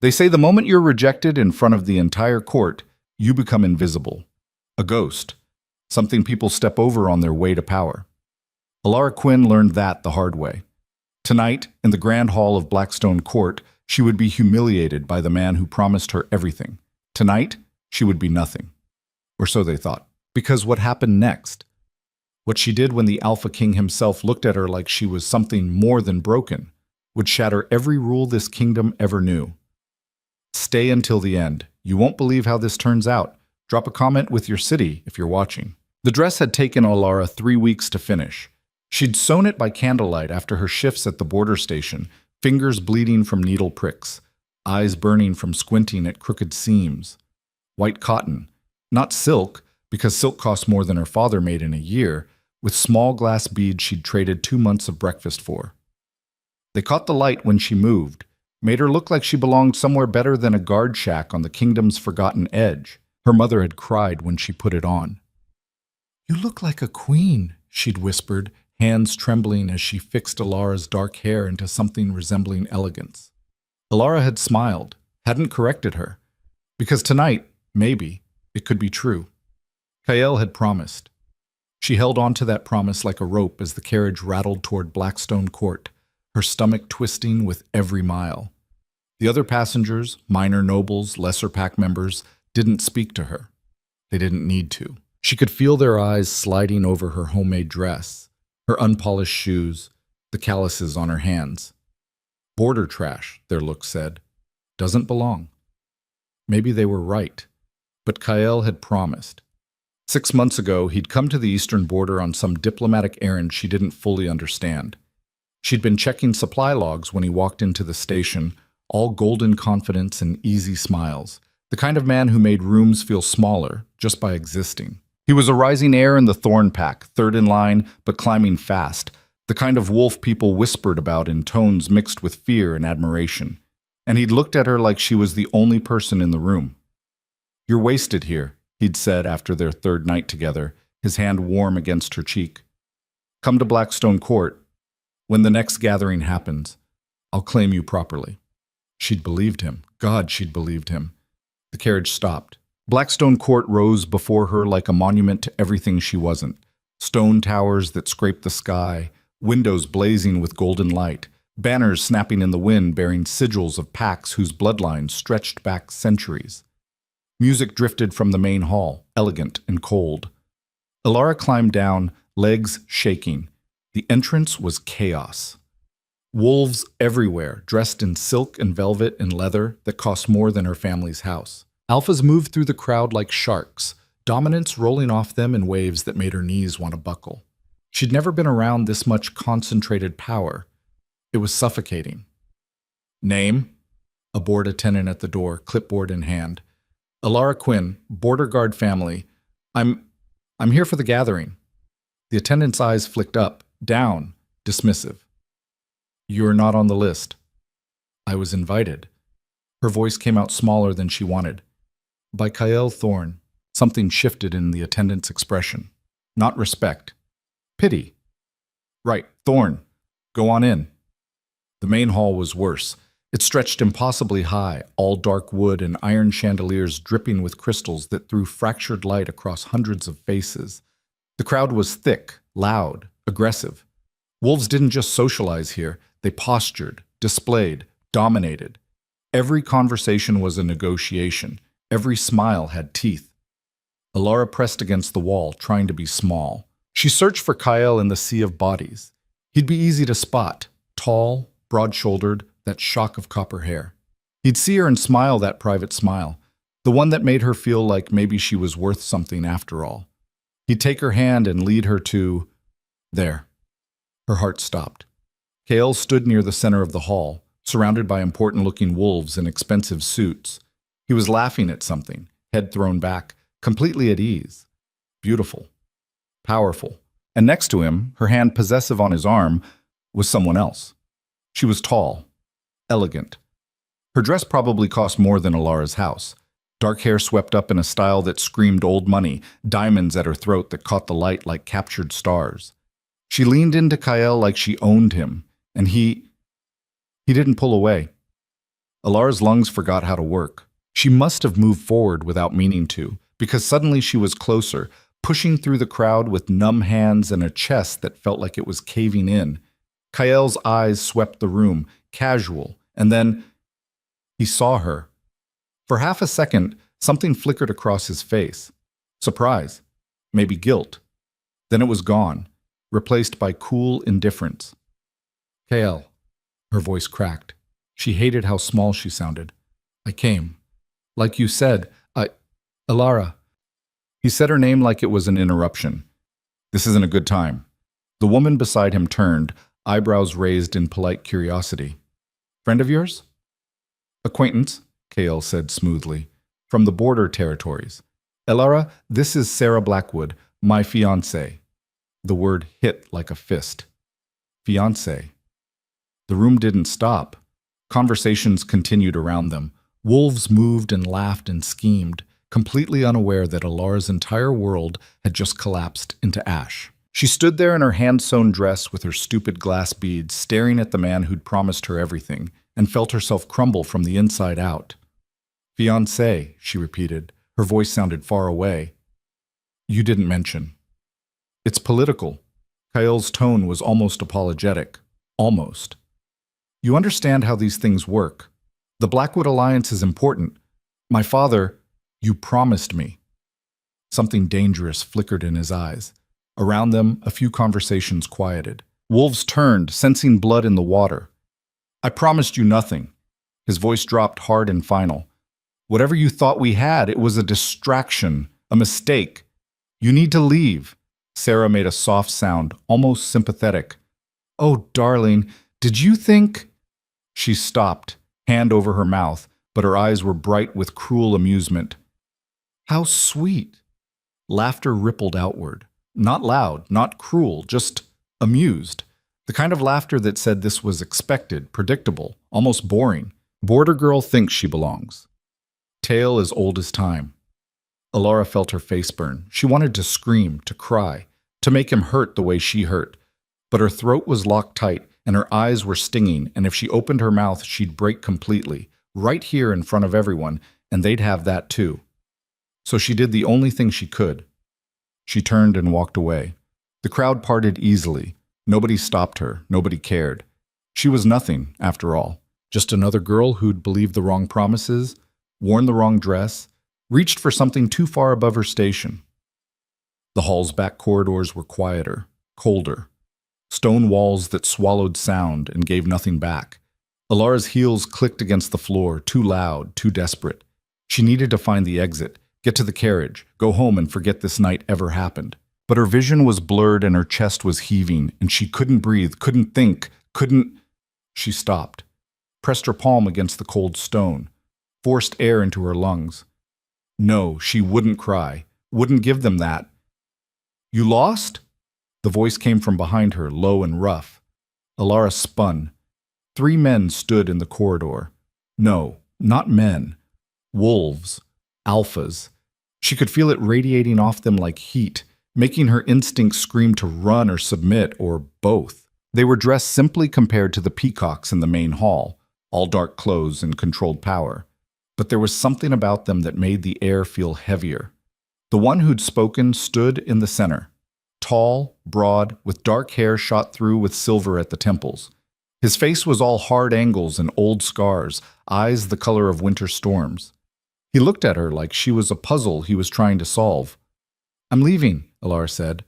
They say the moment you're rejected in front of the entire court, you become invisible. A ghost. Something people step over on their way to power. Alara Quinn learned that the hard way. Tonight, in the grand hall of Blackstone Court, she would be humiliated by the man who promised her everything. Tonight, she would be nothing. Or so they thought. Because what happened next? What she did when the Alpha King himself looked at her like she was something more than broken, would shatter every rule this kingdom ever knew. Stay until the end. You won't believe how this turns out. Drop a comment with your city if you're watching. The dress had taken Alara 3 weeks to finish. She'd sewn it by candlelight after her shifts at the border station, fingers bleeding from needle pricks, eyes burning from squinting at crooked seams. White cotton, not silk, because silk cost more than her father made in a year, with small glass beads she'd traded 2 months of breakfast for. They caught the light when she moved, made her look like she belonged somewhere better than a guard shack on the kingdom's forgotten edge. Her mother had cried when she put it on. "You look like a queen," she'd whispered, hands trembling as she fixed Alara's dark hair into something resembling elegance. Alara had smiled, hadn't corrected her, because tonight, maybe, it could be true. Kael had promised. She held on to that promise like a rope as the carriage rattled toward Blackstone Court, her stomach twisting with every mile. The other passengers, minor nobles, lesser pack members, didn't speak to her. They didn't need to. She could feel their eyes sliding over her homemade dress, her unpolished shoes, the calluses on her hands. Border trash, their look said. Doesn't belong. Maybe they were right. But Kael had promised. 6 months ago, he'd come to the eastern border on some diplomatic errand she didn't fully understand. She'd been checking supply logs when he walked into the station, all golden confidence and easy smiles, the kind of man who made rooms feel smaller just by existing. He was a rising heir in the Thorn Pack, third in line, but climbing fast, the kind of wolf people whispered about in tones mixed with fear and admiration. And he'd looked at her like she was the only person in the room. "You're wasted here," he'd said after their third night together, his hand warm against her cheek. "Come to Blackstone Court. When the next gathering happens, I'll claim you properly." She'd believed him. God, she'd believed him. The carriage stopped. Blackstone Court rose before her like a monument to everything she wasn't. Stone towers that scraped the sky, windows blazing with golden light, banners snapping in the wind bearing sigils of packs whose bloodlines stretched back centuries. Music drifted from the main hall, elegant and cold. Alara climbed down, legs shaking. The entrance was chaos. Wolves everywhere, dressed in silk and velvet and leather that cost more than her family's house. Alphas moved through the crowd like sharks, dominance rolling off them in waves that made her knees want to buckle. She'd never been around this much concentrated power. It was suffocating. "Name?" A board attendant at the door, clipboard in hand. "Alara Quinn, Border Guard family. I'm here for the gathering." The attendant's eyes flicked up, down, dismissive. "You're not on the list." "I was invited." Her voice came out smaller than she wanted. "By Kael Thorn." Something shifted in the attendant's expression. Not respect. Pity. "Right, Thorn. Go on in." The main hall was worse. It stretched impossibly high, all dark wood and iron chandeliers dripping with crystals that threw fractured light across hundreds of faces. The crowd was thick, loud, aggressive. Wolves didn't just socialize here. They postured, displayed, dominated. Every conversation was a negotiation. Every smile had teeth. Alara pressed against the wall, trying to be small. She searched for Kael in the sea of bodies. He'd be easy to spot, tall, broad-shouldered, that shock of copper hair. He'd see her and smile that private smile, the one that made her feel like maybe she was worth something after all. He'd take her hand and lead her to... There. Her heart stopped. Kael stood near the center of the hall, surrounded by important-looking wolves in expensive suits. He was laughing at something, head thrown back, completely at ease. Beautiful. Powerful. And next to him, her hand possessive on his arm, was someone else. She was tall, elegant. Her dress probably cost more than Alara's house. Dark hair swept up in a style that screamed old money, diamonds at her throat that caught the light like captured stars. She leaned into Kael like she owned him, and he didn't pull away. Alara's lungs forgot how to work. She must have moved forward without meaning to, because suddenly she was closer, pushing through the crowd with numb hands and a chest that felt like it was caving in. Kael's eyes swept the room, casual, and then he saw her. For half a second, something flickered across his face. Surprise, maybe guilt. Then it was gone, replaced by cool indifference. Kael, her voice cracked. She hated how small she sounded. I came. Like you said, Alara. He said her name like it was an interruption. This isn't a good time. The woman beside him turned, eyebrows raised in polite curiosity. Friend of yours? Acquaintance, Kael said smoothly. From the border territories. Alara, this is Sarah Blackwood, my fiancée. The word hit like a fist. Fiancé. The room didn't stop. Conversations continued around them. Wolves moved and laughed and schemed, completely unaware that Alara's entire world had just collapsed into ash. She stood there in her hand-sewn dress with her stupid glass beads, staring at the man who'd promised her everything, and felt herself crumble from the inside out. Fiancé, she repeated. Her voice sounded far away. You didn't mention. It's political. Kael's tone was almost apologetic. Almost. You understand how these things work. The Blackwood Alliance is important. My father, you promised me. Something dangerous flickered in his eyes. Around them, a few conversations quieted. Wolves turned, sensing blood in the water. I promised you nothing. His voice dropped hard and final. Whatever you thought we had, it was a distraction, a mistake. You need to leave. Sarah made a soft sound, almost sympathetic. Oh, darling, did you think... She stopped, hand over her mouth, but her eyes were bright with cruel amusement. How sweet. Laughter rippled outward. Not loud, not cruel, just amused. The kind of laughter that said this was expected, predictable, almost boring. Border girl thinks she belongs. Tale as old as time. Alara felt her face burn. She wanted to scream, to cry, to make him hurt the way she hurt. But her throat was locked tight, and her eyes were stinging, and if she opened her mouth, she'd break completely, right here in front of everyone, and they'd have that too. So she did the only thing she could. She turned and walked away. The crowd parted easily. Nobody stopped her. Nobody cared. She was nothing, after all. Just another girl who'd believed the wrong promises, worn the wrong dress, reached for something too far above her station. The hall's back corridors were quieter, colder. Stone walls that swallowed sound and gave nothing back. Alara's heels clicked against the floor, too loud, too desperate. She needed to find the exit, get to the carriage, go home and forget this night ever happened. But her vision was blurred and her chest was heaving, and she couldn't breathe, couldn't think, couldn't... She stopped, pressed her palm against the cold stone, forced air into her lungs. No, she wouldn't cry, wouldn't give them that. You lost? The voice came from behind her, low and rough. Alara spun. 3 men stood in the corridor. No, not men. Wolves. Alphas. She could feel it radiating off them like heat, making her instincts scream to run or submit, or both. They were dressed simply compared to the peacocks in the main hall, all dark clothes and controlled power. But there was something about them that made the air feel heavier. The one who'd spoken stood in the center. Tall, broad, with dark hair shot through with silver at the temples. His face was all hard angles and old scars, eyes the color of winter storms. He looked at her like she was a puzzle he was trying to solve. I'm leaving, Alara said.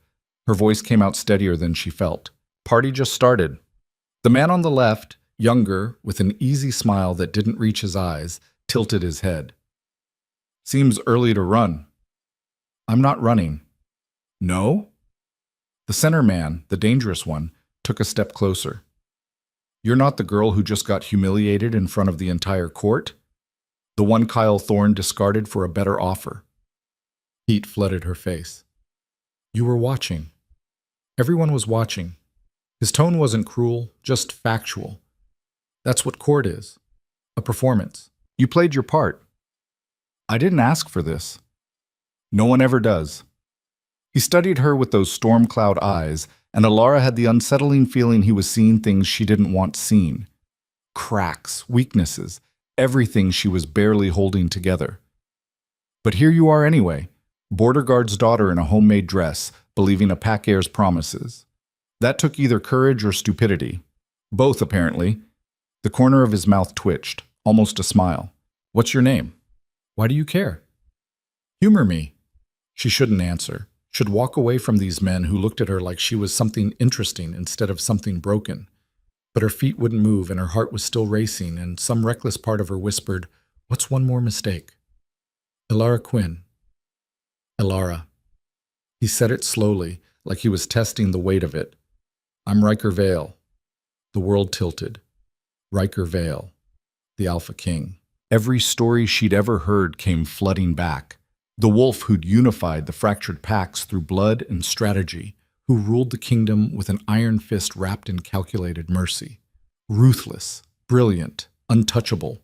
Her voice came out steadier than she felt. Party just started. The man on the left, younger, with an easy smile that didn't reach his eyes, tilted his head. Seems early to run. I'm not running. No? The center man, the dangerous one, took a step closer. You're not the girl who just got humiliated in front of the entire court? The one Kyle Thorne discarded for a better offer. Heat flooded her face. You were watching. Everyone was watching. His tone wasn't cruel, just factual. That's what court is. A performance. You played your part. I didn't ask for this. No one ever does. He studied her with those storm cloud eyes, and Alara had the unsettling feeling he was seeing things she didn't want seen. Cracks, weaknesses, everything she was barely holding together. But here you are anyway, border guard's daughter in a homemade dress, believing a pack heir's promises. That took either courage or stupidity. Both, apparently. The corner of his mouth twitched, almost a smile. What's your name? Why do you care? Humor me. She shouldn't answer. Should walk away from these men who looked at her like she was something interesting instead of something broken. But her feet wouldn't move and her heart was still racing, and some reckless part of her whispered, "What's one more mistake?" Elara Quinn. Elara. He said it slowly, like he was testing the weight of it. I'm Riker Vale. The world tilted. Riker Vale, the Alpha King. Every story she'd ever heard came flooding back. The wolf who'd unified the fractured packs through blood and strategy, who ruled the kingdom with an iron fist wrapped in calculated mercy. Ruthless, brilliant, untouchable.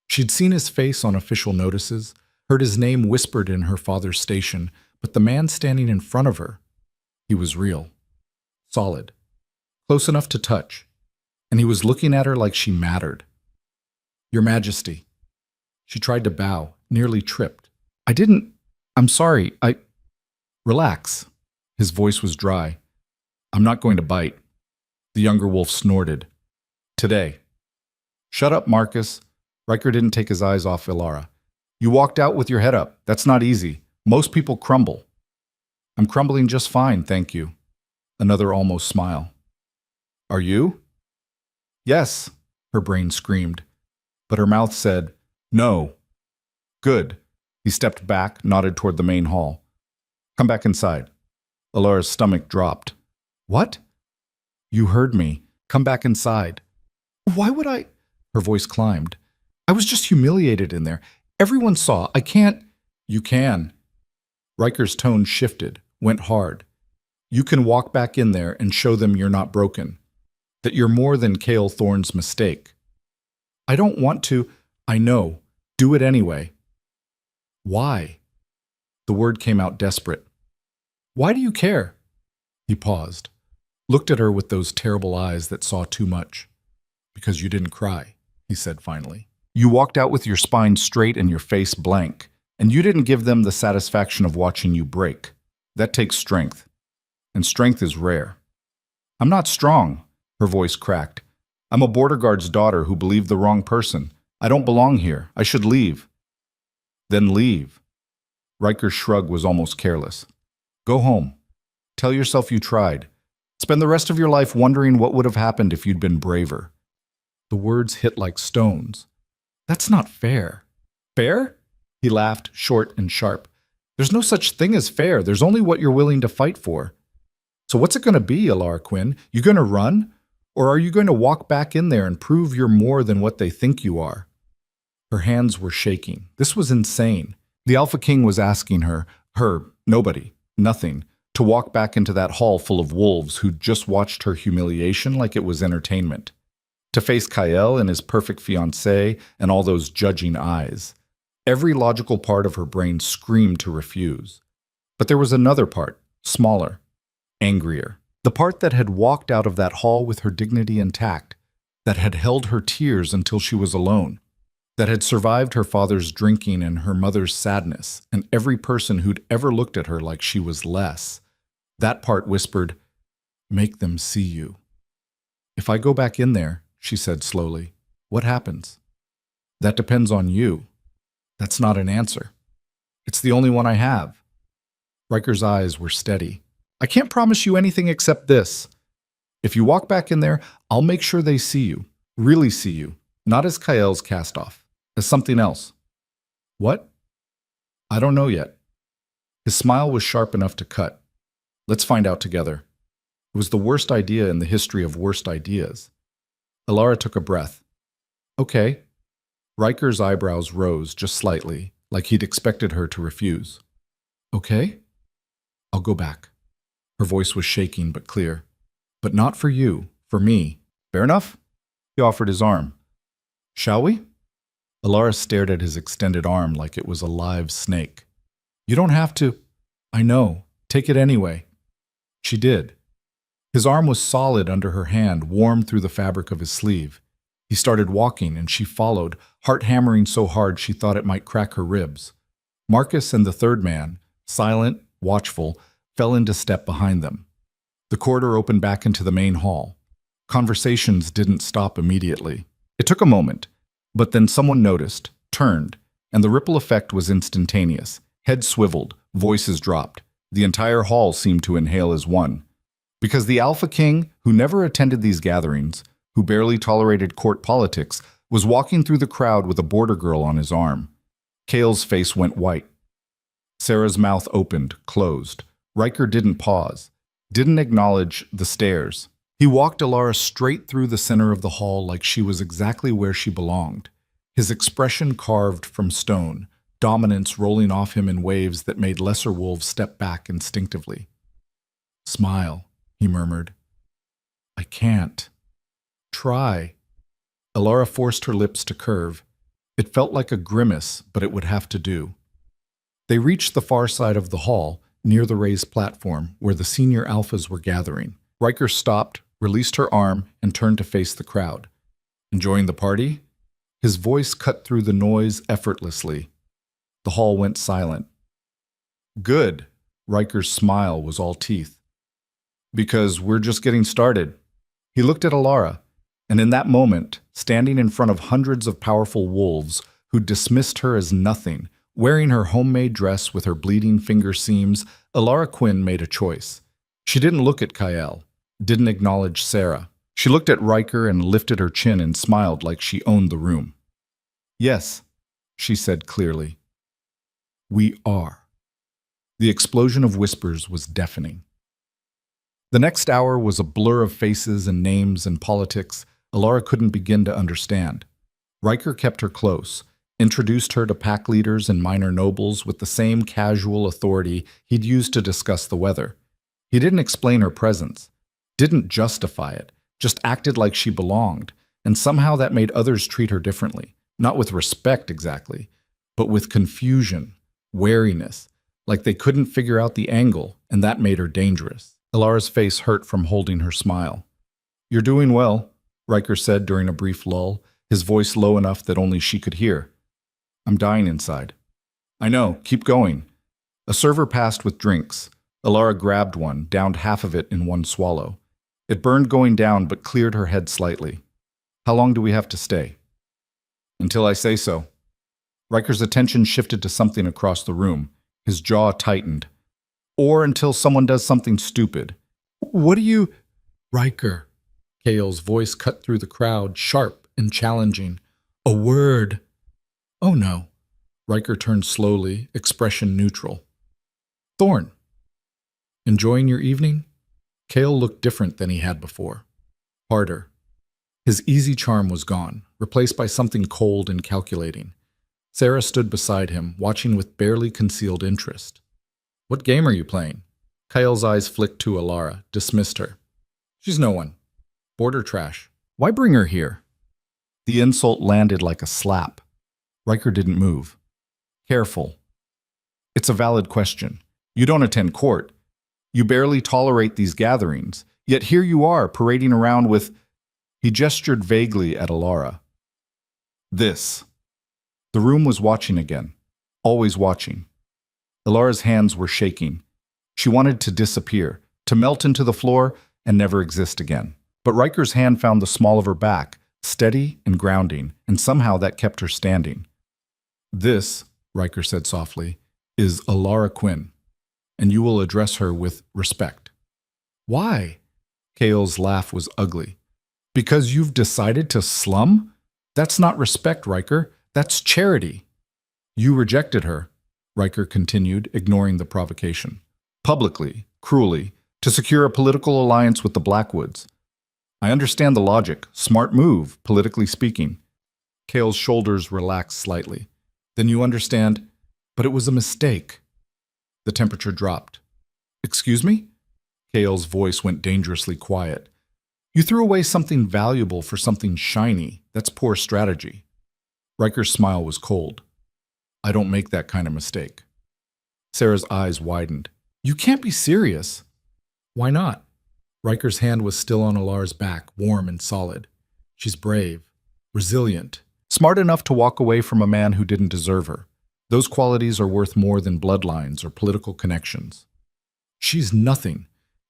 She'd seen his face on official notices, heard his name whispered in her father's station, but the man standing in front of her, he was real. Solid. Close enough to touch. And he was looking at her like she mattered. Your Majesty. She tried to bow, nearly tripped. I'm sorry, Relax. His voice was dry. I'm not going to bite. The younger wolf snorted. Today. Shut up, Marcus. Riker didn't take his eyes off Elara. You walked out with your head up. That's not easy. Most people crumble. I'm crumbling just fine, thank you. Another almost smile. Are you? Yes, her brain screamed. But her mouth said, no. Good. He stepped back, nodded toward the main hall. Come back inside. Elara's stomach dropped. What? You heard me. Come back inside. Why would I? Her voice climbed. I was just humiliated in there. Everyone saw. I can't. You can. Riker's tone shifted, went hard. You can walk back in there and show them you're not broken. That you're more than Cale Thorne's mistake. I don't want to. I know. Do it anyway. Why? The word came out desperate. Why do you care? He paused, looked at her with those terrible eyes that saw too much. Because you didn't cry, he said finally. You walked out with your spine straight and your face blank, and you didn't give them the satisfaction of watching you break. That takes strength, and strength is rare. I'm not strong, her voice cracked. I'm a border guard's daughter who believed the wrong person. I don't belong here. I should leave. Then leave. Riker's shrug was almost careless. Go home. Tell yourself you tried. Spend the rest of your life wondering what would have happened if you'd been braver. The words hit like stones. That's not fair. Fair? He laughed, short and sharp. There's no such thing as fair. There's only what you're willing to fight for. So what's it going to be, Elara Quinn? You going to run? Or are you going to walk back in there and prove you're more than what they think you are? Her hands were shaking. This was insane. The Alpha King was asking her, nobody, nothing, to walk back into that hall full of wolves who'd just watched her humiliation like it was entertainment. To face Kyle and his perfect fiancé and all those judging eyes. Every logical part of her brain screamed to refuse. But there was another part, smaller, angrier. The part that had walked out of that hall with her dignity intact, that had held her tears until she was alone, that had survived her father's drinking and her mother's sadness and every person who'd ever looked at her like she was less. That part whispered, make them see you. If I go back in there, she said slowly, what happens? That depends on you. That's not an answer. It's the only one I have. Riker's eyes were steady. I can't promise you anything except this. If you walk back in there, I'll make sure they see you, really see you, not as Kyle's cast-off, as something else. What? I don't know yet. His smile was sharp enough to cut. Let's find out together. It was the worst idea in the history of worst ideas. Elara took a breath. Okay. Riker's eyebrows rose just slightly, like he'd expected her to refuse. Okay? I'll go back. Her voice was shaking but clear. But not for you, for me. Fair enough? He offered his arm. Shall we? Elara stared at his extended arm like it was a live snake. You don't have to. I know. Take it anyway. She did. His arm was solid under her hand, warm through the fabric of his sleeve. He started walking, and she followed, heart hammering so hard she thought it might crack her ribs. Marcus and the third man, silent, watchful, fell into step behind them. The corridor opened back into the main hall. Conversations didn't stop immediately. It took a moment, but then someone noticed, turned, and the ripple effect was instantaneous. Heads swiveled, voices dropped. The entire hall seemed to inhale as one. Because the Alpha King, who never attended these gatherings, who barely tolerated court politics, was walking through the crowd with a border girl on his arm. Kale's face went white. Sarah's mouth opened, closed. Riker didn't pause, didn't acknowledge the stares. He walked Alara straight through the center of the hall like she was exactly where she belonged. His expression carved from stone, dominance rolling off him in waves that made lesser wolves step back instinctively. "Smile," he murmured. "I can't." "Try." Alara forced her lips to curve. It felt like a grimace, but it would have to do. They reached the far side of the hall, near the raised platform, where the senior alphas were gathering. Riker stopped, released her arm, and turned to face the crowd. "Enjoying the party?" His voice cut through the noise effortlessly. The hall went silent. "Good." Riker's smile was all teeth. "Because we're just getting started." He looked at Alara, and in that moment, standing in front of hundreds of powerful wolves who dismissed her as nothing, wearing her homemade dress with her bleeding finger seams, Alara Quinn made a choice. She didn't look at Kyle, didn't acknowledge Sarah. She looked at Riker and lifted her chin and smiled like she owned the room. "Yes," she said clearly. "We are." The explosion of whispers was deafening. The next hour was a blur of faces and names and politics Alara couldn't begin to understand. Riker kept her close, introduced her to pack leaders and minor nobles with the same casual authority he'd used to discuss the weather. He didn't explain her presence, didn't justify it, just acted like she belonged, and somehow that made others treat her differently, not with respect exactly, but with confusion, wariness, like they couldn't figure out the angle, and that made her dangerous. Alara's face hurt from holding her smile. "You're doing well," Riker said during a brief lull, his voice low enough that only she could hear. "I'm dying inside." "I know, keep going." A server passed with drinks. Alara grabbed one, downed half of it in one swallow. It burned going down but cleared her head slightly. "How long do we have to stay?" "Until I say so." Riker's attention shifted to something across the room. His jaw tightened. "Or until someone does something stupid." "What do you—" "Riker." Kale's voice cut through the crowd, sharp and challenging. "A word." "Oh no." Riker turned slowly, expression neutral. "Thorn." "Enjoying your evening?" Kale looked different than he had before. Harder. His easy charm was gone, replaced by something cold and calculating. Sarah stood beside him, watching with barely concealed interest. "What game are you playing?" Kyle's eyes flicked to Alara, dismissed her. "She's no one. Border trash. Why bring her here?" The insult landed like a slap. Riker didn't move. "Careful. It's a valid question. You don't attend court. You barely tolerate these gatherings. Yet here you are, parading around with—" He gestured vaguely at Alara. "This." The room was watching again. Always watching. Alara's hands were shaking. She wanted to disappear, to melt into the floor and never exist again. But Riker's hand found the small of her back, steady and grounding, and somehow that kept her standing. "This," Riker said softly, "is Alara Quinn, and you will address her with respect." "Why?" Kale's laugh was ugly. "Because you've decided to slum? That's not respect, Riker. That's charity." "You rejected her," Riker continued, ignoring the provocation. "Publicly, cruelly, to secure a political alliance with the Blackwoods. I understand the logic. Smart move, politically speaking." Kale's shoulders relaxed slightly. "Then you understand, but it was a mistake." The temperature dropped. "Excuse me?" Kale's voice went dangerously quiet. "You threw away something valuable for something shiny. That's poor strategy." Riker's smile was cold. "I don't make that kind of mistake." Sarah's eyes widened. "You can't be serious." "Why not?" Riker's hand was still on Alara's back, warm and solid. "She's brave, resilient, Smart enough to walk away from a man who didn't deserve her. Those qualities are worth more than bloodlines or political connections. She's nothing,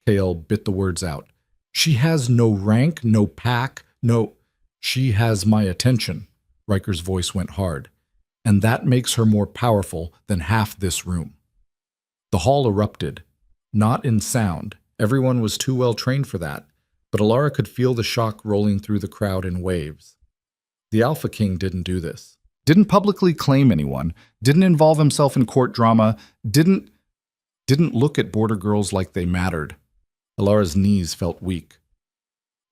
Kael bit the words out. She has no rank, no pack, no... She has my attention, Riker's voice went hard. And that makes her more powerful than half this room. The hall erupted. Not in sound. Everyone was too well trained for that. But Alara could feel the shock rolling through the crowd in waves. The Alpha King didn't do this. Didn't publicly claim anyone. Didn't involve himself in court drama. Didn't look at border girls like they mattered. Alara's knees felt weak.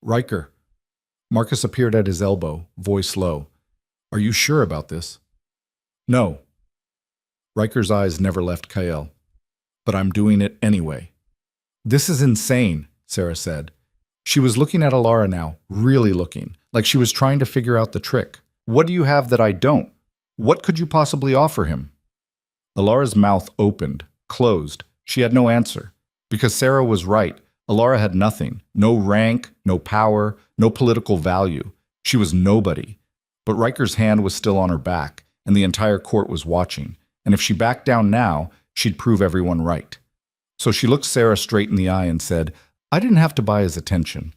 Riker. Marcus appeared at his elbow, voice low. Are you sure about this? No. Riker's eyes never left Kael. But I'm doing it anyway. This is insane, Sarah said. She was looking at Alara now, really looking, like she was trying to figure out the trick. What do you have that I don't? What could you possibly offer him? Alara's mouth opened, closed. She had no answer. Because Sarah was right. Alara had nothing. No rank, no power, no political value. She was nobody. But Riker's hand was still on her back, and the entire court was watching. And if she backed down now, she'd prove everyone right. So she looked Sarah straight in the eye and said, I didn't have to buy his attention.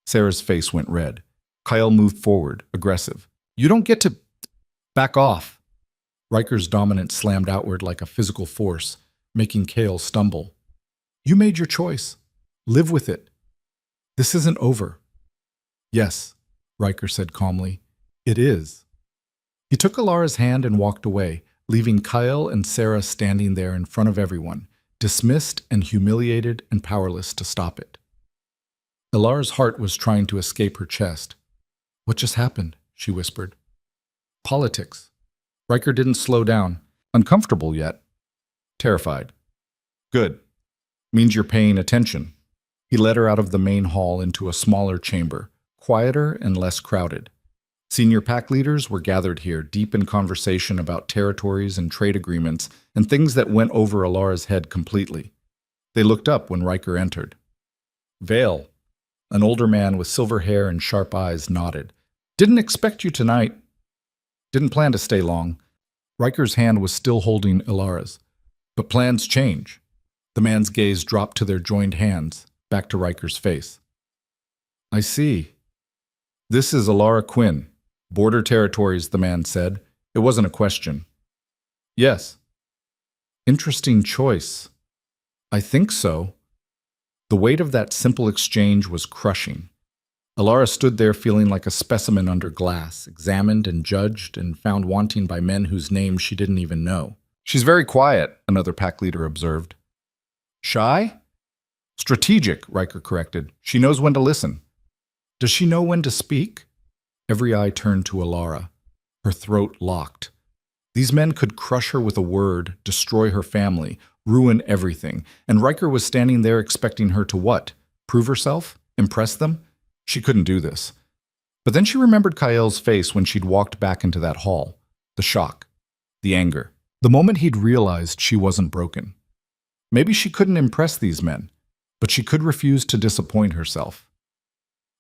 Sarah's face went red. Kael moved forward, aggressive. You don't get to... Back off. Riker's dominance slammed outward like a physical force, making Kael stumble. You made your choice. Live with it. This isn't over. Yes, Riker said calmly. It is. He took Alara's hand and walked away, leaving Kael and Sarah standing there in front of everyone, dismissed and humiliated and powerless to stop it. Alara's heart was trying to escape her chest. What just happened? She whispered. Politics. Riker didn't slow down. Uncomfortable yet. Terrified. Good. Means you're paying attention. He led her out of the main hall into a smaller chamber, quieter and less crowded. Senior pack leaders were gathered here, deep in conversation about territories and trade agreements and things that went over Alara's head completely. They looked up when Riker entered. Vale, an older man with silver hair and sharp eyes, nodded. Didn't expect you tonight. Didn't plan to stay long. Riker's hand was still holding Alara's. But plans change. The man's gaze dropped to their joined hands, back to Riker's face. I see. This is Alara Quinn. Border territories, the man said. It wasn't a question. Yes. Interesting choice. I think so. The weight of that simple exchange was crushing. Alara stood there feeling like a specimen under glass, examined and judged and found wanting by men whose names she didn't even know. She's very quiet, another pack leader observed. Shy? Strategic, Riker corrected. She knows when to listen. Does she know when to speak? Every eye turned to Alara. Her throat locked. These men could crush her with a word, destroy her family, ruin everything, and Riker was standing there expecting her to what? Prove herself? Impress them? She couldn't do this. But then she remembered Kael's face when she'd walked back into that hall. The shock. The anger. The moment he'd realized she wasn't broken. Maybe she couldn't impress these men, but she could refuse to disappoint herself.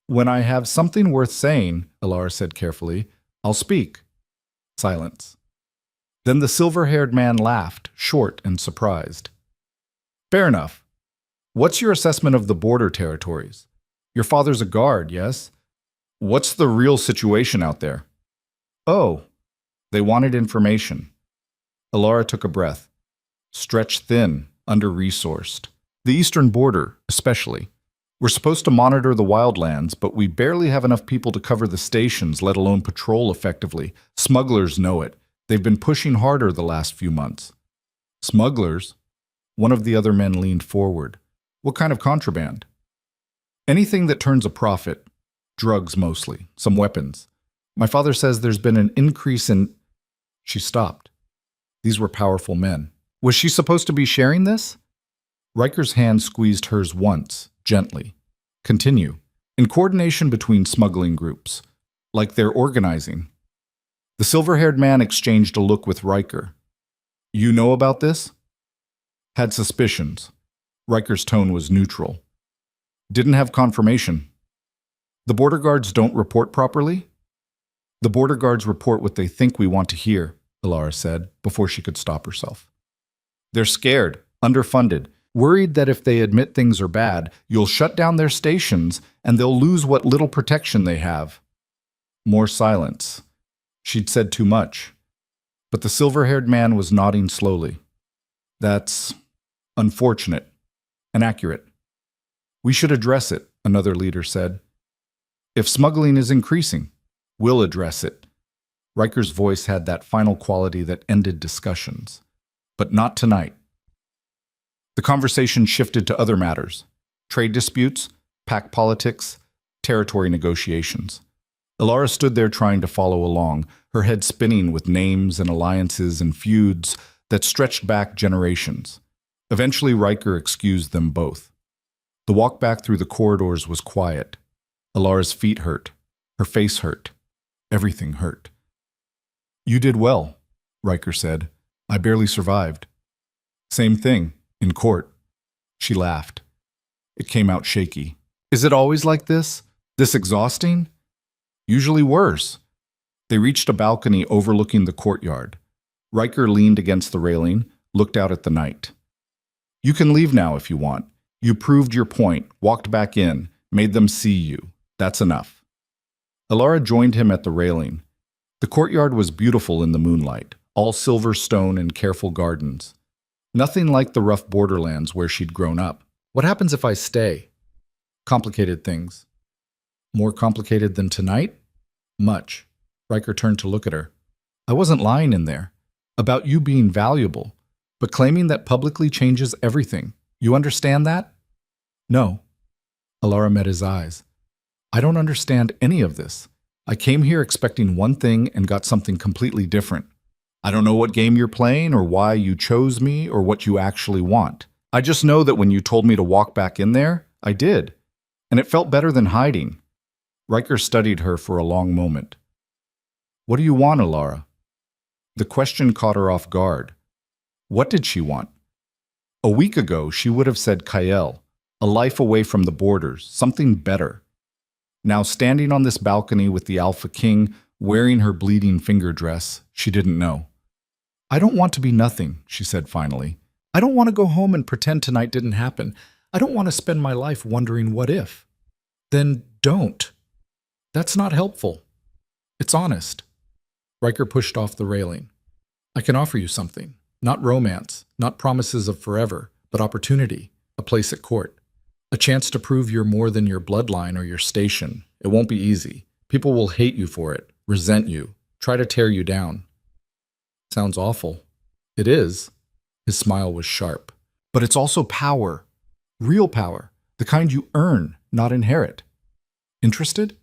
When I have something worth saying, Alara said carefully, I'll speak. Silence. Then the silver-haired man laughed, short and surprised. Fair enough. What's your assessment of the border territories? Your father's a guard, yes? What's the real situation out there? Oh, they wanted information. Alara took a breath. Stretched thin, under-resourced. The eastern border, especially. We're supposed to monitor the wildlands, but we barely have enough people to cover the stations, let alone patrol effectively. Smugglers know it. They've been pushing harder the last few months. Smugglers? One of the other men leaned forward. What kind of contraband? Anything that turns a profit. Drugs mostly. Some weapons. My father says there's been an increase in... She stopped. These were powerful men. Was she supposed to be sharing this? Riker's hand squeezed hers once, gently. Continue. In coordination between smuggling groups. Like they're organizing. The silver-haired man exchanged a look with Riker. You know about this? Had suspicions. Riker's tone was neutral. Didn't have confirmation. The border guards don't report properly? The border guards report what they think we want to hear, Ilara said, before she could stop herself. They're scared, underfunded, worried that if they admit things are bad, you'll shut down their stations and they'll lose what little protection they have. More silence. She'd said too much. But the silver-haired man was nodding slowly. That's unfortunate and accurate. We should address it, another leader said. If smuggling is increasing, we'll address it. Riker's voice had that final quality that ended discussions. But not tonight. The conversation shifted to other matters. Trade disputes, pack politics, territory negotiations. Ilara stood there trying to follow along, her head spinning with names and alliances and feuds that stretched back generations. Eventually, Riker excused them both. The walk back through the corridors was quiet. Ilara's feet hurt. Her face hurt. Everything hurt. You did well, Riker said. I barely survived. Same thing, in court. She laughed. It came out shaky. Is it always like this? This exhausting? Usually worse. They reached a balcony overlooking the courtyard. Riker leaned against the railing, looked out at the night. You can leave now if you want. You proved your point, walked back in, made them see you. That's enough. Ilara joined him at the railing. The courtyard was beautiful in the moonlight, all silver stone and careful gardens. Nothing like the rough borderlands where she'd grown up. What happens if I stay? Complicated things. More complicated than tonight? Much. Riker turned to look at her. I wasn't lying in there. About you being valuable. But claiming that publicly changes everything. You understand that? No. Ilara met his eyes. I don't understand any of this. I came here expecting one thing and got something completely different. I don't know what game you're playing or why you chose me or what you actually want. I just know that when you told me to walk back in there, I did. And it felt better than hiding. Riker studied her for a long moment. What do you want, Ilara? The question caught her off guard. What did she want? A week ago, she would have said Kyle, a life away from the borders, something better. Now, standing on this balcony with the Alpha King, wearing her bleeding finger dress, she didn't know. I don't want to be nothing, she said finally. I don't want to go home and pretend tonight didn't happen. I don't want to spend my life wondering what if. Then don't. That's not helpful. It's honest. Riker pushed off the railing. I can offer you something. Not romance, not promises of forever, but opportunity, a place at court. A chance to prove you're more than your bloodline or your station. It won't be easy. People will hate you for it, resent you, try to tear you down. Sounds awful. It is. His smile was sharp. But it's also power. Real power. The kind you earn, not inherit. Interested?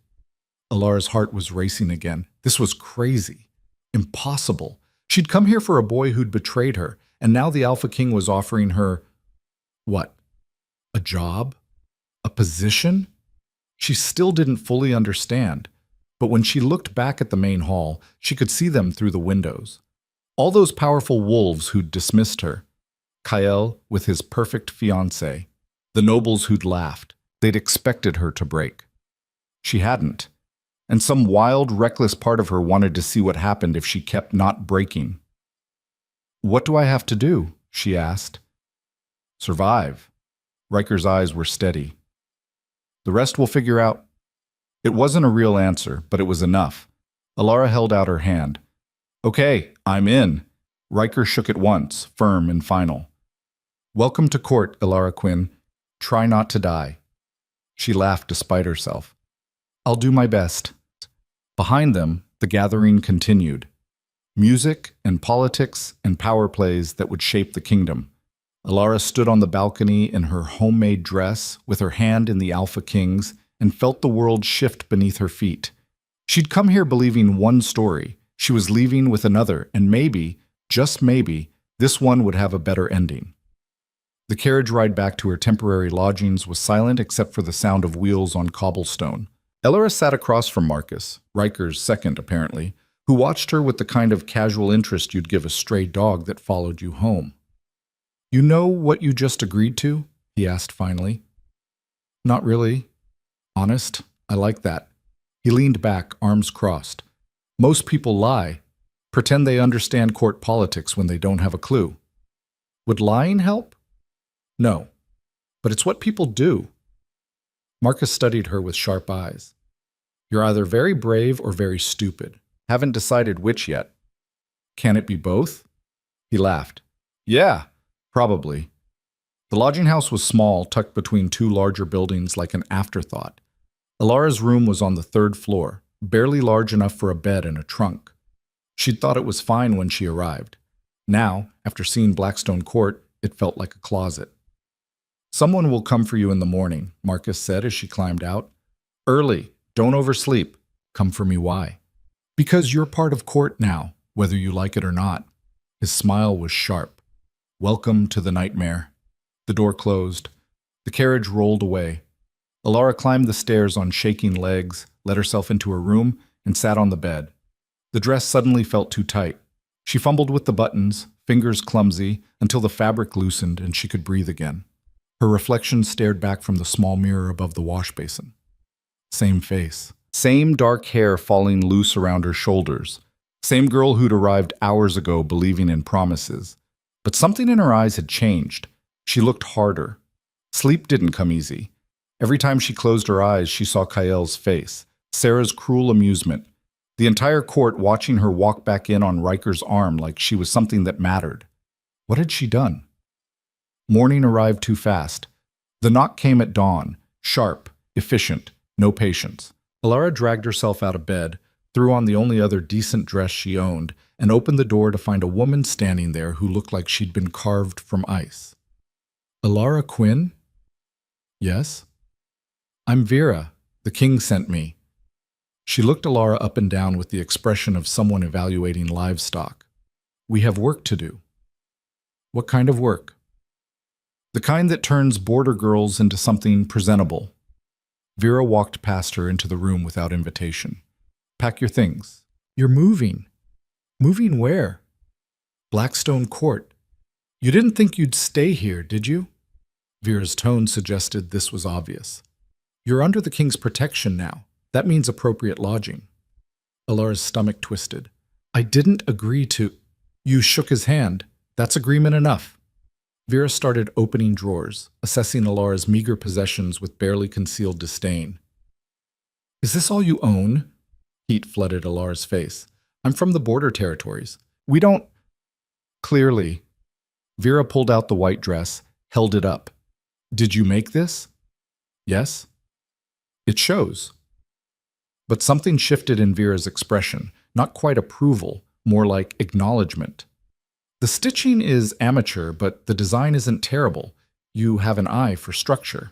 Ilara's heart was racing again. This was crazy. Impossible. She'd come here for a boy who'd betrayed her, and now the Alpha King was offering her… what? A job? A position? She still didn't fully understand, but when she looked back at the main hall, she could see them through the windows. All those powerful wolves who'd dismissed her. Kyle with his perfect fiancé. The nobles who'd laughed. They'd expected her to break. She hadn't. And some wild, reckless part of her wanted to see what happened if she kept not breaking. What do I have to do? She asked. Survive. Riker's eyes were steady. The rest we'll figure out. It wasn't a real answer, but it was enough. Ilara held out her hand. Okay, I'm in. Riker shook it once, firm and final. Welcome to court, Ilara Quinn. Try not to die. She laughed despite herself. I'll do my best. Behind them, the gathering continued. Music and politics and power plays that would shape the kingdom. Ilara stood on the balcony in her homemade dress, with her hand in the Alpha King's, and felt the world shift beneath her feet. She'd come here believing one story. She was leaving with another, and maybe, just maybe, this one would have a better ending. The carriage ride back to her temporary lodgings was silent except for the sound of wheels on cobblestone. Ilara sat across from Marcus, Riker's second apparently, who watched her with the kind of casual interest you'd give a stray dog that followed you home. You know what you just agreed to? He asked finally. Not really. Honest, I like that. He leaned back, arms crossed. Most people lie, pretend they understand court politics when they don't have a clue. Would lying help? No, but it's what people do. Marcus studied her with sharp eyes. You're either very brave or very stupid. Haven't decided which yet. Can it be both? He laughed. Yeah, probably. The lodging house was small, tucked between two larger buildings like an afterthought. Alara's room was on the third floor, barely large enough for a bed and a trunk. She'd thought it was fine when she arrived. Now, after seeing Blackstone Court, it felt like a closet. Someone will come for you in the morning, Marcus said as she climbed out. Early, don't oversleep. Come for me, why? Because you're part of court now, whether you like it or not. His smile was sharp. Welcome to the nightmare. The door closed. The carriage rolled away. Alara climbed the stairs on shaking legs, let herself into her room, and sat on the bed. The dress suddenly felt too tight. She fumbled with the buttons, fingers clumsy, until the fabric loosened and she could breathe again. Her reflection stared back from the small mirror above the wash basin. Same face. Same dark hair falling loose around her shoulders. Same girl who'd arrived hours ago believing in promises. But something in her eyes had changed. She looked harder. Sleep didn't come easy. Every time she closed her eyes, she saw Kael's face, Sarah's cruel amusement, the entire court watching her walk back in on Riker's arm like she was something that mattered. What had she done? Morning arrived too fast. The knock came at dawn, sharp, efficient, no patience. Alara dragged herself out of bed, threw on the only other decent dress she owned, and opened the door to find a woman standing there who looked like she'd been carved from ice. Alara Quinn? Yes? I'm Vera. The king sent me. She looked Alara up and down with the expression of someone evaluating livestock. We have work to do. What kind of work? The kind that turns border girls into something presentable. Vera walked past her into the room without invitation. Pack your things. You're moving. Moving where? Blackstone Court. You didn't think you'd stay here, did you? Vera's tone suggested this was obvious. You're under the king's protection now. That means appropriate lodging. Alara's stomach twisted. I didn't agree to... You shook his hand. That's agreement enough. Vera started opening drawers, assessing Alara's meager possessions with barely concealed disdain. Is this all you own? Heat flooded Alara's face. I'm from the border territories. We don't... Clearly. Vera pulled out the white dress, held it up. Did you make this? Yes. It shows. But something shifted in Vera's expression, not quite approval, more like acknowledgement. The stitching is amateur, but the design isn't terrible. You have an eye for structure.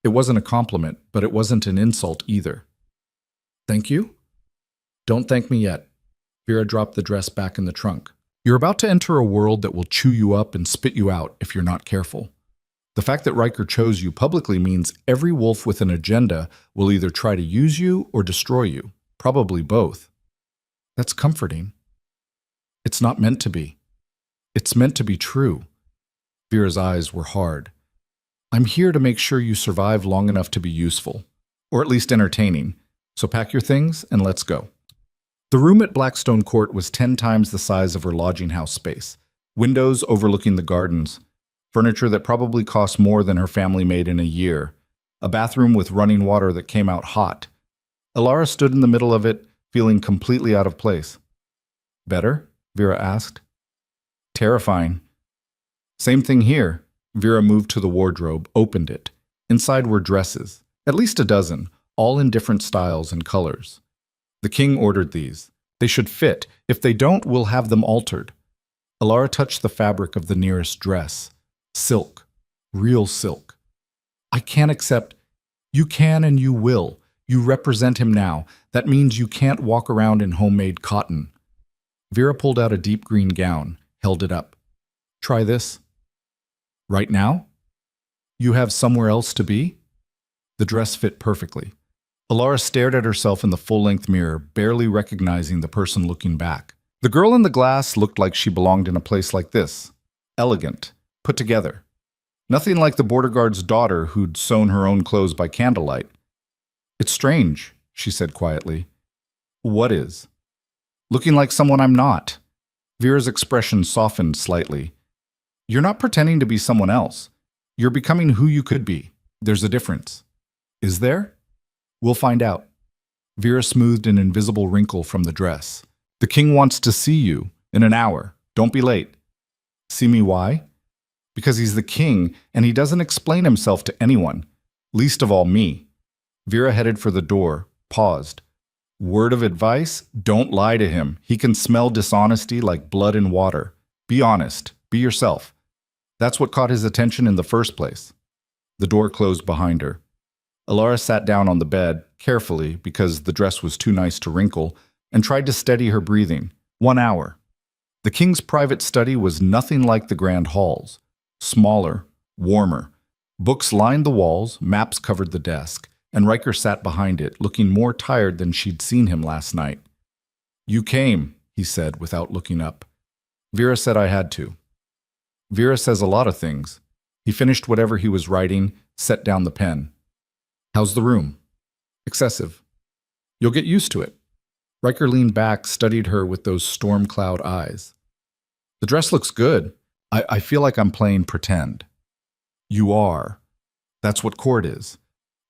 It wasn't a compliment, but it wasn't an insult either. Thank you? Don't thank me yet. Vera dropped the dress back in the trunk. You're about to enter a world that will chew you up and spit you out if you're not careful. The fact that Riker chose you publicly means every wolf with an agenda will either try to use you or destroy you, probably both. That's comforting. It's not meant to be. It's meant to be true. Vera's eyes were hard. I'm here to make sure you survive long enough to be useful, or at least entertaining, so pack your things and let's go. The room at Blackstone Court was 10 times the size of her lodging house space, windows overlooking the gardens, furniture that probably cost more than her family made in a year, a bathroom with running water that came out hot. Alara stood in the middle of it, feeling completely out of place. Better? Vera asked. Terrifying. Same thing here. Vera moved to the wardrobe, opened it. Inside were dresses, at least a dozen, all in different styles and colors. The king ordered these. They should fit. If they don't, we'll have them altered. Alara touched the fabric of the nearest dress. Silk. Real silk. I can't accept. You can and you will. You represent him now. That means you can't walk around in homemade cotton. Vera pulled out a deep green gown, held it up. Try this. Right now? You have somewhere else to be? The dress fit perfectly. Alara stared at herself in the full-length mirror, barely recognizing the person looking back. The girl in the glass looked like she belonged in a place like this. Elegant. Put together. Nothing like the border guard's daughter who'd sewn her own clothes by candlelight. It's strange, she said quietly. What is? Looking like someone I'm not. Vera's expression softened slightly. You're not pretending to be someone else. You're becoming who you could be. There's a difference. Is there? We'll find out. Vera smoothed an invisible wrinkle from the dress. The king wants to see you in an hour. Don't be late. See me why? Because he's the king and he doesn't explain himself to anyone, least of all me. Vera headed for the door, paused. Word of advice? Don't lie to him. He can smell dishonesty like blood in water. Be honest. Be yourself. That's what caught his attention in the first place. The door closed behind her. Alara sat down on the bed, carefully because the dress was too nice to wrinkle, and tried to steady her breathing. 1 hour. The king's private study was nothing like the grand halls. Smaller, warmer. Books lined the walls, maps covered the desk, and Riker sat behind it, looking more tired than she'd seen him last night. You came, he said without looking up. Vera said I had to. Vera says a lot of things. He finished whatever he was writing, set down the pen. How's the room? Excessive. You'll get used to it. Riker leaned back, studied her with those storm cloud eyes. The dress looks good. I feel like I'm playing pretend. You are. That's what court is.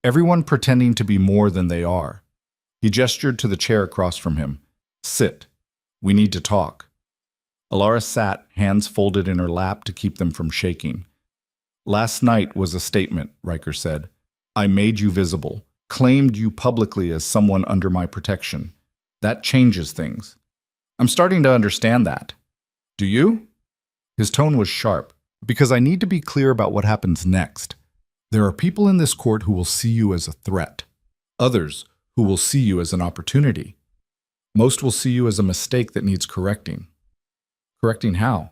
Everyone pretending to be more than they are. He gestured to the chair across from him. Sit. We need to talk. Alara sat, hands folded in her lap to keep them from shaking. Last night was a statement, Riker said. I made you visible, claimed you publicly as someone under my protection. That changes things. I'm starting to understand that. Do you? His tone was sharp, because I need to be clear about what happens next. There are people in this court who will see you as a threat. Others who will see you as an opportunity. Most will see you as a mistake that needs correcting. Correcting how?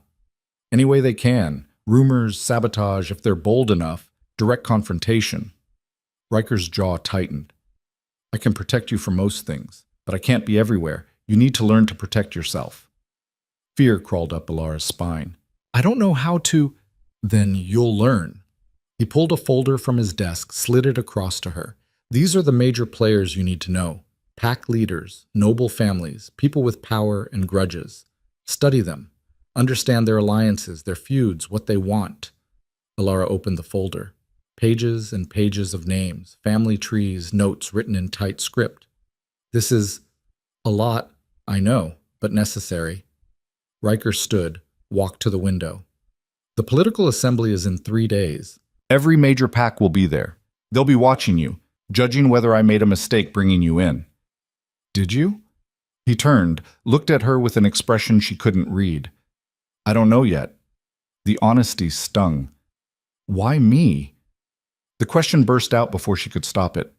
Any way they can. Rumors, sabotage, if they're bold enough, direct confrontation. Riker's jaw tightened. I can protect you from most things, but I can't be everywhere. You need to learn to protect yourself. Fear crawled up Alara's spine. I don't know how to. Then you'll learn. He pulled a folder from his desk, slid it across to her. These are the major players you need to know. Pack leaders, noble families, people with power and grudges. Study them. Understand their alliances, their feuds, what they want. Alara opened the folder. Pages and pages of names, family trees, notes written in tight script. This is a lot, I know, but necessary. Riker stood, walked to the window. The political assembly is in 3 days. Every major pack will be there. They'll be watching you, judging whether I made a mistake bringing you in. Did you? He turned, looked at her with an expression she couldn't read. I don't know yet. The honesty stung. Why me? The question burst out before she could stop it.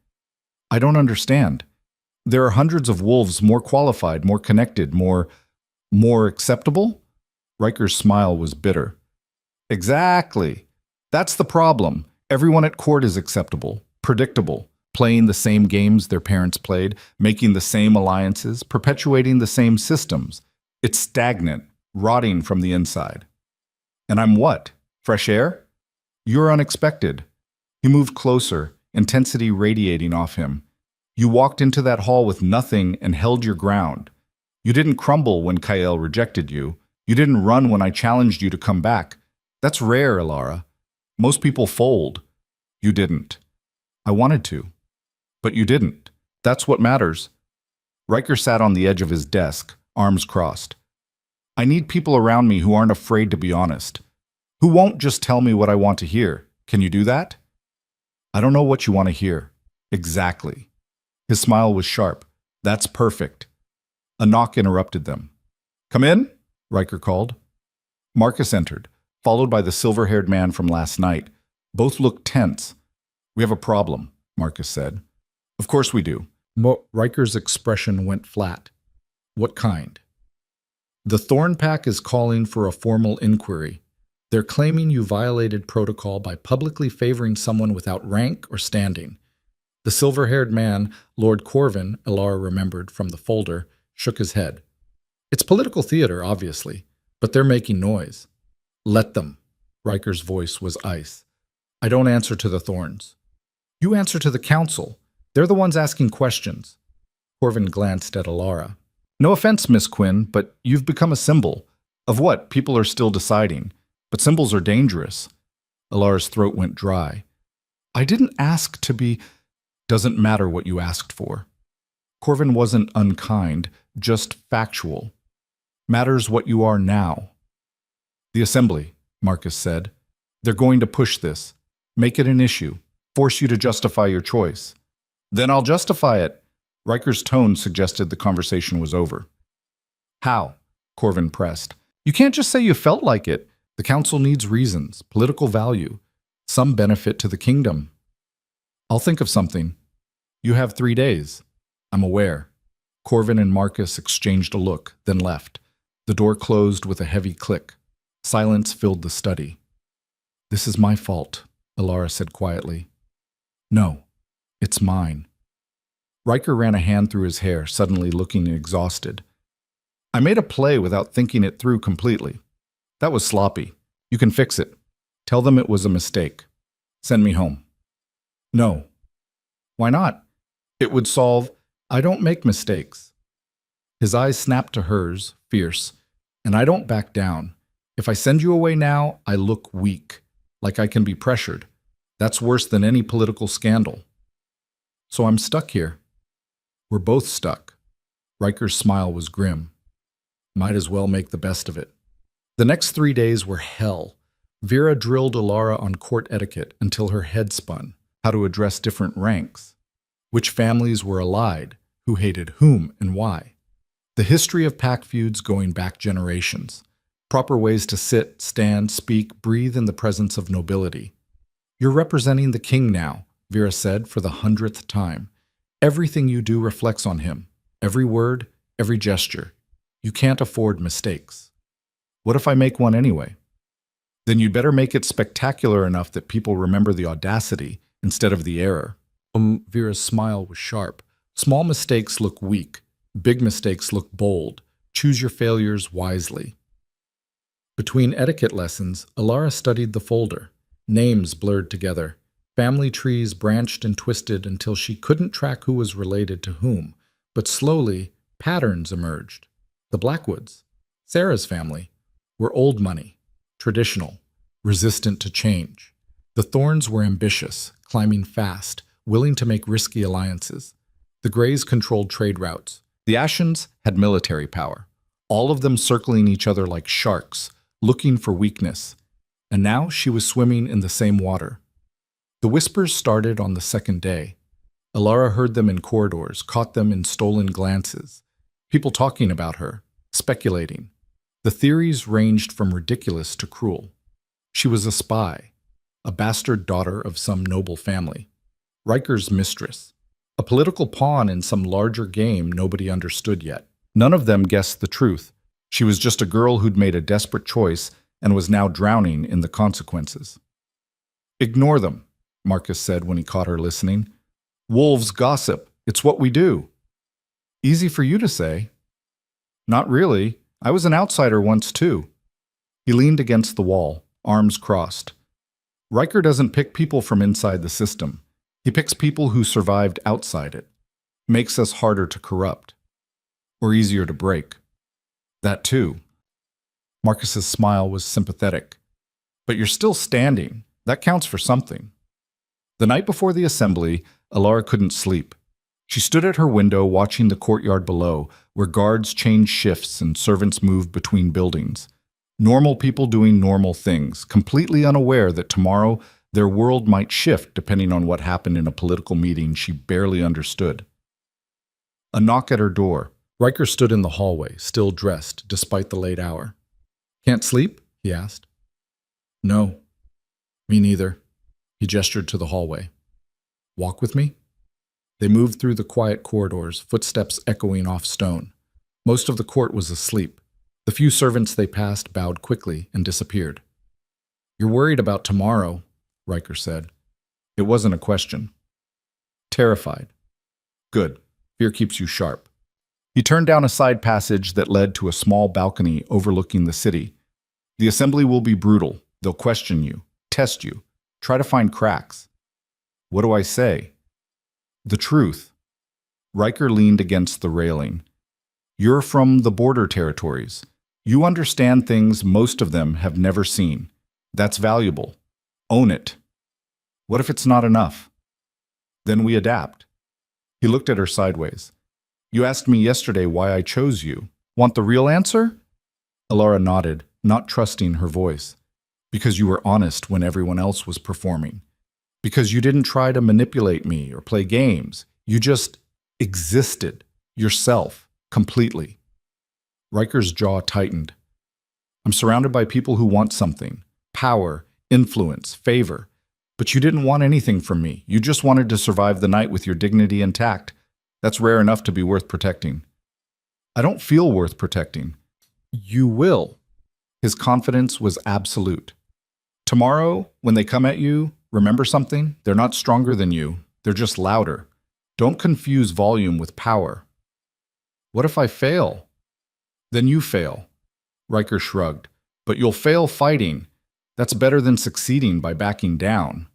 I don't understand. There are hundreds of wolves more qualified, more connected, more acceptable? Riker's smile was bitter. Exactly. That's the problem. Everyone at court is acceptable, predictable, playing the same games their parents played, making the same alliances, perpetuating the same systems. It's stagnant, rotting from the inside. And I'm what? Fresh air? You're unexpected. He moved closer, intensity radiating off him. You walked into that hall with nothing and held your ground. You didn't crumble when Kael rejected you. You didn't run when I challenged you to come back. That's rare, Alara. Most people fold. You didn't. I wanted to. But you didn't. That's what matters. Riker sat on the edge of his desk, arms crossed. I need people around me who aren't afraid to be honest. Who won't just tell me what I want to hear. Can you do that? I don't know what you want to hear. Exactly. His smile was sharp. That's perfect. A knock interrupted them. Come in, Riker called. Marcus entered, followed by the silver-haired man from last night. Both looked tense. We have a problem, Marcus said. Of course we do. Riker's expression went flat. What kind? The Thorn Pack is calling for a formal inquiry. They're claiming you violated protocol by publicly favoring someone without rank or standing. The silver-haired man, Lord Corvin, Alara remembered from the folder, shook his head. It's political theater, obviously, but they're making noise. Let them. Riker's voice was ice. I don't answer to the Thorns. You answer to the Council. They're the ones asking questions. Corvin glanced at Alara. No offense, Miss Quinn, but you've become a symbol. Of what? People are still deciding. But symbols are dangerous. Alara's throat went dry. I didn't ask to be... Doesn't matter what you asked for. Corvin wasn't unkind, just factual. Matters what you are now. The assembly, Marcus said. They're going to push this. Make it an issue. Force you to justify your choice. Then I'll justify it. Riker's tone suggested the conversation was over. How? Corvin pressed. You can't just say you felt like it. The council needs reasons, political value, some benefit to the kingdom. I'll think of something. You have 3 days. I'm aware. Corvin and Marcus exchanged a look, then left. The door closed with a heavy click. Silence filled the study. This is my fault, Alara said quietly. No, it's mine. Riker ran a hand through his hair, suddenly looking exhausted. I made a play without thinking it through completely. That was sloppy. You can fix it. Tell them it was a mistake. Send me home. No. Why not? It would solve... I don't make mistakes. His eyes snapped to hers, fierce. And I don't back down. If I send you away now, I look weak, like I can be pressured. That's worse than any political scandal. So I'm stuck here. We're both stuck. Riker's smile was grim. Might as well make the best of it. The next 3 days were hell. Vera drilled Alara on court etiquette until her head spun. How to address different ranks. Which families were allied, who hated whom and why. The history of pack feuds going back generations. Proper ways to sit, stand, speak, breathe in the presence of nobility. You're representing the king now, Vera said for the 100th time. Everything you do reflects on him. Every word, every gesture. You can't afford mistakes. What if I make one anyway? Then you'd better make it spectacular enough that people remember the audacity instead of the error. Vera's smile was sharp. Small mistakes look weak. Big mistakes look bold. Choose your failures wisely. Between etiquette lessons, Alara studied the folder. Names blurred together. Family trees branched and twisted until she couldn't track who was related to whom. But slowly, patterns emerged. The Blackwoods, Sarah's family, were old money, traditional, resistant to change. The Thorns were ambitious, climbing fast, willing to make risky alliances. The Greys controlled trade routes. The Ashens had military power, all of them circling each other like sharks, looking for weakness. And now she was swimming in the same water. The whispers started on the second day. Alara heard them in corridors, caught them in stolen glances. People talking about her, speculating. The theories ranged from ridiculous to cruel. She was a spy, a bastard daughter of some noble family, Riker's mistress, a political pawn in some larger game nobody understood yet. None of them guessed the truth. She was just a girl who'd made a desperate choice and was now drowning in the consequences. Ignore them, Marcus said when he caught her listening. Wolves gossip. It's what we do. Easy for you to say. Not really. I was an outsider once too. He leaned against the wall, arms crossed. Riker doesn't pick people from inside the system. He picks people who survived outside it. Makes us harder to corrupt. Or easier to break. That too. Marcus's smile was sympathetic. But you're still standing. That counts for something. The night before the assembly, Alara couldn't sleep. She stood at her window watching the courtyard below, where guards changed shifts and servants moved between buildings. Normal people doing normal things, completely unaware that tomorrow their world might shift depending on what happened in a political meeting she barely understood. A knock at her door. Riker stood in the hallway, still dressed, despite the late hour. Can't sleep? He asked. No. Me neither. He gestured to the hallway. Walk with me? They moved through the quiet corridors, footsteps echoing off stone. Most of the court was asleep. The few servants they passed bowed quickly and disappeared. You're worried about tomorrow, Riker said. It wasn't a question. Terrified. Good. Fear keeps you sharp. He turned down a side passage that led to a small balcony overlooking the city. The assembly will be brutal. They'll question you, test you, try to find cracks. What do I say? The truth. Riker leaned against the railing. You're from the border territories. You understand things most of them have never seen. That's valuable. Own it. What if it's not enough? Then we adapt. He looked at her sideways. You asked me yesterday why I chose you. Want the real answer? Alara nodded, not trusting her voice. Because you were honest when everyone else was performing. Because you didn't try to manipulate me or play games. You just existed, yourself, completely. Riker's jaw tightened. I'm surrounded by people who want something. Power, influence, favor. But you didn't want anything from me. You just wanted to survive the night with your dignity intact. That's rare enough to be worth protecting. I don't feel worth protecting. You will. His confidence was absolute. Tomorrow, when they come at you, remember something? They're not stronger than you. They're just louder. Don't confuse volume with power. What if I fail? Then you fail. Riker shrugged. But you'll fail fighting. That's better than succeeding by backing down.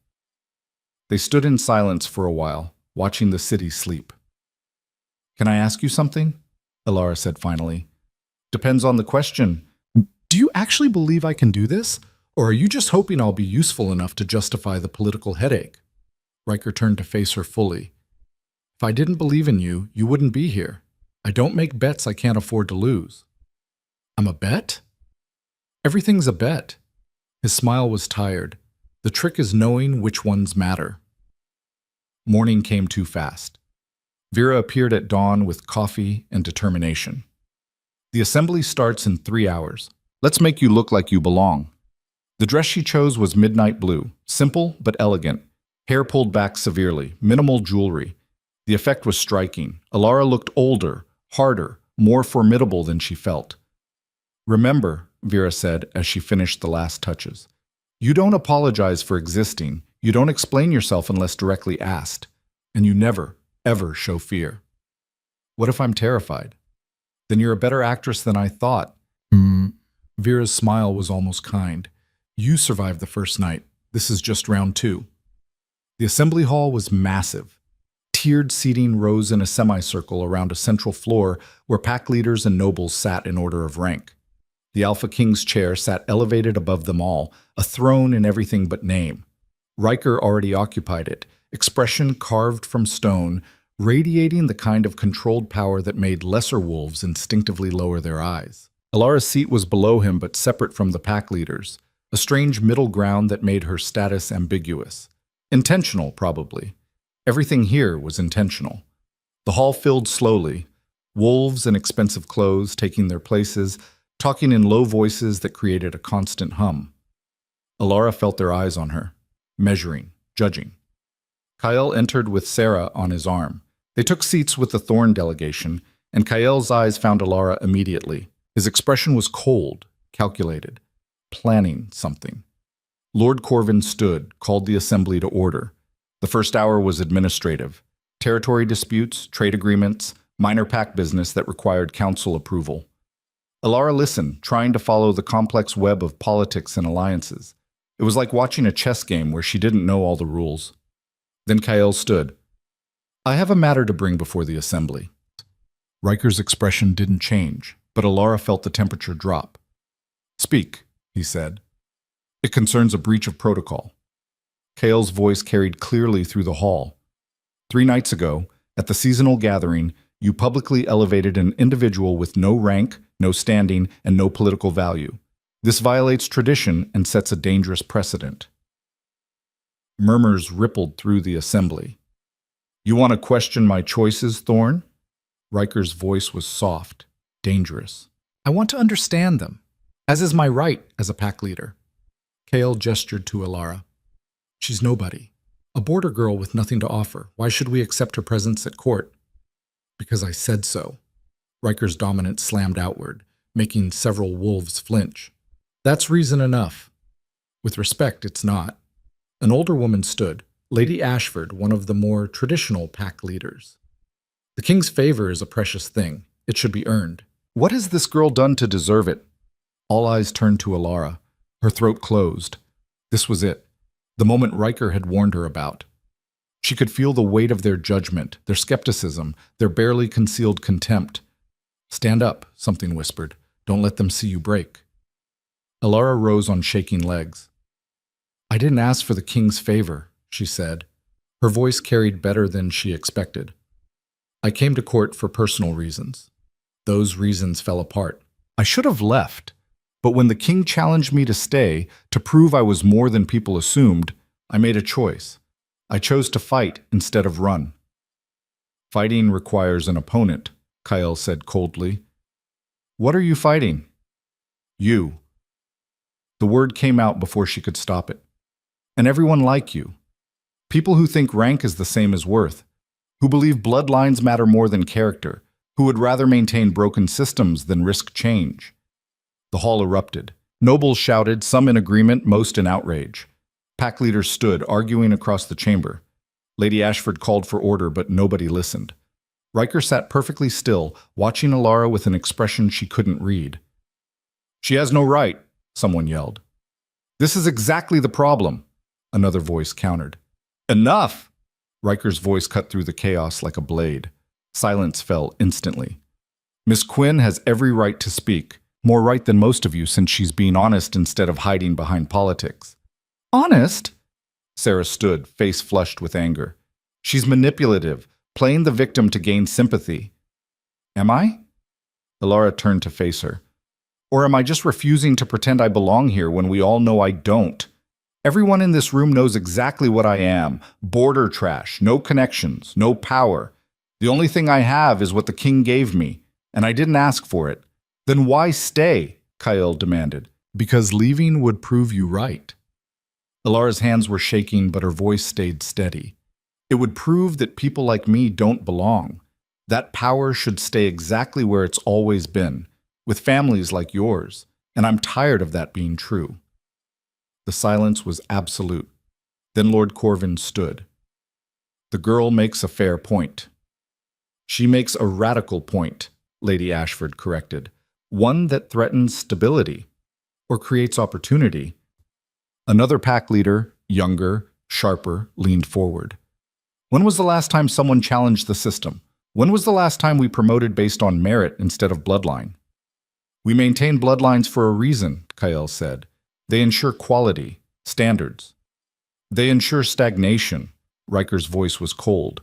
They stood in silence for a while, watching the city sleep. Can I ask you something? Alara said finally. Depends on the question. Do you actually believe I can do this? Or are you just hoping I'll be useful enough to justify the political headache? Riker turned to face her fully. If I didn't believe in you, you wouldn't be here. I don't make bets I can't afford to lose. I'm a bet? Everything's a bet. His smile was tired. The trick is knowing which ones matter. Morning came too fast. Vera appeared at dawn with coffee and determination. The assembly starts in 3 hours. Let's make you look like you belong. The dress she chose was midnight blue, simple but elegant, hair pulled back severely, minimal jewelry. The effect was striking. Alara looked older, harder, more formidable than she felt. Remember, Vera said as she finished the last touches, you don't apologize for existing. You don't explain yourself unless directly asked. And you never, ever show fear. What if I'm terrified? Then you're a better actress than I thought. Vera's smile was almost kind. You survived the first night. This is just round 2. The assembly hall was massive. Tiered seating rose in a semicircle around a central floor where pack leaders and nobles sat in order of rank. The Alpha King's chair sat elevated above them all, a throne in everything but name. Riker already occupied it, expression carved from stone, radiating the kind of controlled power that made lesser wolves instinctively lower their eyes. Alara's seat was below him but separate from the pack leaders, a strange middle ground that made her status ambiguous. Intentional, probably. Everything here was intentional. The hall filled slowly, wolves in expensive clothes taking their places, talking in low voices that created a constant hum. Alara felt their eyes on her, measuring, judging. Kyle entered with Sarah on his arm. They took seats with the Thorn delegation, and Kyle's eyes found Alara immediately. His expression was cold, calculated, planning something. Lord Corvin stood, called the assembly to order. The first hour was administrative. Territory disputes, trade agreements, minor pack business that required council approval. Alara listened, trying to follow the complex web of politics and alliances. It was like watching a chess game where she didn't know all the rules. Then Kyle stood. I have a matter to bring before the assembly. Riker's expression didn't change, but Alara felt the temperature drop. Speak, he said. It concerns a breach of protocol. Kale's voice carried clearly through the hall. 3 nights ago, at the seasonal gathering, you publicly elevated an individual with no rank, no standing, and no political value. This violates tradition and sets a dangerous precedent. Murmurs rippled through the assembly. You want to question my choices, Thorn? Riker's voice was soft, dangerous. I want to understand them, as is my right as a pack leader. Kale gestured to Alara. She's nobody. A border girl with nothing to offer. Why should we accept her presence at court? Because I said so. Riker's dominance slammed outward, making several wolves flinch. That's reason enough. With respect, it's not. An older woman stood, Lady Ashford, one of the more traditional pack leaders. The king's favor is a precious thing. It should be earned. What has this girl done to deserve it? All eyes turned to Alara. Her throat closed. This was it. The moment Riker had warned her about. She could feel the weight of their judgment, their skepticism, their barely concealed contempt. Stand up, something whispered. Don't let them see you break. Alara rose on shaking legs. I didn't ask for the king's favor, she said. Her voice carried better than she expected. I came to court for personal reasons. Those reasons fell apart. I should have left, but when the king challenged me to stay, to prove I was more than people assumed, I made a choice. I chose to fight instead of run. Fighting requires an opponent, Kyle said coldly. What are you fighting? You. The word came out before she could stop it. And everyone like you. People who think rank is the same as worth, who believe bloodlines matter more than character, who would rather maintain broken systems than risk change. The hall erupted. Nobles shouted, some in agreement, most in outrage. Pack leaders stood, arguing across the chamber. Lady Ashford called for order, but nobody listened. Riker sat perfectly still, watching Alara with an expression she couldn't read. She has no right, someone yelled. This is exactly the problem, another voice countered. Enough! Riker's voice cut through the chaos like a blade. Silence fell instantly. Miss Quinn has every right to speak, more right than most of you since she's being honest instead of hiding behind politics. Honest? Sarah stood, face flushed with anger. She's manipulative, playing the victim to gain sympathy. Am I? Alara turned to face her. Or am I just refusing to pretend I belong here when we all know I don't? Everyone in this room knows exactly what I am. Border trash, no connections, no power. The only thing I have is what the king gave me, and I didn't ask for it. Then why stay? Kyle demanded. Because leaving would prove you right. Alara's hands were shaking, but her voice stayed steady. It would prove that people like me don't belong. That power should stay exactly where it's always been, with families like yours, and I'm tired of that being true. The silence was absolute. Then Lord Corvin stood. The girl makes a fair point. She makes a radical point, Lady Ashford corrected. One that threatens stability, or creates opportunity. Another pack leader, younger, sharper, leaned forward. When was the last time someone challenged the system? When was the last time we promoted based on merit instead of bloodline? We maintain bloodlines for a reason, Kyle said. They ensure quality, standards. They ensure stagnation. Riker's voice was cold.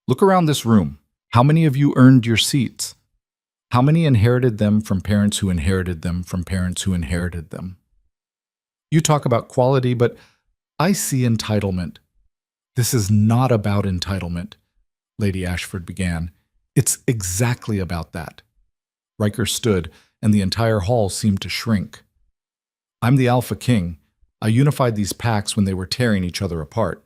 Look around this room. How many of you earned your seats? How many inherited them from parents who inherited them from parents who inherited them? You talk about quality, but I see entitlement. This is not about entitlement, Lady Ashford began. It's exactly about that. Riker stood, and the entire hall seemed to shrink. I'm the Alpha King. I unified these packs when they were tearing each other apart.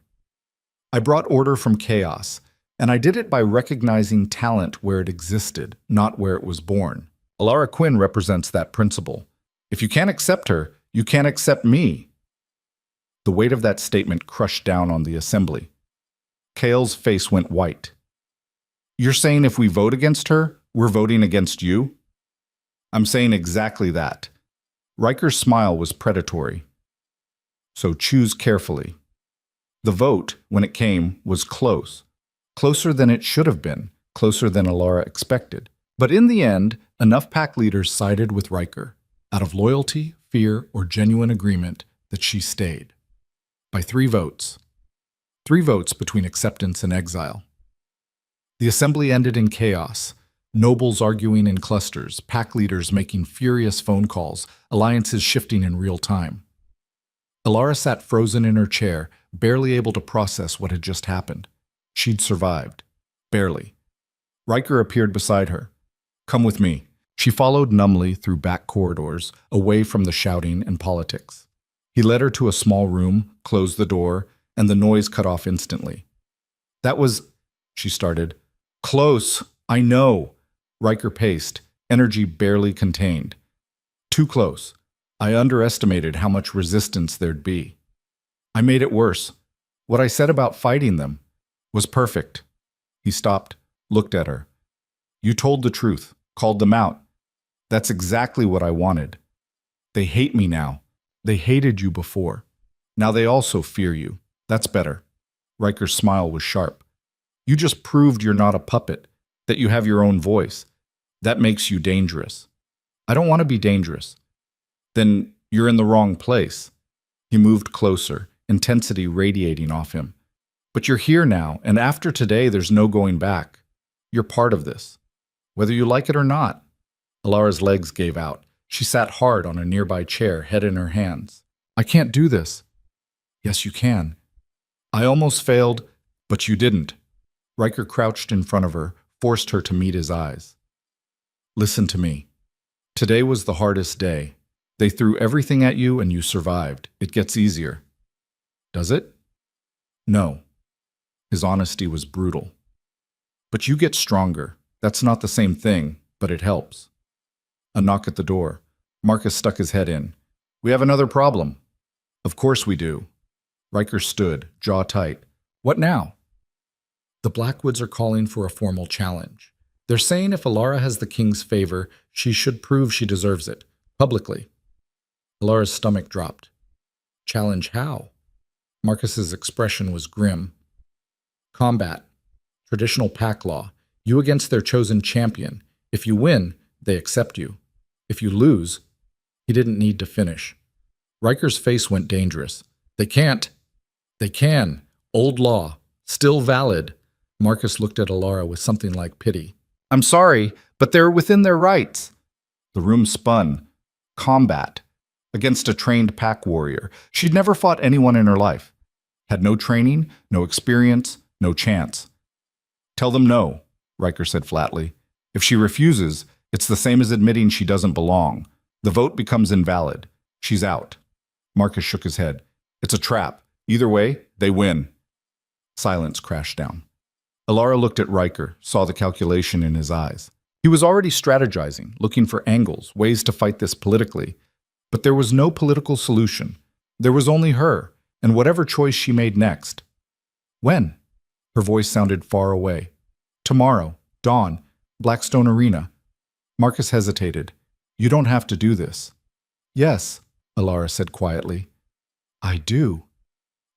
I brought order from chaos, and I did it by recognizing talent where it existed, not where it was born. Alara Quinn represents that principle. If you can't accept her, you can't accept me. The weight of that statement crushed down on the assembly. Kale's face went white. You're saying if we vote against her, we're voting against you? I'm saying exactly that. Riker's smile was predatory. So choose carefully. The vote, when it came, was close. Closer than it should have been, closer than Alara expected. But in the end, enough pack leaders sided with Riker, out of loyalty, fear, or genuine agreement, that she stayed. By 3 votes. 3 votes between acceptance and exile. The assembly ended in chaos. Nobles arguing in clusters, pack leaders making furious phone calls, alliances shifting in real time. Alara sat frozen in her chair, barely able to process what had just happened. She'd survived. Barely. Riker appeared beside her. Come with me. She followed numbly through back corridors, away from the shouting and politics. He led her to a small room, closed the door, and the noise cut off instantly. That was, she started. Close, I know. Riker paced, energy barely contained. Too close. I underestimated how much resistance there'd be. I made it worse. What I said about fighting them was perfect. He stopped, looked at her. You told the truth, called them out. That's exactly what I wanted. They hate me now. They hated you before. Now they also fear you. That's better. Riker's smile was sharp. You just proved you're not a puppet, that you have your own voice. That makes you dangerous. I don't want to be dangerous. Then you're in the wrong place. He moved closer, intensity radiating off him. But you're here now, and after today, there's no going back. You're part of this, whether you like it or not. Alara's legs gave out. She sat hard on a nearby chair, head in her hands. I can't do this. Yes, you can. I almost failed, but you didn't. Riker crouched in front of her, forced her to meet his eyes. Listen to me. Today was the hardest day. They threw everything at you and you survived. It gets easier. Does it? No. His honesty was brutal. But you get stronger. That's not the same thing, but it helps. A knock at the door. Marcus stuck his head in. We have another problem. Of course we do. Riker stood, jaw tight. What now? The Blackwoods are calling for a formal challenge. They're saying if Alara has the king's favor, she should prove she deserves it, publicly. Alara's stomach dropped. Challenge how? Marcus's expression was grim. Combat. Traditional pack law. You against their chosen champion. If you win, they accept you. If you lose, he didn't need to finish. Riker's face went dangerous. They can't. They can. Old law. Still valid. Marcus looked at Alara with something like pity. I'm sorry, but they're within their rights. The room spun. Combat. Against a trained pack warrior. She'd never fought anyone in her life. Had no training, no experience, no chance. Tell them no, Riker said flatly. If she refuses, it's the same as admitting she doesn't belong. The vote becomes invalid. She's out. Marcus shook his head. It's a trap. Either way, they win. Silence crashed down. Alara looked at Riker, saw the calculation in his eyes. He was already strategizing, looking for angles, ways to fight this politically. But there was no political solution. There was only her, and whatever choice she made next. When? Her voice sounded far away. Tomorrow, dawn, Blackstone Arena. Marcus hesitated. You don't have to do this. Yes, Alara said quietly. I do.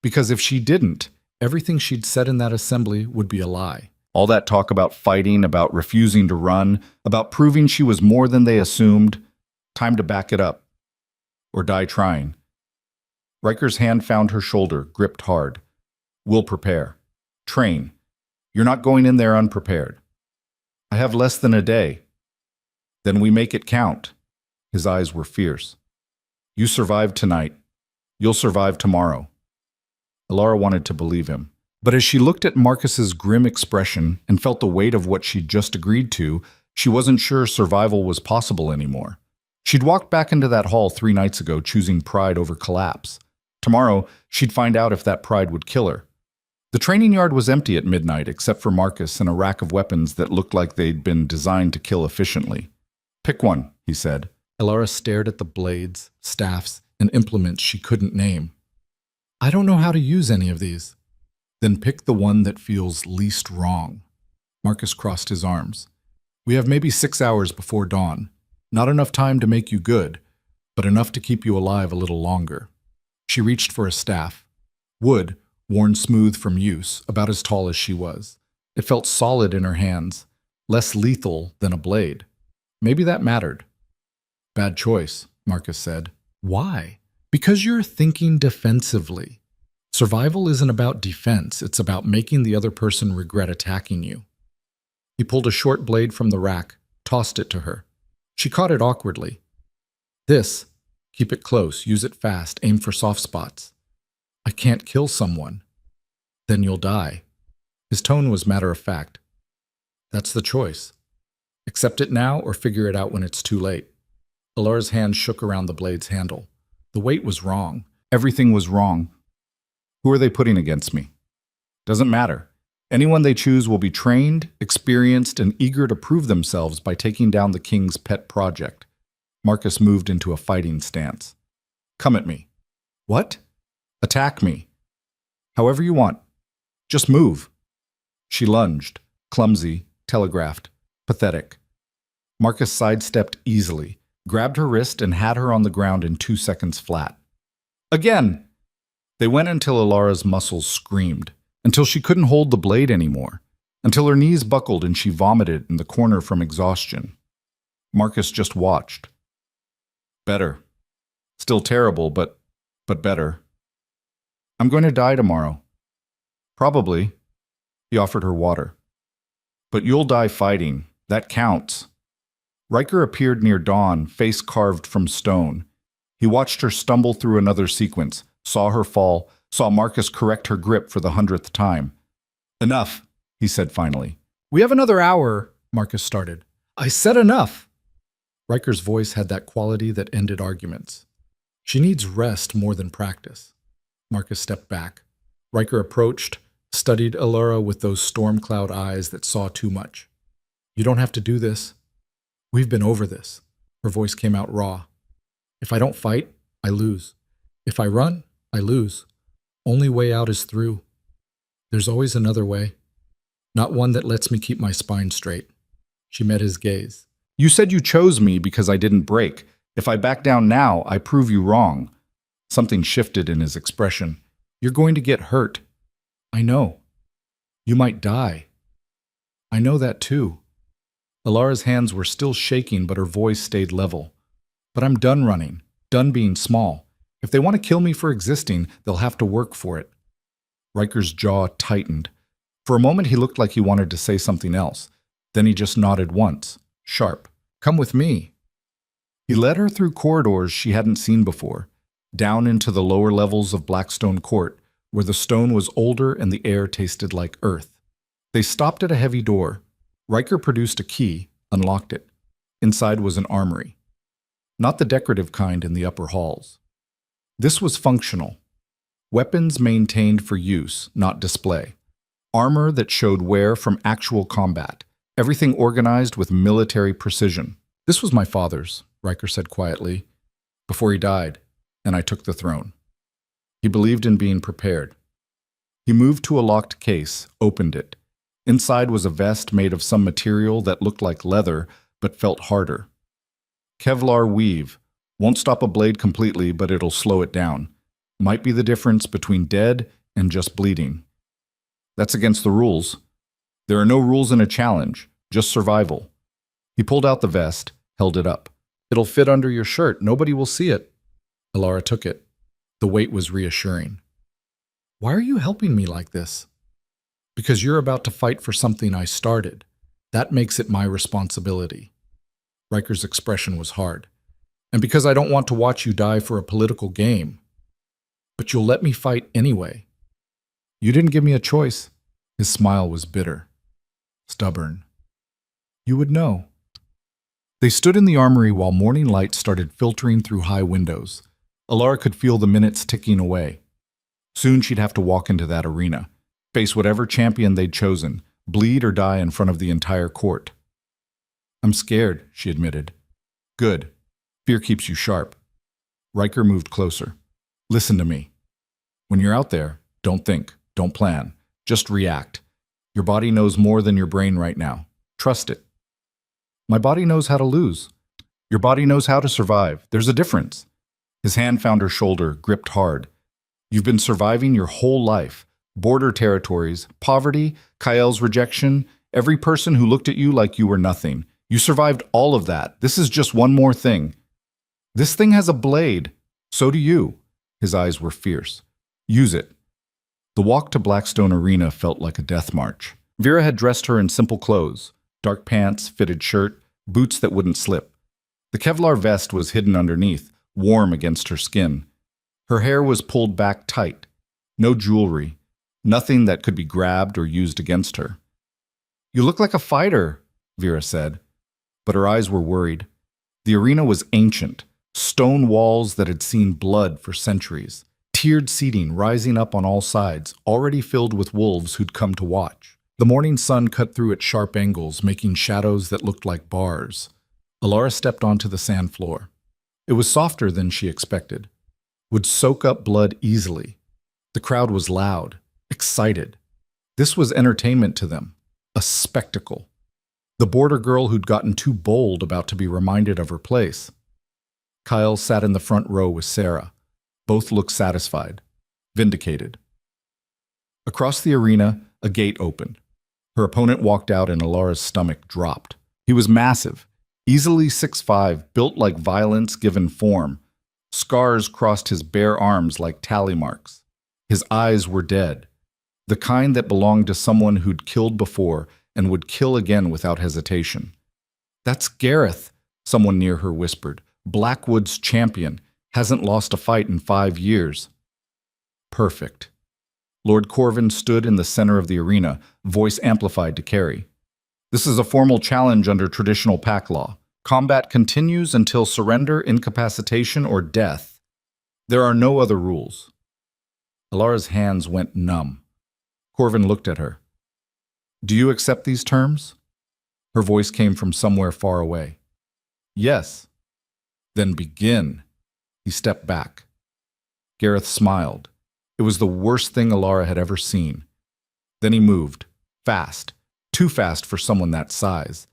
Because if she didn't, everything she'd said in that assembly would be a lie. All that talk about fighting, about refusing to run, about proving she was more than they assumed. Time to back it up. Or die trying. Riker's hand found her shoulder, gripped hard. We'll prepare. Train. You're not going in there unprepared. I have less than a day. Then we make it count. His eyes were fierce. You survived tonight. You'll survive tomorrow. Alara wanted to believe him. But as she looked at Marcus's grim expression and felt the weight of what she'd just agreed to, she wasn't sure survival was possible anymore. She'd walked back into that hall 3 nights ago choosing pride over collapse. Tomorrow, she'd find out if that pride would kill her. The training yard was empty at midnight except for Marcus and a rack of weapons that looked like they'd been designed to kill efficiently. Pick one, he said. Alara stared at the blades, staffs, and implements she couldn't name. I don't know how to use any of these. Then pick the one that feels least wrong. Marcus crossed his arms. We have maybe 6 hours before dawn. Not enough time to make you good, but enough to keep you alive a little longer. She reached for a staff. Wood, worn smooth from use, about as tall as she was. It felt solid in her hands, less lethal than a blade. Maybe that mattered. Bad choice, Marcus said. Why? Because you're thinking defensively. Survival isn't about defense, it's about making the other person regret attacking you. He pulled a short blade from the rack, tossed it to her. She caught it awkwardly. This, keep it close, use it fast, aim for soft spots. I can't kill someone. Then you'll die. His tone was matter of fact. That's the choice. Accept it now or figure it out when it's too late. Alara's hand shook around the blade's handle. The weight was wrong. Everything was wrong. Who are they putting against me? Doesn't matter. Anyone they choose will be trained, experienced, and eager to prove themselves by taking down the king's pet project. Marcus moved into a fighting stance. Come at me. What? Attack me. However you want. Just move. She lunged, clumsy, telegraphed, pathetic. Marcus sidestepped easily, grabbed her wrist, and had her on the ground in 2 seconds flat. Again! They went until Alara's muscles screamed, until she couldn't hold the blade anymore, until her knees buckled and she vomited in the corner from exhaustion. Marcus just watched. Better. Still terrible, but better. I'm going to die tomorrow. Probably. He offered her water. But you'll die fighting. That counts. Riker appeared near Dawn, face carved from stone. He watched her stumble through another sequence, saw her fall, saw Marcus correct her grip for the 100th time. Enough, he said finally. We have another hour, Marcus started. I said enough. Riker's voice had that quality that ended arguments. She needs rest more than practice. Marcus stepped back. Riker approached, studied Allura with those storm cloud eyes that saw too much. You don't have to do this. We've been over this. Her voice came out raw. If I don't fight, I lose. If I run, I lose. Only way out is through. There's always another way. Not one that lets me keep my spine straight. She met his gaze. You said you chose me because I didn't break. If I back down now, I prove you wrong. Something shifted in his expression. You're going to get hurt. I know. You might die. I know that too. Allura's hands were still shaking, but her voice stayed level. But I'm done running, done being small. If they want to kill me for existing, they'll have to work for it. Riker's jaw tightened. For a moment, he looked like he wanted to say something else. Then he just nodded once, sharp. Come with me. He led her through corridors she hadn't seen before, down into the lower levels of Blackstone Court, where the stone was older and the air tasted like earth. They stopped at a heavy door. Riker produced a key, unlocked it. Inside was an armory. Not the decorative kind in the upper halls. This was functional. Weapons maintained for use, not display. Armor that showed wear from actual combat. Everything organized with military precision. This was my father's, Riker said quietly, before he died, and I took the throne. He believed in being prepared. He moved to a locked case, opened it. Inside was a vest made of some material that looked like leather, but felt harder. Kevlar weave. Won't stop a blade completely, but it'll slow it down. Might be the difference between dead and just bleeding. That's against the rules. There are no rules in a challenge, just survival. He pulled out the vest, held it up. It'll fit under your shirt. Nobody will see it. Allura took it. The weight was reassuring. Why are you helping me like this? Because you're about to fight for something I started. That makes it my responsibility. Riker's expression was hard. And because I don't want to watch you die for a political game. But you'll let me fight anyway. You didn't give me a choice. His smile was bitter. Stubborn. You would know. They stood in the armory while morning light started filtering through high windows. Allura could feel the minutes ticking away. Soon she'd have to walk into that arena, face whatever champion they'd chosen, bleed or die in front of the entire court. I'm scared, she admitted. Good. Fear keeps you sharp. Riker moved closer. Listen to me. When you're out there, don't think, don't plan, just react. Your body knows more than your brain right now. Trust it. My body knows how to lose. Your body knows how to survive. There's a difference. His hand found her shoulder, gripped hard. You've been surviving your whole life. Border territories, poverty, Kael's rejection, every person who looked at you like you were nothing. You survived all of that. This is just one more thing. This thing has a blade. So do you. His eyes were fierce. Use it. The walk to Blackstone Arena felt like a death march. Vera had dressed her in simple clothes, dark pants, fitted shirt, boots that wouldn't slip. The Kevlar vest was hidden underneath, warm against her skin. Her hair was pulled back tight. No jewelry. Nothing that could be grabbed or used against her. You look like a fighter, Vera said. But her eyes were worried. The arena was ancient, stone walls that had seen blood for centuries, tiered seating rising up on all sides, already filled with wolves who'd come to watch. The morning sun cut through at sharp angles, making shadows that looked like bars. Allura stepped onto the sand floor. It was softer than she expected. Would soak up blood easily. The crowd was loud, excited. This was entertainment to them, a spectacle. The border girl who'd gotten too bold about to be reminded of her place. Kyle sat in the front row with Sarah. Both looked satisfied, vindicated. Across the arena, a gate opened. Her opponent walked out and Allura's stomach dropped. He was massive. Easily 6'5", built like violence given form. Scars crossed his bare arms like tally marks. His eyes were dead, the kind that belonged to someone who'd killed before and would kill again without hesitation. "That's Gareth," someone near her whispered. "Blackwood's champion. Hasn't lost a fight in 5 years." Perfect. Lord Corvin stood in the center of the arena, voice amplified to Carrie. "This is a formal challenge under traditional pack law. Combat continues until surrender, incapacitation, or death. There are no other rules." Alara's hands went numb. Corvin looked at her. "Do you accept these terms?" Her voice came from somewhere far away. "Yes." "Then begin." He stepped back. Gareth smiled. It was the worst thing Alara had ever seen. Then he moved, fast, too fast for someone that size.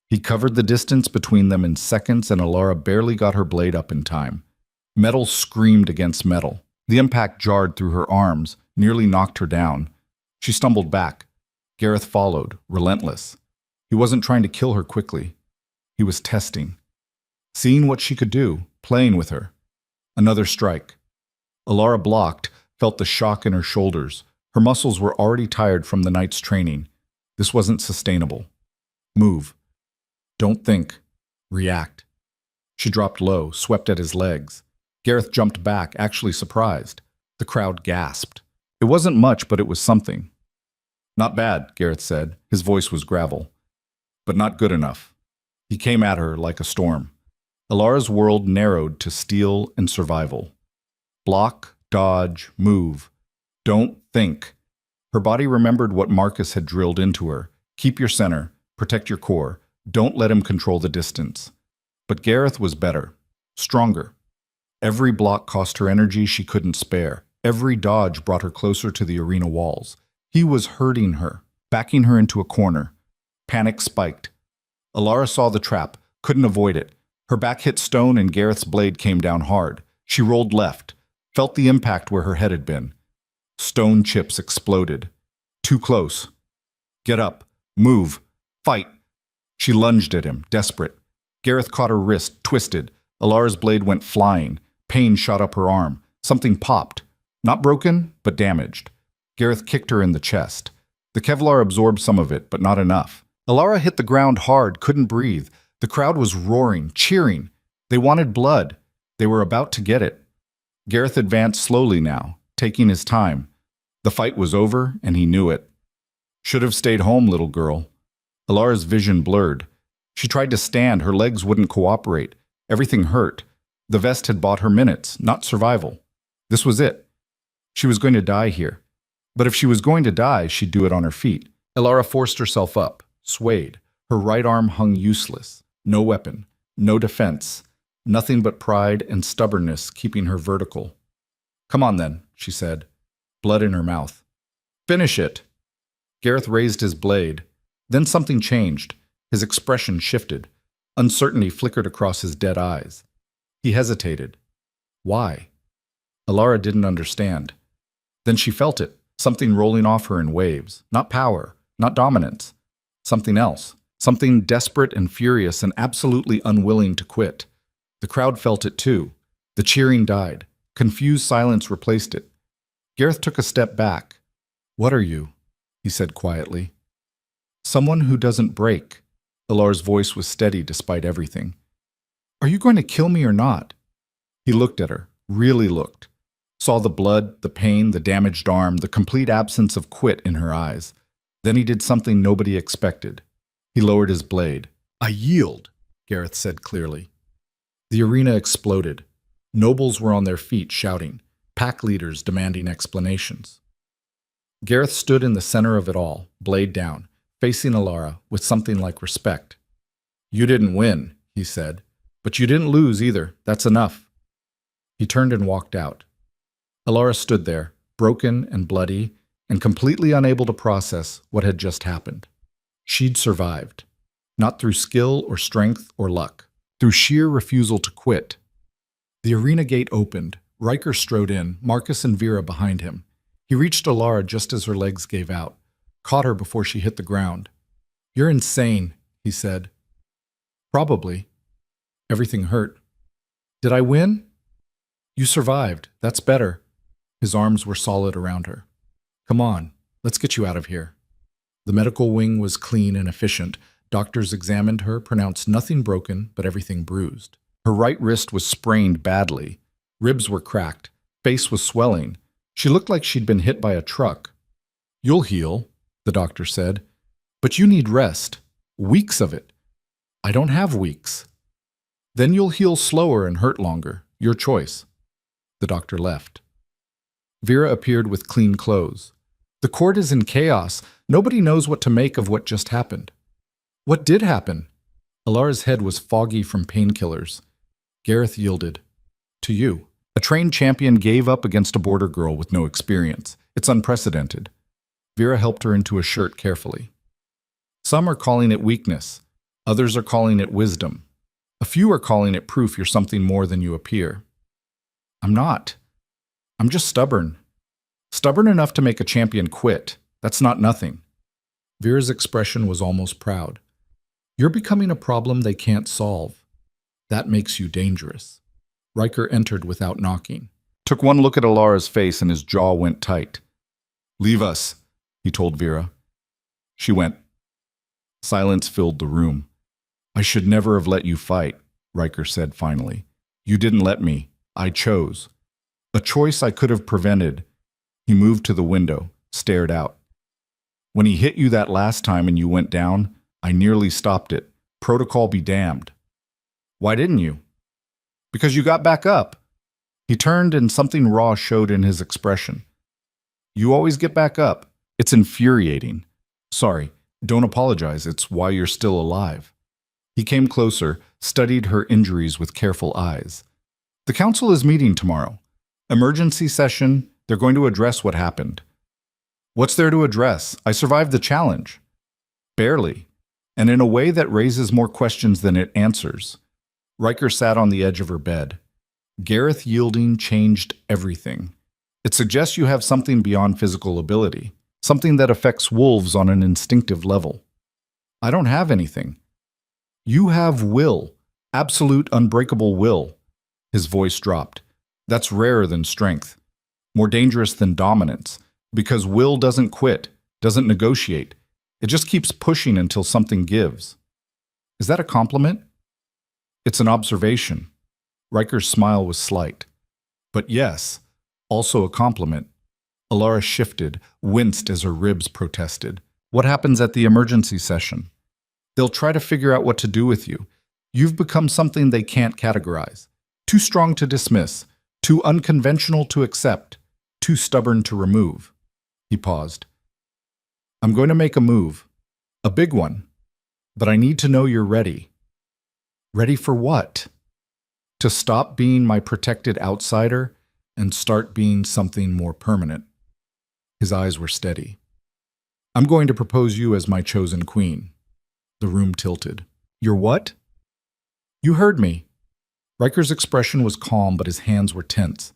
He covered the distance between them in seconds, and Alara barely got her blade up in time. Metal screamed against metal. The impact jarred through her arms, nearly knocked her down. She stumbled back. Gareth followed, relentless. He wasn't trying to kill her quickly. He was testing. Seeing what she could do, playing with her. Another strike. Alara blocked, felt the shock in her shoulders. Her muscles were already tired from the night's training. This wasn't sustainable. Move. Don't think. React. She dropped low, swept at his legs. Gareth jumped back, actually surprised. The crowd gasped. It wasn't much, but it was something. "Not bad," Gareth said. His voice was gravel. "But not good enough." He came at her like a storm. Alara's world narrowed to steel and survival. Block, dodge, move. Don't think. Her body remembered what Marcus had drilled into her. Keep your center. Protect your core. Don't let him control the distance. But Gareth was better. Stronger. Every block cost her energy she couldn't spare. Every dodge brought her closer to the arena walls. He was hurting her, backing her into a corner. Panic spiked. Alara saw the trap, couldn't avoid it. Her back hit stone and Gareth's blade came down hard. She rolled left, felt the impact where her head had been. Stone chips exploded. Too close. "Get up. Move. Fight." She lunged at him, desperate. Gareth caught her wrist, twisted. Alara's blade went flying. Pain shot up her arm. Something popped. Not broken, but damaged. Gareth kicked her in the chest. The Kevlar absorbed some of it, but not enough. Alara hit the ground hard, couldn't breathe. The crowd was roaring, cheering. They wanted blood. They were about to get it. Gareth advanced slowly now, taking his time. The fight was over, and he knew it. "Should have stayed home, little girl." Alara's vision blurred. She tried to stand, her legs wouldn't cooperate. Everything hurt. The vest had bought her minutes, not survival. This was it. She was going to die here. But if she was going to die, she'd do it on her feet. Alara forced herself up, swayed. Her right arm hung useless. No weapon, no defense. Nothing but pride and stubbornness keeping her vertical. "Come on then," she said, blood in her mouth. "Finish it." Gareth raised his blade. Then something changed. His expression shifted. Uncertainty flickered across his dead eyes. He hesitated. Why? Alara didn't understand. Then she felt it, something rolling off her in waves. Not power, not dominance. Something else. Something desperate and furious and absolutely unwilling to quit. The crowd felt it too. The cheering died. Confused silence replaced it. Gareth took a step back. "What are you?" he said quietly. "Someone who doesn't break." Alara's voice was steady despite everything. "Are you going to kill me or not?" He looked at her, really looked. Saw the blood, the pain, the damaged arm, the complete absence of quit in her eyes. Then he did something nobody expected. He lowered his blade. "I yield," Gareth said clearly. The arena exploded. Nobles were on their feet shouting, pack leaders demanding explanations. Gareth stood in the center of it all, blade down, facing Alara with something like respect. "You didn't win," he said, "but you didn't lose either. That's enough." He turned and walked out. Alara stood there, broken and bloody, and completely unable to process what had just happened. She'd survived, not through skill or strength or luck, through sheer refusal to quit. The arena gate opened. Riker strode in, Marcus and Vera behind him. He reached Alara just as her legs gave out, caught her before she hit the ground. "You're insane," he said. Probably. Everything hurt. Did I win? You survived. That's better. His arms were solid around her. Come on, let's get you out of here. The medical wing was clean and efficient. Doctors examined her, pronounced nothing broken, but everything bruised. Her right wrist was sprained badly. Ribs were cracked. Face was swelling. She looked like she'd been hit by a truck. You'll heal, the doctor said, but you need rest. Weeks of it. I don't have weeks. Then you'll heal slower and hurt longer. Your choice. The doctor left. Vera appeared with clean clothes. The court is in chaos. Nobody knows what to make of what just happened. What did happen? Alara's head was foggy from painkillers. Gareth yielded. To you. A trained champion gave up against a border girl with no experience. It's unprecedented. Vera helped her into a shirt carefully. Some are calling it weakness. Others are calling it wisdom. A few are calling it proof you're something more than you appear. I'm not. I'm just stubborn. Stubborn enough to make a champion quit. That's not nothing. Vera's expression was almost proud. You're becoming a problem they can't solve. That makes you dangerous. Riker entered without knocking. Took one look at Alara's face and his jaw went tight. Leave us, he told Vera. She went. Silence filled the room. I should never have let you fight, Riker said finally. You didn't let me. I chose. A choice I could have prevented. He moved to the window, stared out. When he hit you that last time and you went down, I nearly stopped it. Protocol be damned. Why didn't you? Because you got back up. He turned and something raw showed in his expression. You always get back up. It's infuriating. Sorry, don't apologize. It's why you're still alive. He came closer, studied her injuries with careful eyes. The council is meeting tomorrow. Emergency session. They're going to address what happened. What's there to address? I survived the challenge. Barely. And in a way that raises more questions than it answers. Riker sat on the edge of her bed. Gareth yielding changed everything. It suggests you have something beyond physical ability, something that affects wolves on an instinctive level. I don't have anything. You have will, absolute unbreakable will. His voice dropped. That's rarer than strength, more dangerous than dominance, because will doesn't quit, doesn't negotiate. It just keeps pushing until something gives. Is that a compliment? It's an observation. Riker's smile was slight. But yes, also a compliment. Alara shifted, winced as her ribs protested. What happens at the emergency session? They'll try to figure out what to do with you. You've become something they can't categorize. Too strong to dismiss, too unconventional to accept, too stubborn to remove. He paused. I'm going to make a move. A big one. But I need to know you're ready. Ready for what? To stop being my protected outsider and start being something more permanent. His eyes were steady. I'm going to propose you as my chosen queen. The room tilted. You're what? You heard me. Riker's expression was calm, but his hands were tense.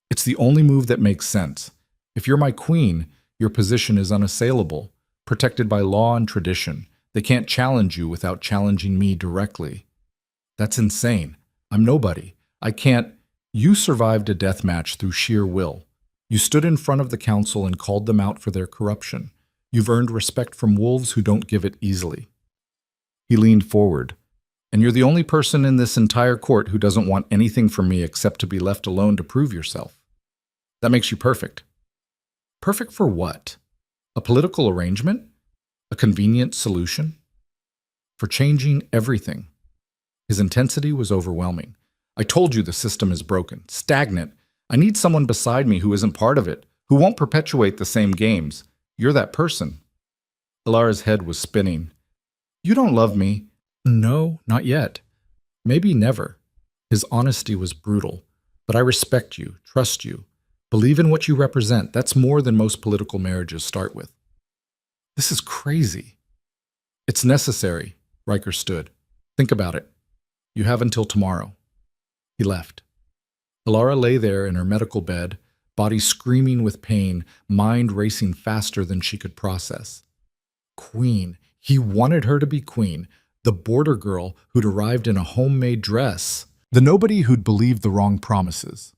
It's the only move that makes sense. If you're my queen, your position is unassailable, protected by law and tradition. They can't challenge you without challenging me directly. That's insane. I'm nobody. I can't. You survived a death match through sheer will. You stood in front of the council and called them out for their corruption. You've earned respect from wolves who don't give it easily. He leaned forward. And you're the only person in this entire court who doesn't want anything from me except to be left alone to prove yourself. That makes you perfect. Perfect for what? A political arrangement? A convenient solution? For changing everything. His intensity was overwhelming. I told you the system is broken, stagnant. I need someone beside me who isn't part of it, who won't perpetuate the same games. You're that person. Alara's head was spinning. You don't love me. No, not yet. Maybe never. His honesty was brutal. But I respect you, trust you, believe in what you represent. That's more than most political marriages start with. This is crazy. It's necessary, Riker stood. Think about it. You have until tomorrow. He left. Alara lay there in her medical bed, body screaming with pain, mind racing faster than she could process. Queen. He wanted her to be queen. The border girl who'd arrived in a homemade dress. The nobody who'd believed the wrong promises.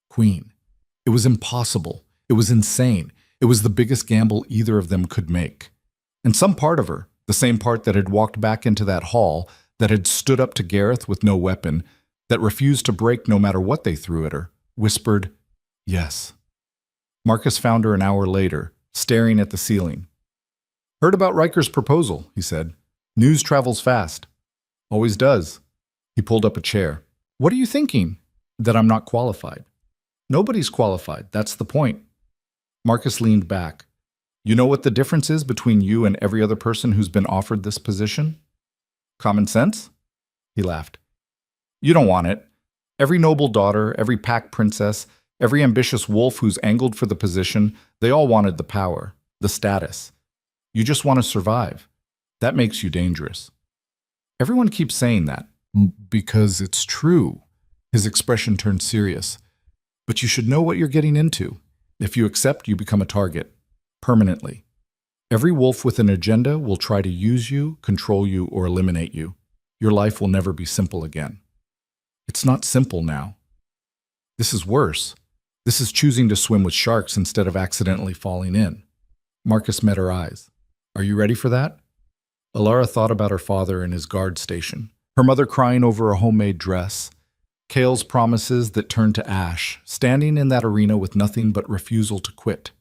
Queen. It was impossible. It was insane. It was the biggest gamble either of them could make. And some part of her, the same part that had walked back into that hall, that had stood up to Gareth with no weapon, that refused to break no matter what they threw at her, whispered, yes. Marcus found her an hour later, staring at the ceiling. Heard about Riker's proposal, he said. News travels fast. Always does. He pulled up a chair. What are you thinking? That I'm not qualified. Nobody's qualified, that's the point. Marcus leaned back. You know what the difference is between you and every other person who's been offered this position? Common sense? He laughed. You don't want it. Every noble daughter, every pack princess, every ambitious wolf who's angled for the position, they all wanted the power, the status. You just want to survive. That makes you dangerous. Everyone keeps saying that. Because it's true. His expression turned serious. But you should know what you're getting into. If you accept, you become a target. Permanently. Every wolf with an agenda will try to use you, control you, or eliminate you. Your life will never be simple again. It's not simple now. This is worse. This is choosing to swim with sharks instead of accidentally falling in. Marcus met her eyes. Are you ready for that? Alara thought about her father in his guard station, her mother crying over a homemade dress, Kale's promises that turned to ash, standing in that arena with nothing but refusal to quit.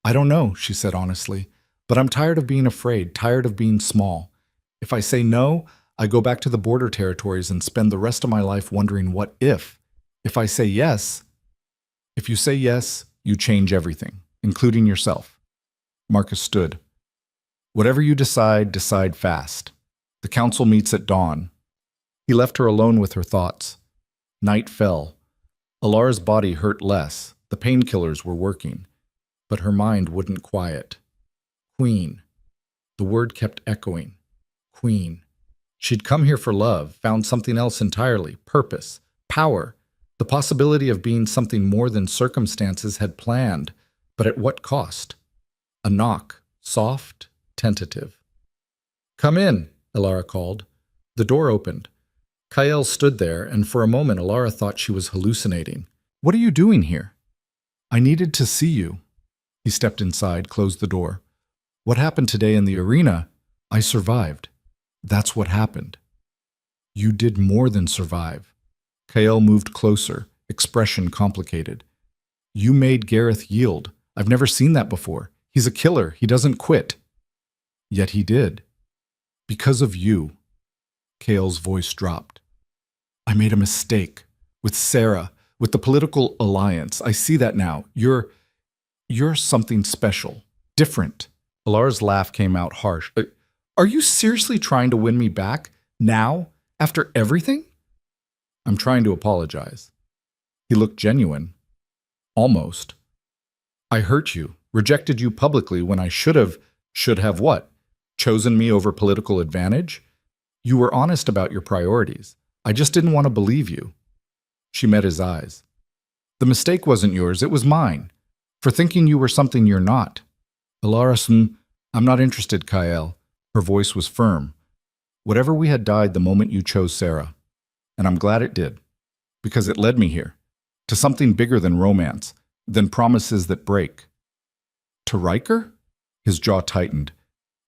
I don't know, she said honestly, but I'm tired of being afraid, tired of being small. If I say no, I go back to the border territories and spend the rest of my life wondering what if. If I say yes, if you say yes, you change everything, including yourself. Marcus stood. Whatever you decide, decide fast. The council meets at dawn. He left her alone with her thoughts. Night fell. Alara's body hurt less. The painkillers were working. But her mind wouldn't quiet. Queen. The word kept echoing. Queen. She'd come here for love, found something else entirely, purpose, power. The possibility of being something more than circumstances had planned, but at what cost? A knock, soft, tentative. Come in, Alara called. The door opened. Kael stood there, and for a moment Alara thought she was hallucinating. What are you doing here? I needed to see you. He stepped inside, closed the door. What happened today in the arena? I survived. That's what happened. You did more than survive. Kael moved closer, expression complicated. You made Gareth yield. I've never seen that before. He's a killer. He doesn't quit. Yet he did. Because of you. Kael's voice dropped. I made a mistake. With Sarah, with the political alliance. I see that now. You're something special. Different. Alara's laugh came out harsh. Are you seriously trying to win me back? Now? After everything? I'm trying to apologize. He looked genuine. Almost. I hurt you, rejected you publicly when I should have what? Chosen me over political advantage? You were honest about your priorities. I just didn't want to believe you. She met his eyes. The mistake wasn't yours, it was mine. For thinking you were something you're not. Alara, I'm not interested, Kael. Her voice was firm. Whatever we had died the moment you chose Sarah. And I'm glad it did. Because it led me here. To something bigger than romance. Than promises that break. To Riker? His jaw tightened.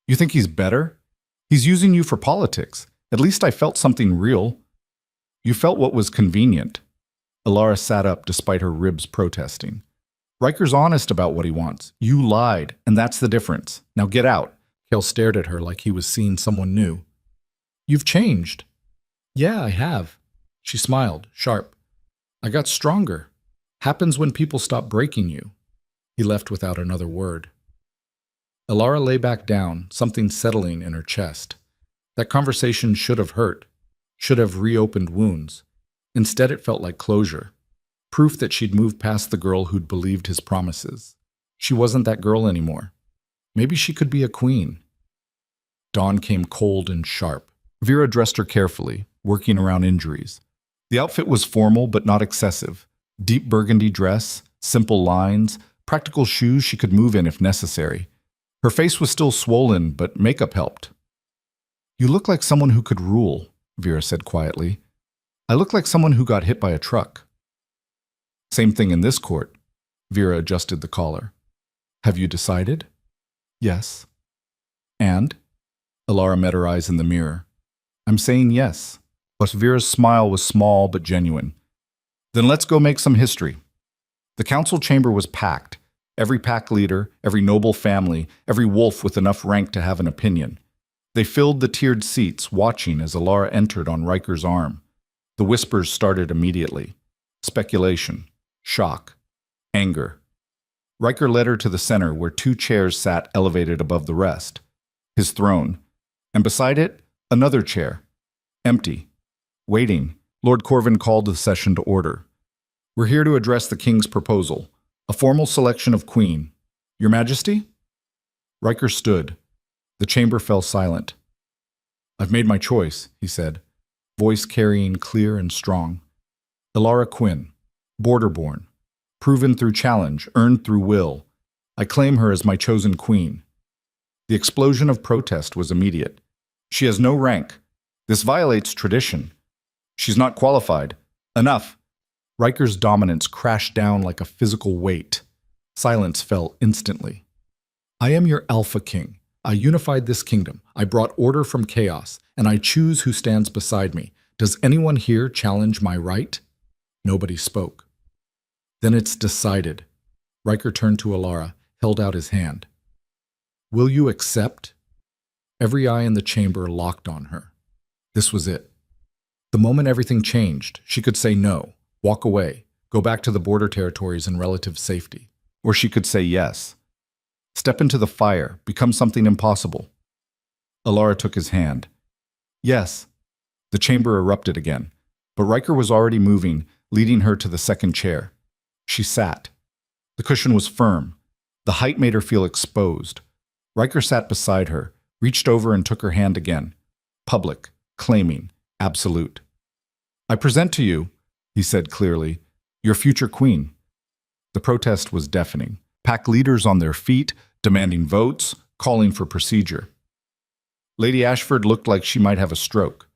You think he's better? He's using you for politics. At least I felt something real. You felt what was convenient. Alara sat up despite her ribs protesting. Riker's honest about what he wants. You lied, and that's the difference. Now get out. Kale stared at her like he was seeing someone new. You've changed. Yeah, I have. She smiled, sharp. I got stronger. Happens when people stop breaking you. He left without another word. Alara lay back down, something settling in her chest. That conversation should have hurt, should have reopened wounds. Instead, it felt like closure. Proof that she'd moved past the girl who'd believed his promises. She wasn't that girl anymore. Maybe she could be a queen. Dawn came cold and sharp. Vera dressed her carefully, working around injuries. The outfit was formal but not excessive. Deep burgundy dress, simple lines, practical shoes she could move in if necessary. Her face was still swollen, but makeup helped. You look like someone who could rule, Vera said quietly. I look like someone who got hit by a truck. Same thing in this court. Vera adjusted the collar. Have you decided? Yes. And? Alara met her eyes in the mirror. I'm saying yes. But Vera's smile was small but genuine. Then let's go make some history. The council chamber was packed. Every pack leader, every noble family, every wolf with enough rank to have an opinion. They filled the tiered seats, watching as Alara entered on Riker's arm. The whispers started immediately. Speculation, shock, anger. Riker led her to the center where 2 chairs sat elevated above the rest. His throne. And beside it, another chair. Empty. Waiting. Lord Corvin called the session to order. We're here to address the king's proposal. A formal selection of queen. Your Majesty? Riker stood. The chamber fell silent. I've made my choice, he said, voice carrying clear and strong. Alara Quinn, border-born, proven through challenge, earned through will. I claim her as my chosen queen. The explosion of protest was immediate. She has no rank. This violates tradition. She's not qualified. Enough. Riker's dominance crashed down like a physical weight. Silence fell instantly. I am your Alpha King. I unified this kingdom. I brought order from chaos, and I choose who stands beside me. Does anyone here challenge my right? Nobody spoke. Then it's decided. Riker turned to Alara, held out his hand. Will you accept? Every eye in the chamber locked on her. This was it. The moment everything changed, she could say no, walk away, go back to the border territories in relative safety. Or she could say yes. Step into the fire, become something impossible. Alara took his hand. Yes. The chamber erupted again, but Riker was already moving, leading her to the second chair. She sat. The cushion was firm. The height made her feel exposed. Riker sat beside her, reached over and took her hand again. Public, claiming, absolute. I present to you, he said clearly, your future queen. The protest was deafening. Pack leaders on their feet, demanding votes, calling for procedure. Lady Ashford looked like she might have a stroke.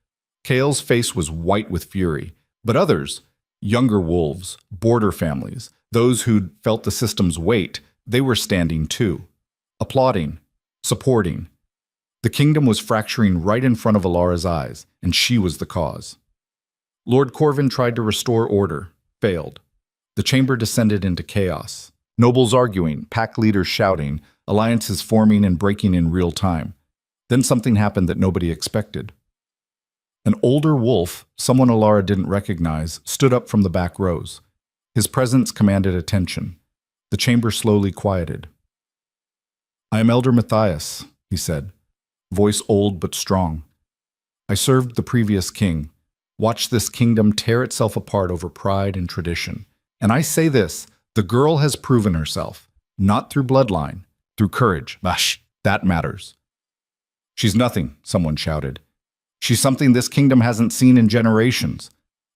Kale's face was white with fury, but others, younger wolves, border families, those who'd felt the system's weight, they were standing too, applauding, supporting. The kingdom was fracturing right in front of Alara's eyes, and she was the cause. Lord Corvin tried to restore order, failed. The chamber descended into chaos. Nobles arguing, pack leaders shouting, alliances forming and breaking in real time. Then something happened that nobody expected. An older wolf, someone Alara didn't recognize, stood up from the back rows. His presence commanded attention. The chamber slowly quieted. I am Elder Matthias, he said, voice old but strong. I served the previous king, watched this kingdom tear itself apart over pride and tradition. And I say this, the girl has proven herself, not through bloodline, through courage. That matters. She's nothing, someone shouted. She's something this kingdom hasn't seen in generations.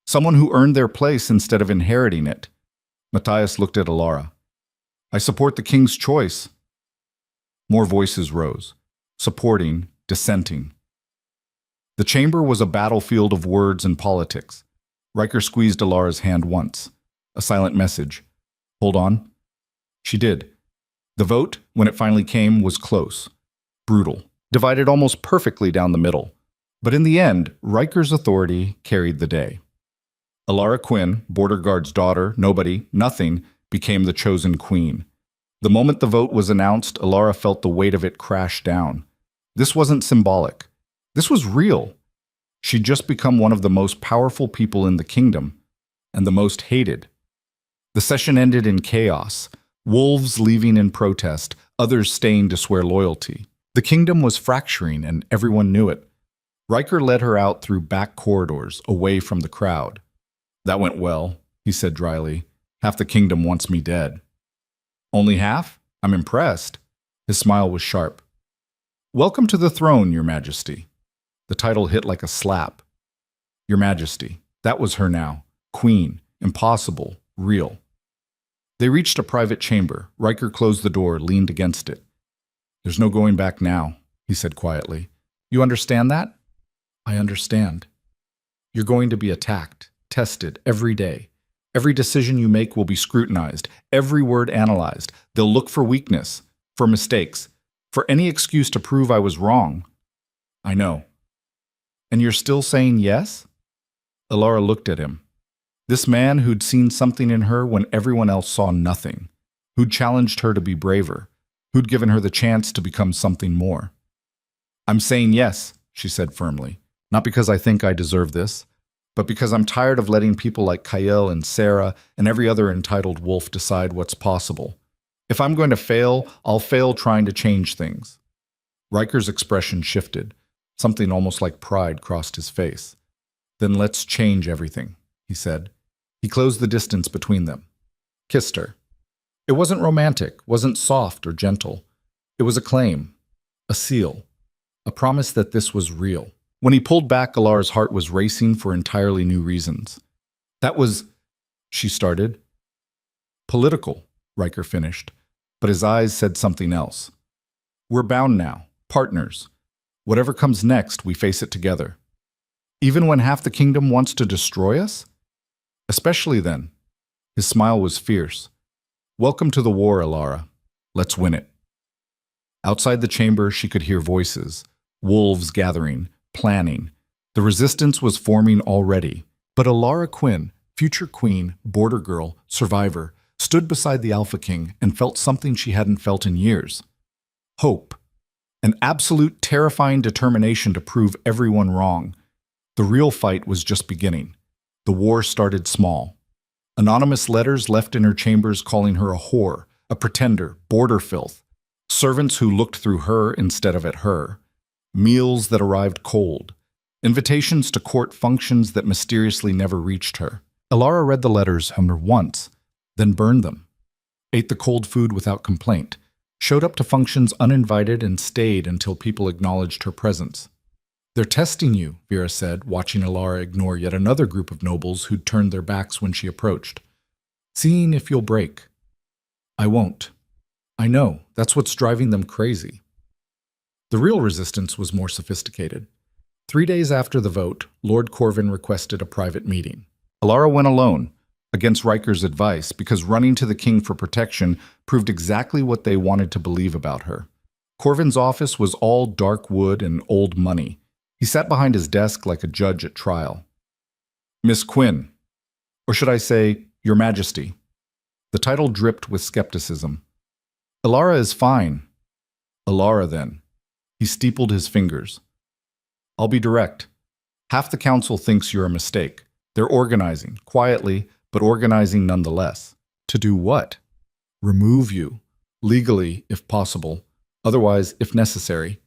Someone who earned their place instead of inheriting it. Matthias looked at Alara. I support the king's choice. More voices rose, supporting, dissenting. The chamber was a battlefield of words and politics. Riker squeezed Alara's hand once. A silent message. Hold on. She did. The vote, when it finally came, was close. Brutal. Divided almost perfectly down the middle. But in the end, Riker's authority carried the day. Alara Quinn, border guard's daughter, nobody, nothing, became the chosen queen. The moment the vote was announced, Alara felt the weight of it crash down. This wasn't symbolic. This was real. She'd just become one of the most powerful people in the kingdom, and the most hated. The session ended in chaos, wolves leaving in protest, others staying to swear loyalty. The kingdom was fracturing, and everyone knew it. Riker led her out through back corridors, away from the crowd. That went well, he said dryly. Half the kingdom wants me dead. Only half? I'm impressed. His smile was sharp. Welcome to the throne, Your Majesty. The title hit like a slap. Your Majesty. That was her now. Queen. Impossible. Real. They reached a private chamber. Riker closed the door, leaned against it. There's no going back now, he said quietly. You understand that? I understand. You're going to be attacked, tested every day. Every decision you make will be scrutinized, every word analyzed. They'll look for weakness, for mistakes, for any excuse to prove I was wrong. I know. And you're still saying yes? Alara looked at him. This man who'd seen something in her when everyone else saw nothing, who'd challenged her to be braver, who'd given her the chance to become something more. I'm saying yes, she said firmly, not because I think I deserve this, but because I'm tired of letting people like Kyle and Sarah and every other entitled wolf decide what's possible. If I'm going to fail, I'll fail trying to change things. Riker's expression shifted. Something almost like pride crossed his face. Then let's change everything, he said. He closed the distance between them. Kissed her. It wasn't romantic, wasn't soft or gentle. It was a claim, a seal, a promise that this was real. When he pulled back, Alara's heart was racing for entirely new reasons. That was, she started. Political, Riker finished, but his eyes said something else. We're bound now, partners. Whatever comes next, we face it together. Even when half the kingdom wants to destroy us? Especially then. His smile was fierce. Welcome to the war, Alara. Let's win it. Outside the chamber, she could hear voices, wolves gathering, planning. The resistance was forming already. But Alara Quinn, future queen, border girl, survivor, stood beside the Alpha King and felt something she hadn't felt in years. Hope. An absolute terrifying determination to prove everyone wrong. The real fight was just beginning. The war started small. Anonymous letters left in her chambers calling her a whore, a pretender, border filth. Servants who looked through her instead of at her. Meals that arrived cold. Invitations to court functions that mysteriously never reached her. Alara read the letters once, then burned them. Ate the cold food without complaint. Showed up to functions uninvited and stayed until people acknowledged her presence. They're testing you, Vera said, watching Alara ignore yet another group of nobles who'd turned their backs when she approached. Seeing if you'll break. I won't. I know, that's what's driving them crazy. The real resistance was more sophisticated. 3 days after the vote, Lord Corvin requested a private meeting. Alara went alone, against Riker's advice, because running to the king for protection proved exactly what they wanted to believe about her. Corvin's office was all dark wood and old money. He sat behind his desk like a judge at trial. Miss Quinn, or should I say, Your Majesty. The title dripped with skepticism. Alara is fine. Alara, then. He steepled his fingers. I'll be direct. Half the council thinks you're a mistake. They're organizing, quietly, but organizing nonetheless. To do what? Remove you. Legally, if possible. Otherwise, if necessary.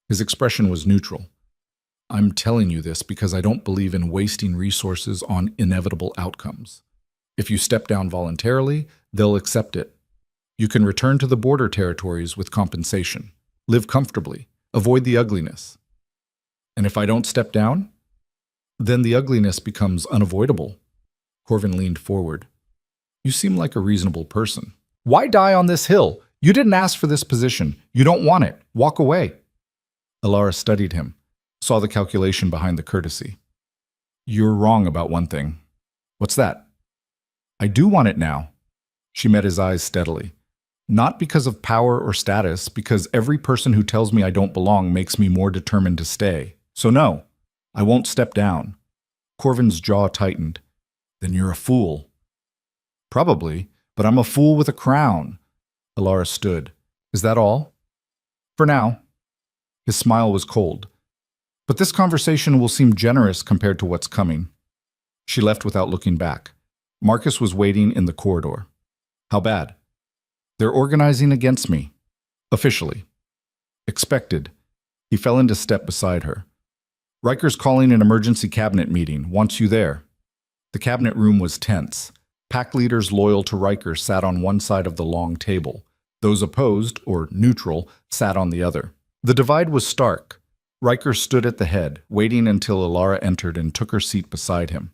His expression was neutral. I'm telling you this because I don't believe in wasting resources on inevitable outcomes. If you step down voluntarily, they'll accept it. You can return to the border territories with compensation. Live comfortably. Avoid the ugliness. And if I don't step down? Then the ugliness becomes unavoidable. Corvin leaned forward. You seem like a reasonable person. Why die on this hill? You didn't ask for this position. You don't want it. Walk away. Alara studied him, saw the calculation behind the courtesy. You're wrong about one thing. What's that? I do want it now. She met his eyes steadily. Not because of power or status, because every person who tells me I don't belong makes me more determined to stay. So no, I won't step down. Corvin's jaw tightened. Then you're a fool. Probably, but I'm a fool with a crown. Alara stood. Is that all? For now. His smile was cold. But this conversation will seem generous compared to what's coming. She left without looking back. Marcus was waiting in the corridor. How bad? They're organizing against me. Officially. Expected. He fell into step beside her. Riker's calling an emergency cabinet meeting. Wants you there. The cabinet room was tense. Pack leaders loyal to Riker sat on one side of the long table. Those opposed, or neutral, sat on the other. The divide was stark. Riker stood at the head, waiting until Alara entered and took her seat beside him.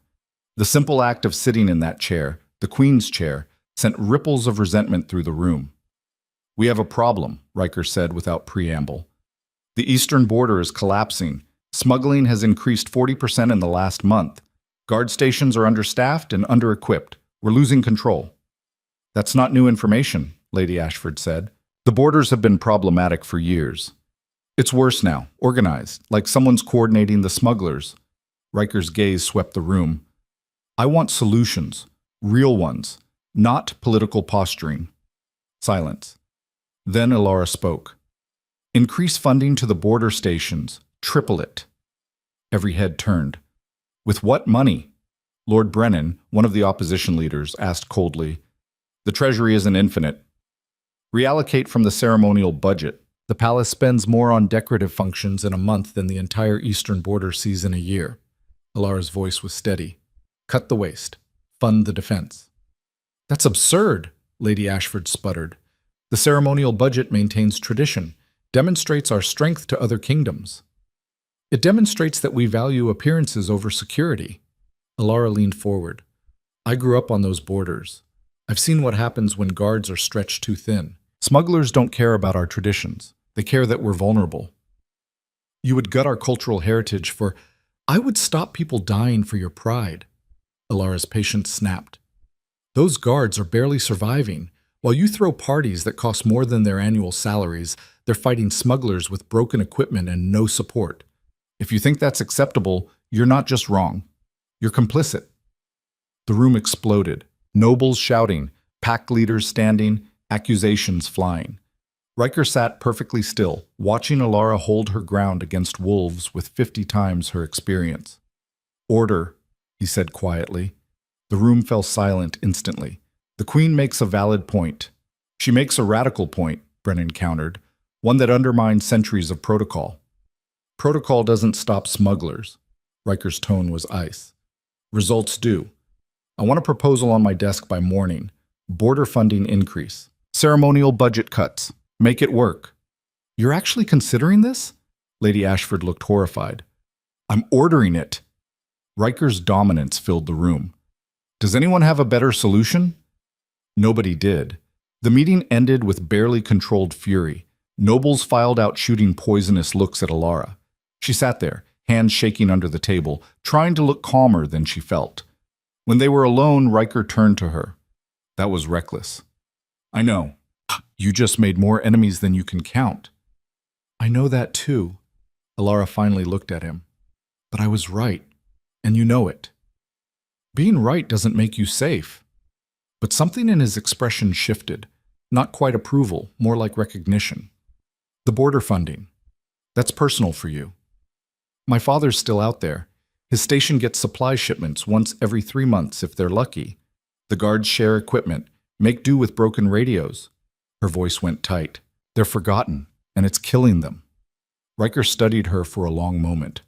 The simple act of sitting in that chair, the Queen's chair, sent ripples of resentment through the room. We have a problem, Riker said without preamble. The eastern border is collapsing. Smuggling has increased 40% in the last month. Guard stations are understaffed and under-equipped. We're losing control. That's not new information, Lady Ashford said. The borders have been problematic for years. It's worse now, organized, like someone's coordinating the smugglers. Riker's gaze swept the room. I want solutions, real ones, not political posturing. Silence. Then Ilara spoke. Increase funding to the border stations. Triple it. Every head turned. With what money? Lord Brennan, one of the opposition leaders, asked coldly. The Treasury isn't infinite. Reallocate from the ceremonial budget. The palace spends more on decorative functions in a month than the entire eastern border sees in a year. Ilara's voice was steady. Cut the waste. Fund the defense. That's absurd, Lady Ashford sputtered. The ceremonial budget maintains tradition, demonstrates our strength to other kingdoms. It demonstrates that we value appearances over security. Ilara leaned forward. I grew up on those borders. I've seen what happens when guards are stretched too thin. Smugglers don't care about our traditions. They care that we're vulnerable. You would gut our cultural heritage for... I would stop people dying for your pride. Ilara's patience snapped. Those guards are barely surviving. While you throw parties that cost more than their annual salaries, they're fighting smugglers with broken equipment and no support. If you think that's acceptable, you're not just wrong. You're complicit. The room exploded. Nobles shouting, pack leaders standing, accusations flying. Riker sat perfectly still, watching Ilara hold her ground against wolves with 50 times her experience. Order, he said quietly. The room fell silent instantly. The Queen makes a valid point. She makes a radical point, Brennan countered, one that undermines centuries of protocol. Protocol doesn't stop smugglers. Riker's tone was ice. Results do. I want a proposal on my desk by morning. Border funding increase. Ceremonial budget cuts. Make it work. You're actually considering this? Lady Ashford looked horrified. I'm ordering it. Riker's dominance filled the room. Does anyone have a better solution? Nobody did. The meeting ended with barely controlled fury. Nobles filed out shooting poisonous looks at Ilara. She sat there, hands shaking under the table, trying to look calmer than she felt. When they were alone, Riker turned to her. That was reckless. I know. You just made more enemies than you can count. I know that too. Ilara finally looked at him. But I was right, and you know it. Being right doesn't make you safe. But something in his expression shifted. Not quite approval, more like recognition. The border funding. That's personal for you. My father's still out there. His station gets supply shipments once every 3 months if they're lucky. The guards share equipment, make do with broken radios. Her voice went tight. They're forgotten, and it's killing them. Riker studied her for a long moment.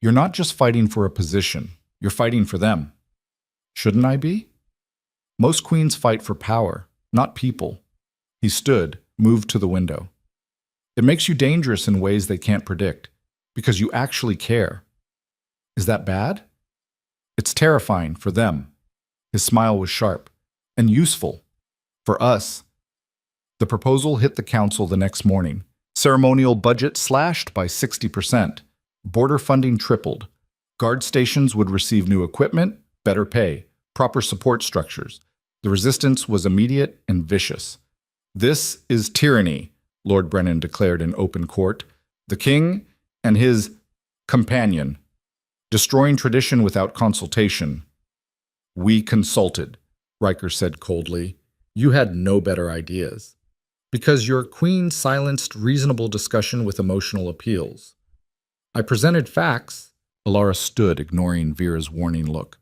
You're not just fighting for a position. You're fighting for them. Shouldn't I be? Most queens fight for power, not people. He stood, moved to the window. It makes you dangerous in ways they can't predict, because you actually care. Is that bad? It's terrifying for them. His smile was sharp and useful. For us. The proposal hit the council the next morning. Ceremonial budget slashed by 60%. Border funding tripled. Guard stations would receive new equipment, better pay, proper support structures. The resistance was immediate and vicious. This is tyranny, Lord Brennan declared in open court. The king and his companion, destroying tradition without consultation. We consulted, Riker said coldly. You had no better ideas. Because your queen silenced reasonable discussion with emotional appeals. I presented facts. Ilara stood, ignoring Vera's warning look.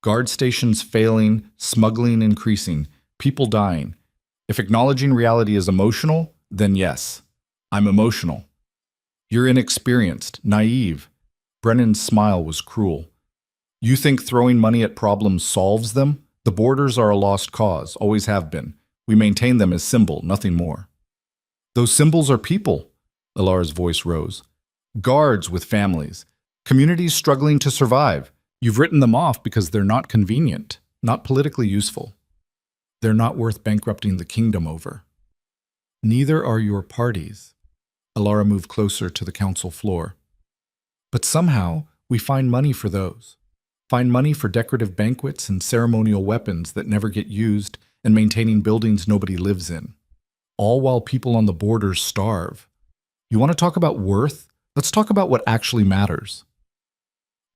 Guard stations failing, smuggling increasing, people dying. If acknowledging reality is emotional, then yes, I'm emotional. You're inexperienced, naive. Brennan's smile was cruel. You think throwing money at problems solves them? The borders are a lost cause, always have been. We maintain them as symbol, nothing more. Those symbols are people, Ilara's voice rose. Guards with families, communities struggling to survive. You've written them off because they're not convenient, not politically useful. They're not worth bankrupting the kingdom over. Neither are your parties. Ilara moved closer to the council floor. But somehow, we find money for those. Find money for decorative banquets and ceremonial weapons that never get used and maintaining buildings nobody lives in. All while people on the borders starve. You want to talk about worth? Let's talk about what actually matters.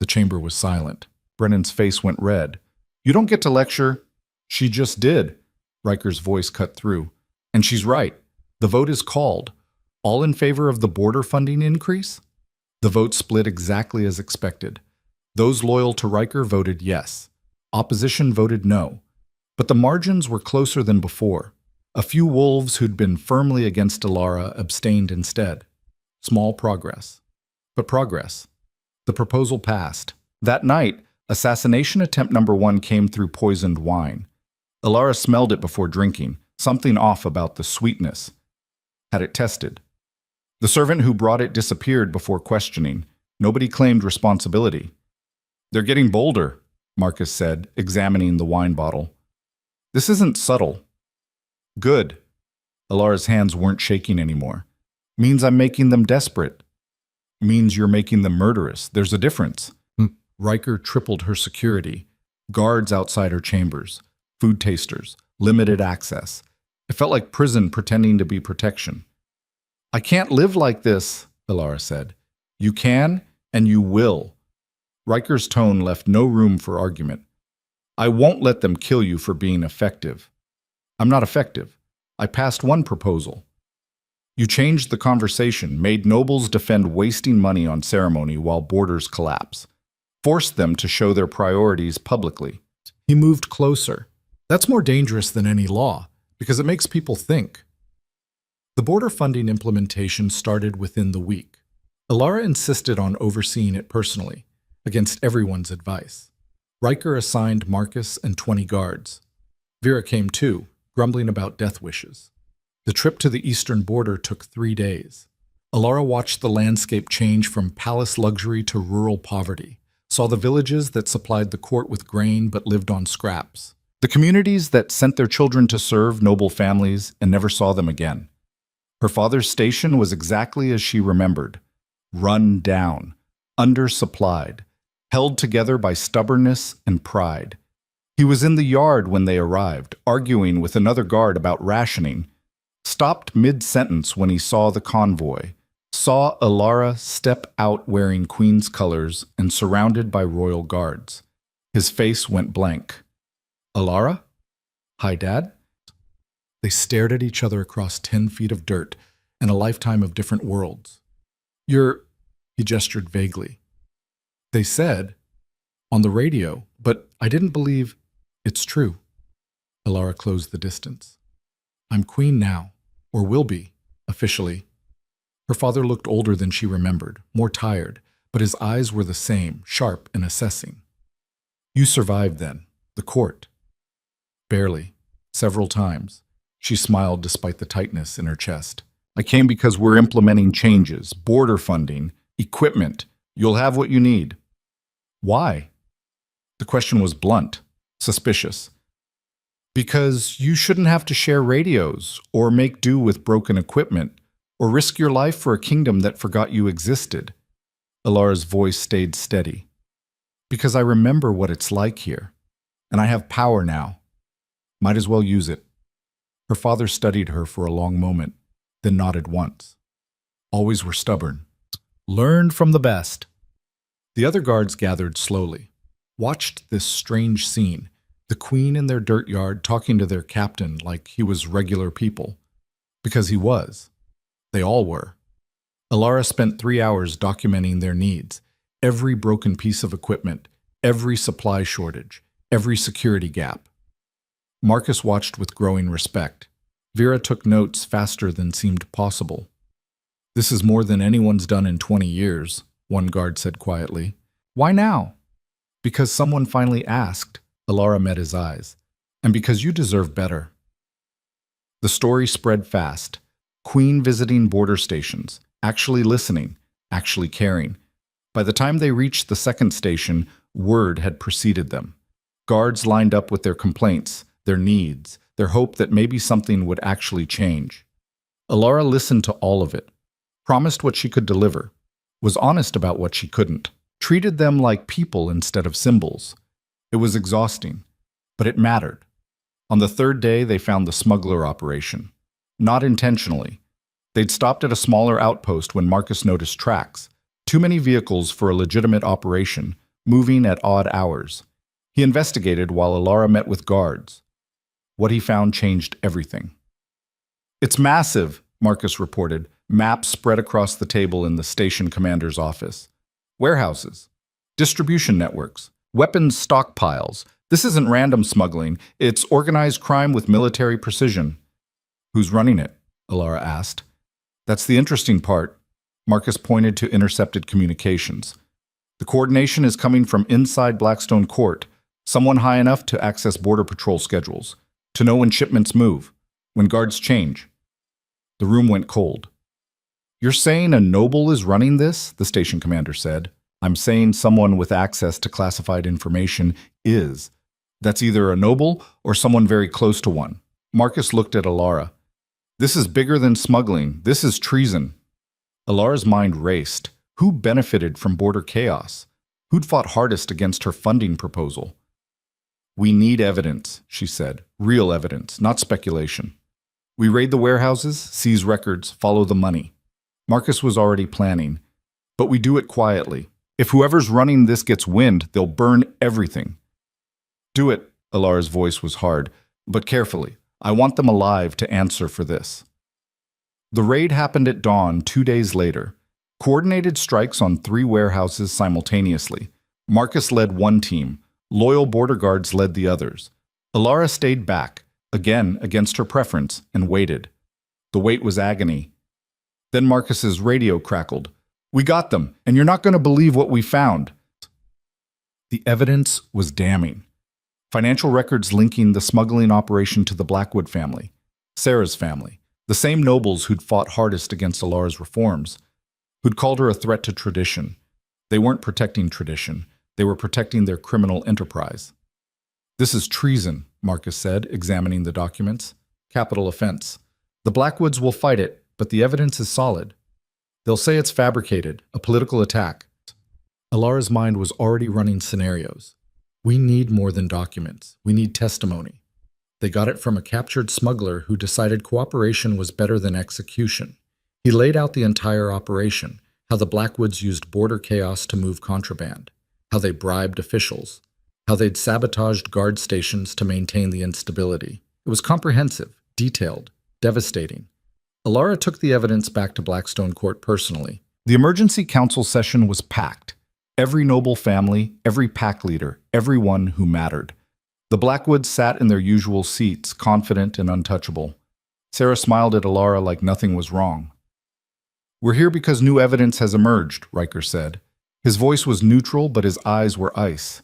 The chamber was silent. Brennan's face went red. You don't get to lecture. She just did. Riker's voice cut through. And she's right. The vote is called. All in favor of the border funding increase? The vote split exactly as expected. Those loyal to Riker voted yes. Opposition voted no. But the margins were closer than before. A few wolves who'd been firmly against Alara abstained instead. Small progress. But progress. The proposal passed. That night, assassination attempt number 1 came through poisoned wine. Alara smelled it before drinking, something off about the sweetness. Had it tested. The servant who brought it disappeared before questioning. Nobody claimed responsibility. They're getting bolder, Marcus said, examining the wine bottle. This isn't subtle. Good. Alara's hands weren't shaking anymore. Means I'm making them desperate. Means you're making them murderous. There's a difference. Riker tripled her security. Guards outside her chambers. Food tasters. Limited access. It felt like prison pretending to be protection. I can't live like this, Alara said. You can, and you will. Riker's tone left no room for argument. I won't let them kill you for being effective. I'm not effective. I passed one proposal. You changed the conversation, made nobles defend wasting money on ceremony while borders collapse, forced them to show their priorities publicly. He moved closer. That's more dangerous than any law, because it makes people think. The border funding implementation started within the week. Alara insisted on overseeing it personally, against everyone's advice. Riker assigned Marcus and 20 guards. Vera came too, grumbling about death wishes. The trip to the eastern border took 3 days. Alara watched the landscape change from palace luxury to rural poverty, saw the villages that supplied the court with grain but lived on scraps, the communities that sent their children to serve noble families and never saw them again. Her father's station was exactly as she remembered, run down, undersupplied, held together by stubbornness and pride. He was in the yard when they arrived, arguing with another guard about rationing, stopped mid-sentence when he saw the convoy, saw Alara step out wearing Queen's colors and surrounded by royal guards. His face went blank. Alara? Hi, Dad? They stared at each other across 10 feet of dirt and a lifetime of different worlds. He gestured vaguely. They said, on the radio, but I didn't believe it's true. Alara closed the distance. I'm queen now, or will be, officially. Her father looked older than she remembered, more tired, but his eyes were the same, sharp and assessing. You survived then, the court. Barely, several times. She smiled despite the tightness in her chest. I came because we're implementing changes, border funding, equipment. You'll have what you need. Why? The question was blunt, suspicious. Because you shouldn't have to share radios, or make do with broken equipment, or risk your life for a kingdom that forgot you existed. Alara's voice stayed steady. Because I remember what it's like here, and I have power now. Might as well use it. Her father studied her for a long moment, then nodded once. Always were stubborn. Learned from the best. The other guards gathered slowly, watched this strange scene, the queen in their dirt yard talking to their captain like he was regular people. Because he was. They all were. Alara spent 3 hours documenting their needs, every broken piece of equipment, every supply shortage, every security gap. Marcus watched with growing respect. Vera took notes faster than seemed possible. This is more than anyone's done in 20 years, one guard said quietly. Why now? Because someone finally asked, Alara met his eyes, and because you deserve better. The story spread fast. Queen visiting border stations, actually listening, actually caring. By the time they reached the second station, word had preceded them. Guards lined up with their complaints, their needs, their hope that maybe something would actually change. Alara listened to all of it, promised what she could deliver, was honest about what she couldn't, treated them like people instead of symbols. It was exhausting, but it mattered. On the third day, they found the smuggler operation. Not intentionally. They'd stopped at a smaller outpost when Marcus noticed tracks. Too many vehicles for a legitimate operation, moving at odd hours. He investigated while Alara met with guards. What he found changed everything. "It's massive," Marcus reported, maps spread across the table in the station commander's office. "Warehouses, distribution networks, weapons stockpiles. This isn't random smuggling, it's organized crime with military precision." "Who's running it?" Alara asked. "That's the interesting part." Marcus pointed to intercepted communications. "The coordination is coming from inside Blackstone Court, someone high enough to access Border Patrol schedules, to know when shipments move, when guards change." The room went cold. "You're saying a noble is running this?" the station commander said. "I'm saying someone with access to classified information is. That's either a noble or someone very close to one." Marcus looked at Alara. "This is bigger than smuggling. This is treason." Alara's mind raced. Who benefited from border chaos? Who'd fought hardest against her funding proposal? "We need evidence," she said. "Real evidence, not speculation. We raid the warehouses, seize records, follow the money." Marcus was already planning. "But we do it quietly. If whoever's running this gets wind, they'll burn everything." "Do it," Alara's voice was hard, "but carefully. I want them alive to answer for this." The raid happened at dawn 2 days later. Coordinated strikes on 3 warehouses simultaneously. Marcus led one team. Loyal border guards led the others. Alara stayed back, again against her preference, and waited. The wait was agony. Then Marcus's radio crackled. "We got them, and you're not going to believe what we found." The evidence was damning. Financial records linking the smuggling operation to the Blackwood family, Sarah's family, the same nobles who'd fought hardest against Alara's reforms, who'd called her a threat to tradition. They weren't protecting tradition. They were protecting their criminal enterprise. "This is treason," Marcus said, examining the documents. "Capital offense. The Blackwoods will fight it, but the evidence is solid. They'll say it's fabricated, a political attack." Alara's mind was already running scenarios. "We need more than documents. We need testimony. They got it from a captured smuggler who decided cooperation was better than execution. He laid out the entire operation, how the Blackwoods used border chaos to move contraband, how they bribed officials, how they'd sabotaged guard stations to maintain the instability. It was comprehensive, detailed, devastating. Alara took the evidence back to Blackstone Court personally. The emergency council session was packed. Every noble family, every pack leader, everyone who mattered. The Blackwoods sat in their usual seats, confident and untouchable. Sarah smiled at Alara like nothing was wrong. "We're here because new evidence has emerged," Riker said. His voice was neutral, but his eyes were ice.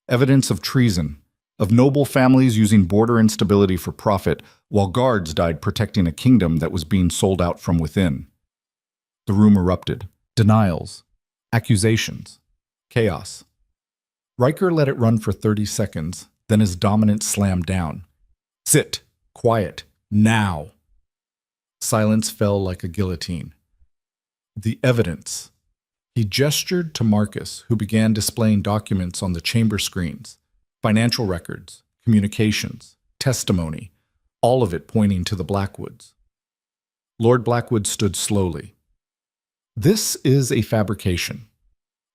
"Evidence of treason, of noble families using border instability for profit, while guards died protecting a kingdom that was being sold out from within." The room erupted. Denials. Accusations. Chaos. Riker let it run for 30 seconds, then his dominance slammed down. "Sit. Quiet. Now." Silence fell like a guillotine. "The evidence." He gestured to Marcus, who began displaying documents on the chamber screens. Financial records, communications, testimony, all of it pointing to the Blackwoods. Lord Blackwood stood slowly. "This is a fabrication.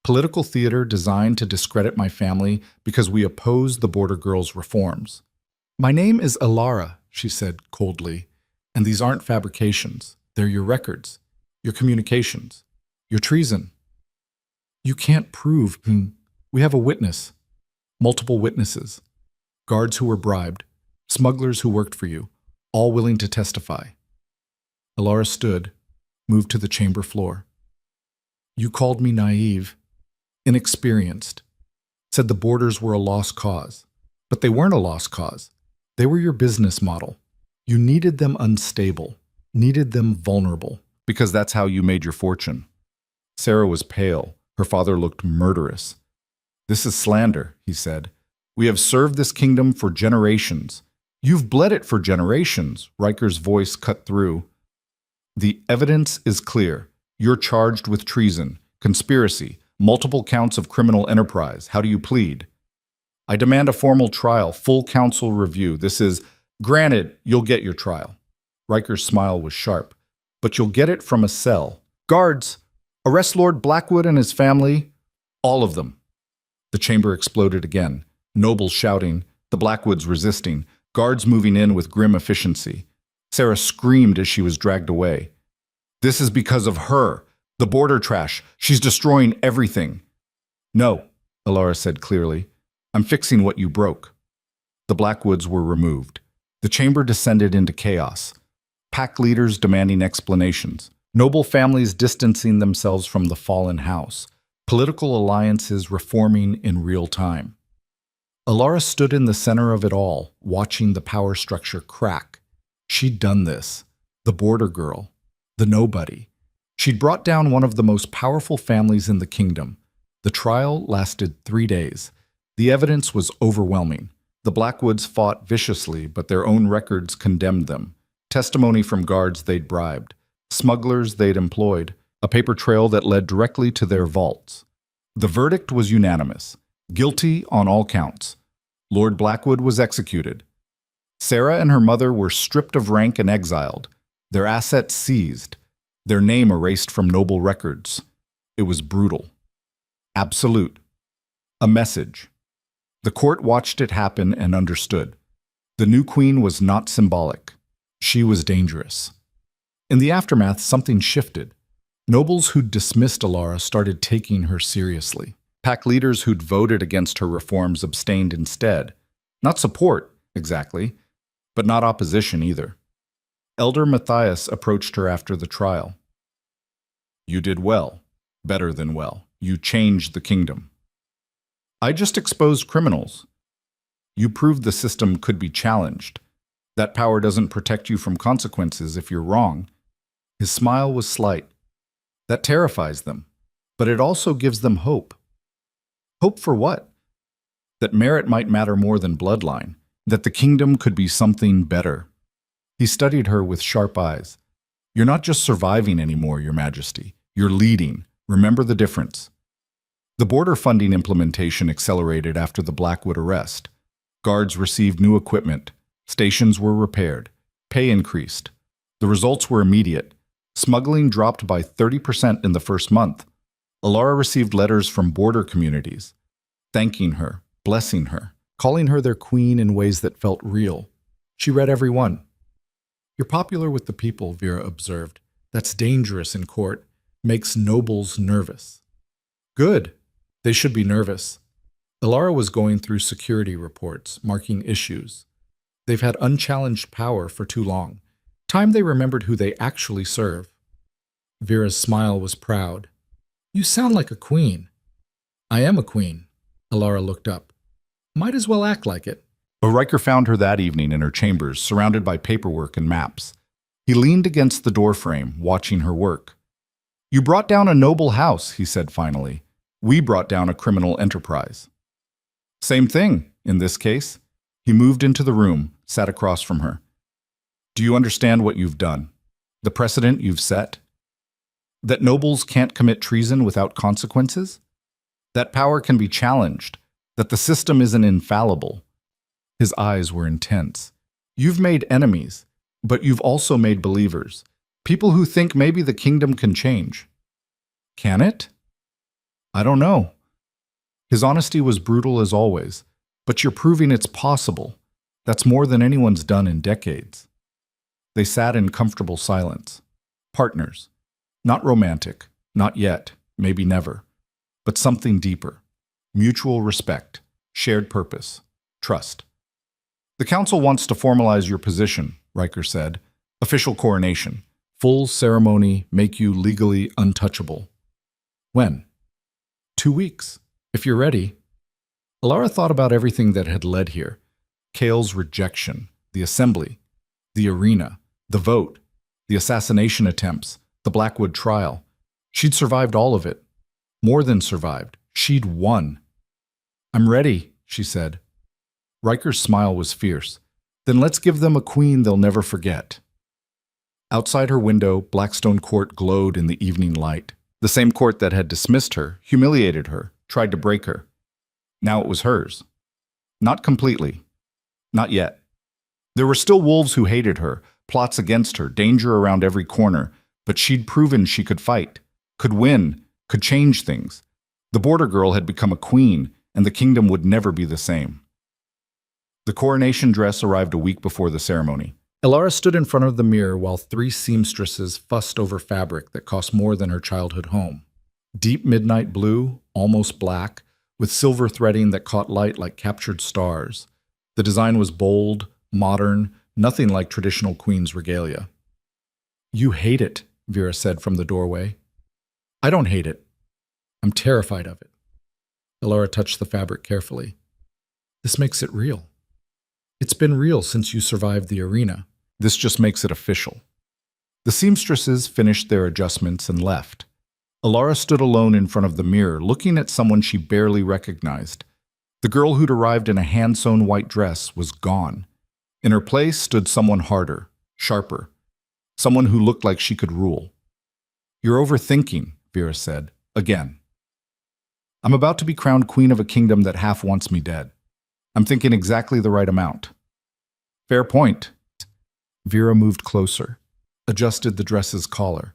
Political theater designed to discredit my family because we oppose the border girls' reforms. My name is Alara," she said coldly, "and these aren't fabrications. They're your records, your communications, your treason. You can't prove. We have a witness. Multiple witnesses. Guards who were bribed. Smugglers who worked for you. All willing to testify." Alara stood, moved to the chamber floor. "You called me naive, inexperienced, said the borders were a lost cause. But they weren't a lost cause. They were your business model. You needed them unstable, needed them vulnerable, because that's how you made your fortune." Sarah was pale. Her father looked murderous. "This is slander," he said. "We have served this kingdom for generations. You've bled it for generations," Riker's voice cut through. "The evidence is clear. You're charged with treason. conspiracy, multiple counts of criminal enterprise. How do you plead? I demand a formal trial, full counsel review. This is, granted, you'll get your trial. Riker's smile was sharp. But you'll get it from a cell. Guards, arrest Lord Blackwood and his family. All of them. The chamber exploded again. Nobles shouting, the Blackwoods resisting, guards moving in with grim efficiency. Sarah screamed as she was dragged away. This is because of her. The border trash. She's destroying everything. No, Alara said clearly. I'm fixing what you broke. The Blackwoods were removed. The chamber descended into chaos. Pack leaders demanding explanations. Noble families distancing themselves from the fallen house. Political alliances reforming in real time. Alara stood in the center of it all, watching the power structure crack. She'd done this. The border girl. The nobody. She'd brought down one of the most powerful families in the kingdom. The trial lasted 3 days. The evidence was overwhelming. The Blackwoods fought viciously, but their own records condemned them. Testimony from guards they'd bribed, smugglers they'd employed, a paper trail that led directly to their vaults. The verdict was unanimous. Guilty on all counts. Lord Blackwood was executed. Sarah and her mother were stripped of rank and exiled, their assets seized, their name erased from noble records. It was brutal. Absolute. A message. The court watched it happen and understood. The new queen was not symbolic. She was dangerous. In the aftermath, something shifted. Nobles who'd dismissed Alara started taking her seriously. Pack leaders who'd voted against her reforms abstained instead. Not support, exactly, but not opposition either. Elder Matthias approached her after the trial. You did well, better than well. You changed the kingdom. I just exposed criminals. You proved the system could be challenged. That power doesn't protect you from consequences if you're wrong. His smile was slight. That terrifies them, but it also gives them hope. Hope for what? That merit might matter more than bloodline, that the kingdom could be something better. He studied her with sharp eyes. You're not just surviving anymore, Your Majesty. You're leading. Remember the difference. The border funding implementation accelerated after the Blackwood arrest. Guards received new equipment. Stations were repaired. Pay increased. The results were immediate. Smuggling dropped by 30% in the first month. Alara received letters from border communities, thanking her, blessing her, calling her their queen in ways that felt real. She read every one. You're popular with the people, Vera observed. That's dangerous in court. Makes nobles nervous. Good. They should be nervous. Alara was going through security reports, marking issues. They've had unchallenged power for too long. Time they remembered who they actually serve. Vera's smile was proud. You sound like a queen. I am a queen. Alara looked up. Might as well act like it. Riker found her that evening in her chambers, surrounded by paperwork and maps. He leaned against the doorframe, watching her work. You brought down a noble house, he said finally. We brought down a criminal enterprise. Same thing, in this case. He moved into the room, sat across from her. Do you understand what you've done? The precedent you've set? That nobles can't commit treason without consequences? That power can be challenged? That the system isn't infallible? His eyes were intense. You've made enemies, but you've also made believers. People who think maybe the kingdom can change. Can it? I don't know. His honesty was brutal as always, but you're proving it's possible. That's more than anyone's done in decades. They sat in comfortable silence. Partners. Not romantic, not yet, maybe never, but something deeper. Mutual respect, shared purpose, trust. The council wants to formalize your position, Riker said. Official coronation. Full ceremony, make you legally untouchable. When? 2 weeks, if you're ready. Alara thought about everything that had led here. Kale's rejection, the assembly, the arena, the vote, the assassination attempts, the Blackwood trial. She'd survived all of it. More than survived. She'd won. I'm ready, she said. Riker's smile was fierce. Then let's give them a queen they'll never forget. Outside her window, Blackstone Court glowed in the evening light. The same court that had dismissed her, humiliated her, tried to break her. Now it was hers. Not completely. Not yet. There were still wolves who hated her, plots against her, danger around every corner, but she'd proven she could fight, could win, could change things. The border girl had become a queen, and the kingdom would never be the same. The coronation dress arrived a week before the ceremony. Elara stood in front of the mirror while 3 seamstresses fussed over fabric that cost more than her childhood home. Deep midnight blue, almost black, with silver threading that caught light like captured stars. The design was bold, modern, nothing like traditional queen's regalia. "You hate it," Vera said from the doorway. "I don't hate it. I'm terrified of it." Elara touched the fabric carefully. "This makes it real. It's been real since you survived the arena." This just makes it official. The seamstresses finished their adjustments and left. Elara stood alone in front of the mirror, looking at someone she barely recognized. The girl who'd arrived in a hand-sewn white dress was gone. In her place stood someone harder, sharper, someone who looked like she could rule. "You're overthinking," Vera said, again. "I'm about to be crowned queen of a kingdom that half wants me dead. I'm thinking exactly the right amount." "Fair point." Vera moved closer, adjusted the dress's collar.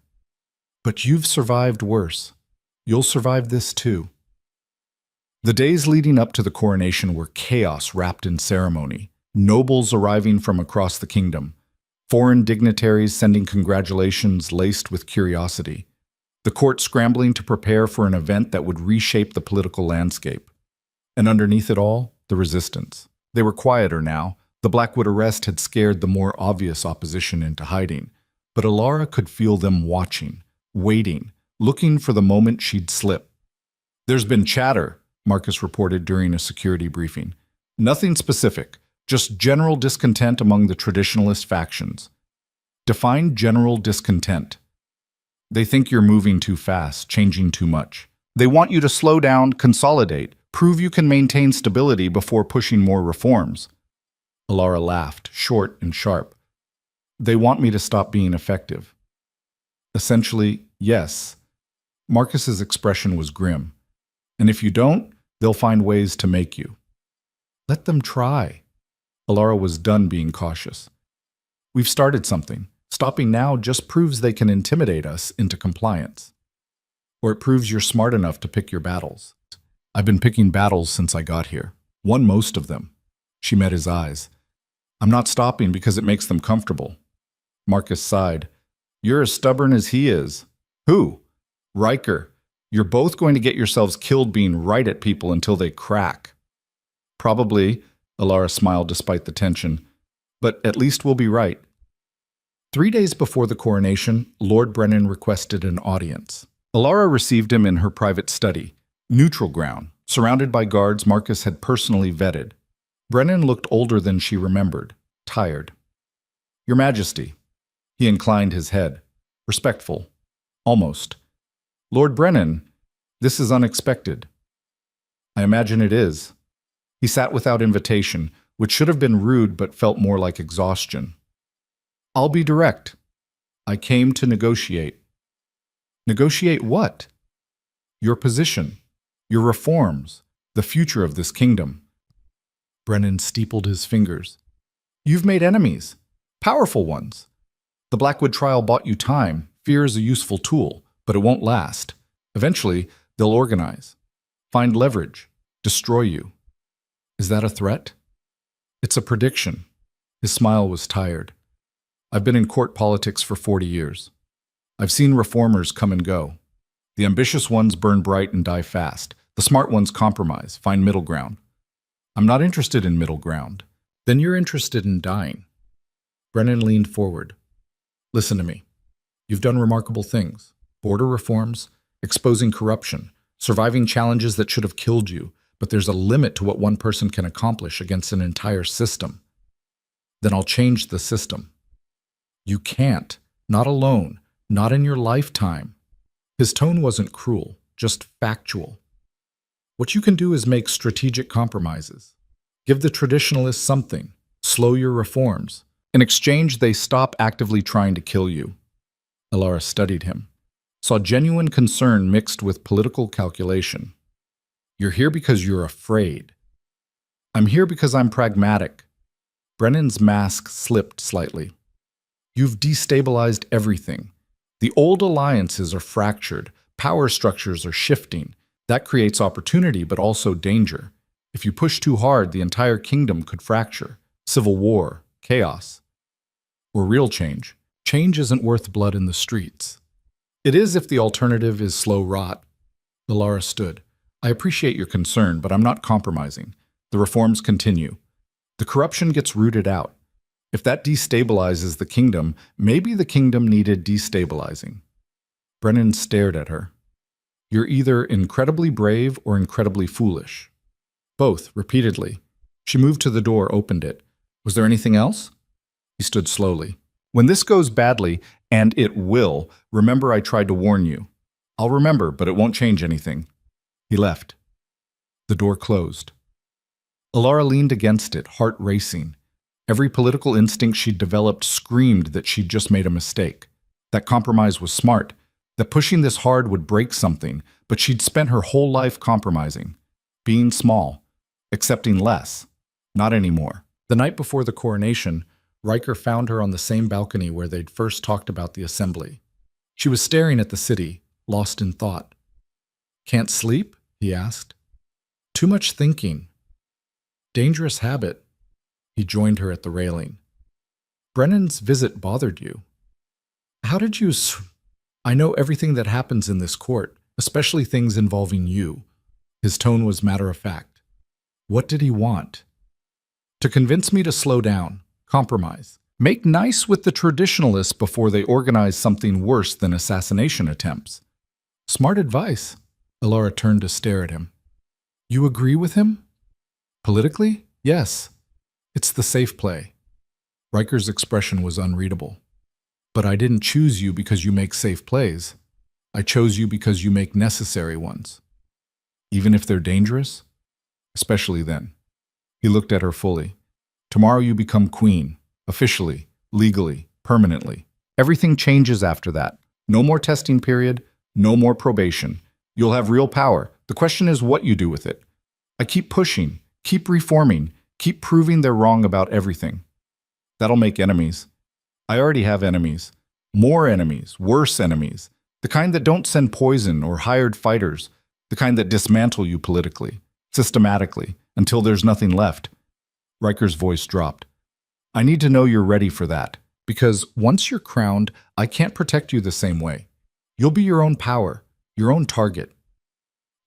"But you've survived worse. You'll survive this too." The days leading up to the coronation were chaos wrapped in ceremony. Nobles arriving from across the kingdom. Foreign dignitaries sending congratulations laced with curiosity. The court scrambling to prepare for an event that would reshape the political landscape. And underneath it all, the resistance. They were quieter now. The Blackwood arrest had scared the more obvious opposition into hiding. But Elara could feel them watching, waiting, looking for the moment she'd slip. "There's been chatter," Marcus reported during a security briefing. "Nothing specific, just general discontent among the traditionalist factions." Define general discontent. "They think you're moving too fast, changing too much. They want you to slow down, consolidate, prove you can maintain stability before pushing more reforms." Elara laughed, short and sharp. "They want me to stop being effective." Essentially, yes. Marcus's expression was grim. "And if you don't, they'll find ways to make you." "Let them try." Elara was done being cautious. "We've started something. Stopping now just proves they can intimidate us into compliance. Or it proves you're smart enough to pick your battles." "I've been picking battles since I got here. Won most of them." She met his eyes. "I'm not stopping because it makes them comfortable." Marcus sighed. "You're as stubborn as he is." "Who?" "Riker. You're both going to get yourselves killed being right at people until they crack." "Probably," Elara smiled despite the tension. "But at least we'll be right." 3 days before the coronation, Lord Brennan requested an audience. Elara received him in her private study, neutral ground, surrounded by guards Marcus had personally vetted. Brennan looked older than she remembered, tired. "Your Majesty." He inclined his head. Respectful. Almost. "Lord Brennan, this is unexpected." "I imagine it is." He sat without invitation, which should have been rude but felt more like exhaustion. "I'll be direct. I came to negotiate." "Negotiate what?" "Your position, your reforms, the future of this kingdom." Brennan steepled his fingers. "You've made enemies, powerful ones. The Blackwood trial bought you time. Fear is a useful tool, but it won't last. Eventually, they'll organize, find leverage, destroy you." "Is that a threat?" "It's a prediction." His smile was tired. "I've been in court politics for 40 years. I've seen reformers come and go. The ambitious ones burn bright and die fast. The smart ones compromise, find middle ground. I'm not interested in middle ground." "Then you're interested in dying." Brennan leaned forward. "Listen to me. You've done remarkable things. Border reforms, exposing corruption, surviving challenges that should have killed you, but there's a limit to what one person can accomplish against an entire system. Then I'll change the system." "You can't. Not alone. Not in your lifetime." His tone wasn't cruel, just factual. "What you can do is make strategic compromises. Give the traditionalists something. Slow your reforms. In exchange, they stop actively trying to kill you." Elara studied him. saw genuine concern mixed with political calculation. You're here because you're afraid. I'm here because I'm pragmatic. Brennan's mask slipped slightly. You've destabilized everything. The old alliances are fractured. Power structures are shifting. That creates opportunity, but also danger. If you push too hard, the entire kingdom could fracture. Civil war, chaos. Or real change. Change isn't worth blood in the streets. It is if the alternative is slow rot. Alara stood. I appreciate your concern, but I'm not compromising. The reforms continue. The corruption gets rooted out. If that destabilizes the kingdom, maybe the kingdom needed destabilizing. Brennan stared at her. You're either incredibly brave or incredibly foolish. Both, repeatedly. She moved to the door, opened it. Was there anything else? He stood slowly. When this goes badly, and it will, remember I tried to warn you. I'll remember, but it won't change anything. He left. The door closed. Alara leaned against it, heart racing. Every political instinct she'd developed screamed that she'd just made a mistake. That compromise was smart, that pushing this hard would break something, but she'd spent her whole life compromising. Being small. Accepting less. Not anymore. The night before the coronation, Riker found her on the same balcony where they'd first talked about the assembly. She was staring at the city, lost in thought. Can't sleep? He asked. Too much thinking. Dangerous habit. He joined her at the railing. Brennan's visit bothered you. How did you... I know everything that happens in this court, especially things involving you. His tone was matter-of-fact. What did he want? To convince me to slow down, compromise, make nice with the traditionalists before they organize something worse than assassination attempts. Smart advice. Alara turned to stare at him. You agree with him? Politically? Yes. It's the safe play. Riker's expression was unreadable. But I didn't choose you because you make safe plays. I chose you because you make necessary ones. Even if they're dangerous? Especially then. He looked at her fully. Tomorrow you become queen. Officially, legally, permanently. Everything changes after that. No more testing period. No more probation. You'll have real power. The question is what you do with it. I keep pushing. Keep reforming. Keep proving they're wrong about everything. That'll make enemies. I already have enemies. More enemies. Worse enemies. The kind that don't send poison or hired fighters. The kind that dismantle you politically, systematically, until there's nothing left. Riker's voice dropped. I need to know you're ready for that. Because once you're crowned, I can't protect you the same way. You'll be your own power, your own target.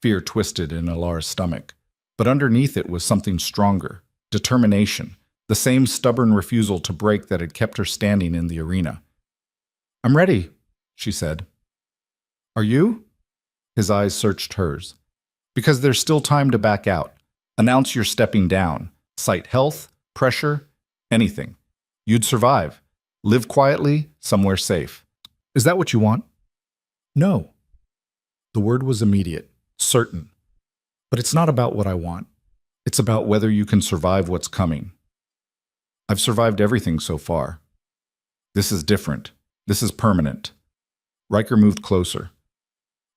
Fear twisted in Alara's stomach. But underneath it was something stronger. Determination. The same stubborn refusal to break that had kept her standing in the arena. I'm ready, she said. Are you? His eyes searched hers. Because there's still time to back out. Announce you're stepping down. Cite health, pressure, anything. You'd survive. Live quietly, somewhere safe. Is that what you want? No. The word was immediate, certain. But it's not about what I want. It's about whether you can survive what's coming. I've survived everything so far. This is different. This is permanent. Riker moved closer.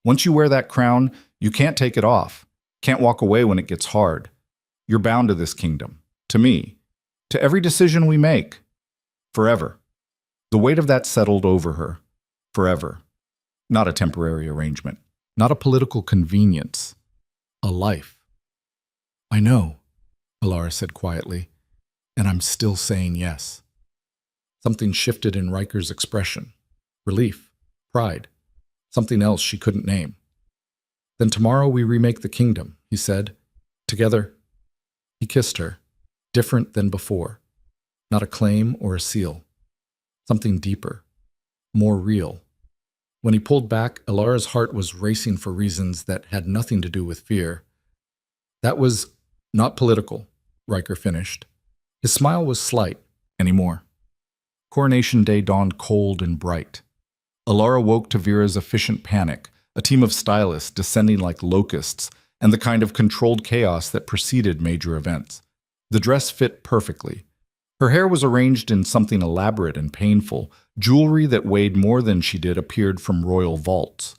Once you wear that crown, you can't take it off. Can't walk away when it gets hard. You're bound to this kingdom. To me. To every decision we make. Forever. The weight of that settled over her. Forever. Not a temporary arrangement. Not a political convenience. A life. I know, Alara said quietly, and I'm still saying yes. Something shifted in Riker's expression. Relief. Pride. Something else she couldn't name. Then tomorrow we remake the kingdom, he said. Together. He kissed her. Different than before. Not a claim or a seal. Something deeper. More real. When he pulled back, Alara's heart was racing for reasons that had nothing to do with fear. That was not political, Riker finished. His smile was slight, anymore. Coronation Day dawned cold and bright. Alara woke to Vera's efficient panic, a team of stylists descending like locusts, and the kind of controlled chaos that preceded major events. The dress fit perfectly. Her hair was arranged in something elaborate and painful, Jewelry that weighed more than she did appeared from royal vaults.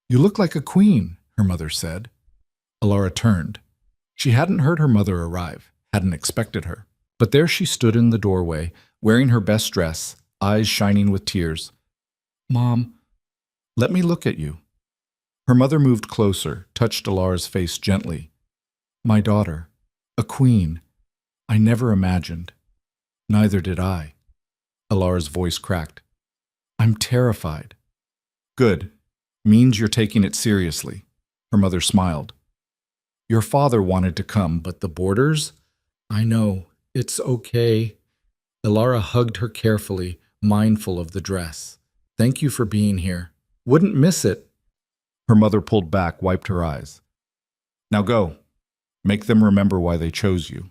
"You look like a queen," her mother said. Alara turned. She hadn't heard her mother arrive, hadn't expected her. But there she stood in the doorway, wearing her best dress, eyes shining with tears. "Mom, let me look at you." Her mother moved closer, touched Alara's face gently. "My daughter, a queen. I never imagined." "Neither did I." Alara's voice cracked. "I'm terrified." "Good. Means you're taking it seriously." Her mother smiled. "Your father wanted to come, but the borders?" "I know. It's okay." Alara hugged her carefully, mindful of the dress. "Thank you for being here. Wouldn't miss it." Her mother pulled back, wiped her eyes. "Now go. Make them remember why they chose you."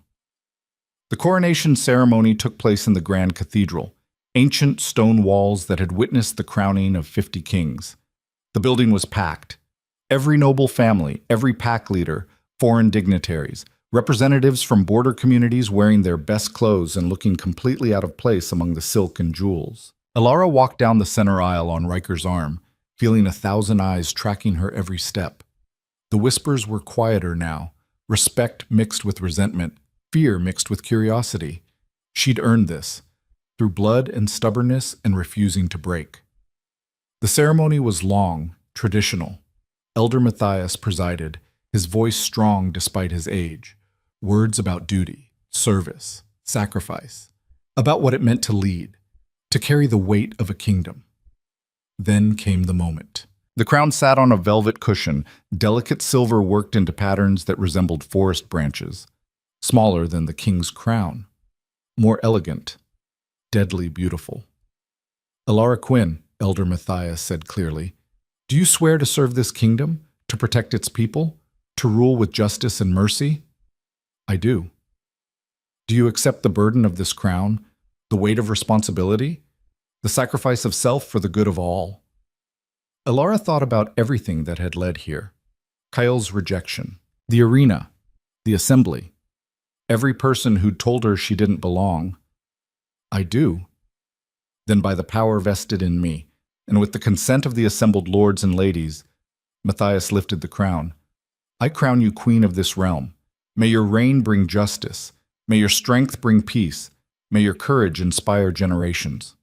The coronation ceremony took place in the Grand Cathedral, ancient stone walls that had witnessed the crowning of 50 kings. The building was packed. Every noble family, every pack leader, foreign dignitaries, representatives from border communities wearing their best clothes and looking completely out of place among the silk and jewels. Alara walked down the center aisle on Riker's arm, feeling 1,000 eyes tracking her every step. The whispers were quieter now, respect mixed with resentment, fear mixed with curiosity. She'd earned this, through blood and stubbornness and refusing to break. The ceremony was long, traditional. Elder Matthias presided, his voice strong despite his age. Words about duty, service, sacrifice, about what it meant to lead, to carry the weight of a kingdom. Then came the moment. The crown sat on a velvet cushion, delicate silver worked into patterns that resembled forest branches, smaller than the king's crown, more elegant, deadly beautiful. "Alara Quinn," Elder Matthias said clearly, "do you swear to serve this kingdom, to protect its people, to rule with justice and mercy?" "I do." "Do you accept the burden of this crown, the weight of responsibility, the sacrifice of self for the good of all?" Alara thought about everything that had led here. Kyle's rejection, the arena, the assembly, every person who'd told her she didn't belong. "I do." "Then by the power vested in me, and with the consent of the assembled lords and ladies," Matthias lifted the crown, "I crown you queen of this realm. May your reign bring justice. May your strength bring peace. May your courage inspire generations."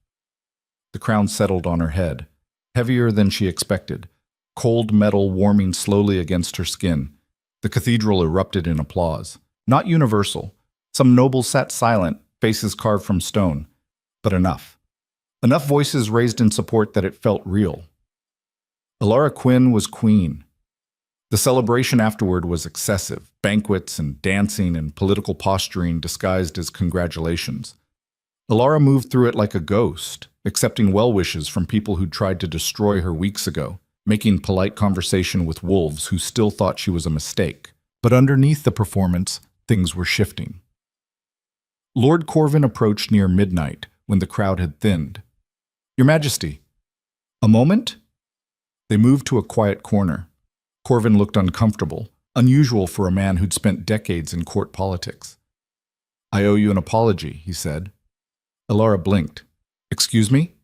The crown settled on her head, heavier than she expected, cold metal warming slowly against her skin. The cathedral erupted in applause. Not universal. Some nobles sat silent, faces carved from stone. But enough. Enough voices raised in support that it felt real. Alara Quinn was queen. The celebration afterward was excessive, banquets and dancing and political posturing disguised as congratulations. Alara moved through it like a ghost, accepting well wishes from people who'd tried to destroy her weeks ago, making polite conversation with wolves who still thought she was a mistake. But underneath the performance, things were shifting. Lord Corvin approached near midnight when the crowd had thinned. "Your Majesty." "A moment?" They moved to a quiet corner. Corvin looked uncomfortable, unusual for a man who'd spent decades in court politics. "I owe you an apology," he said. Alara blinked. "Excuse me?"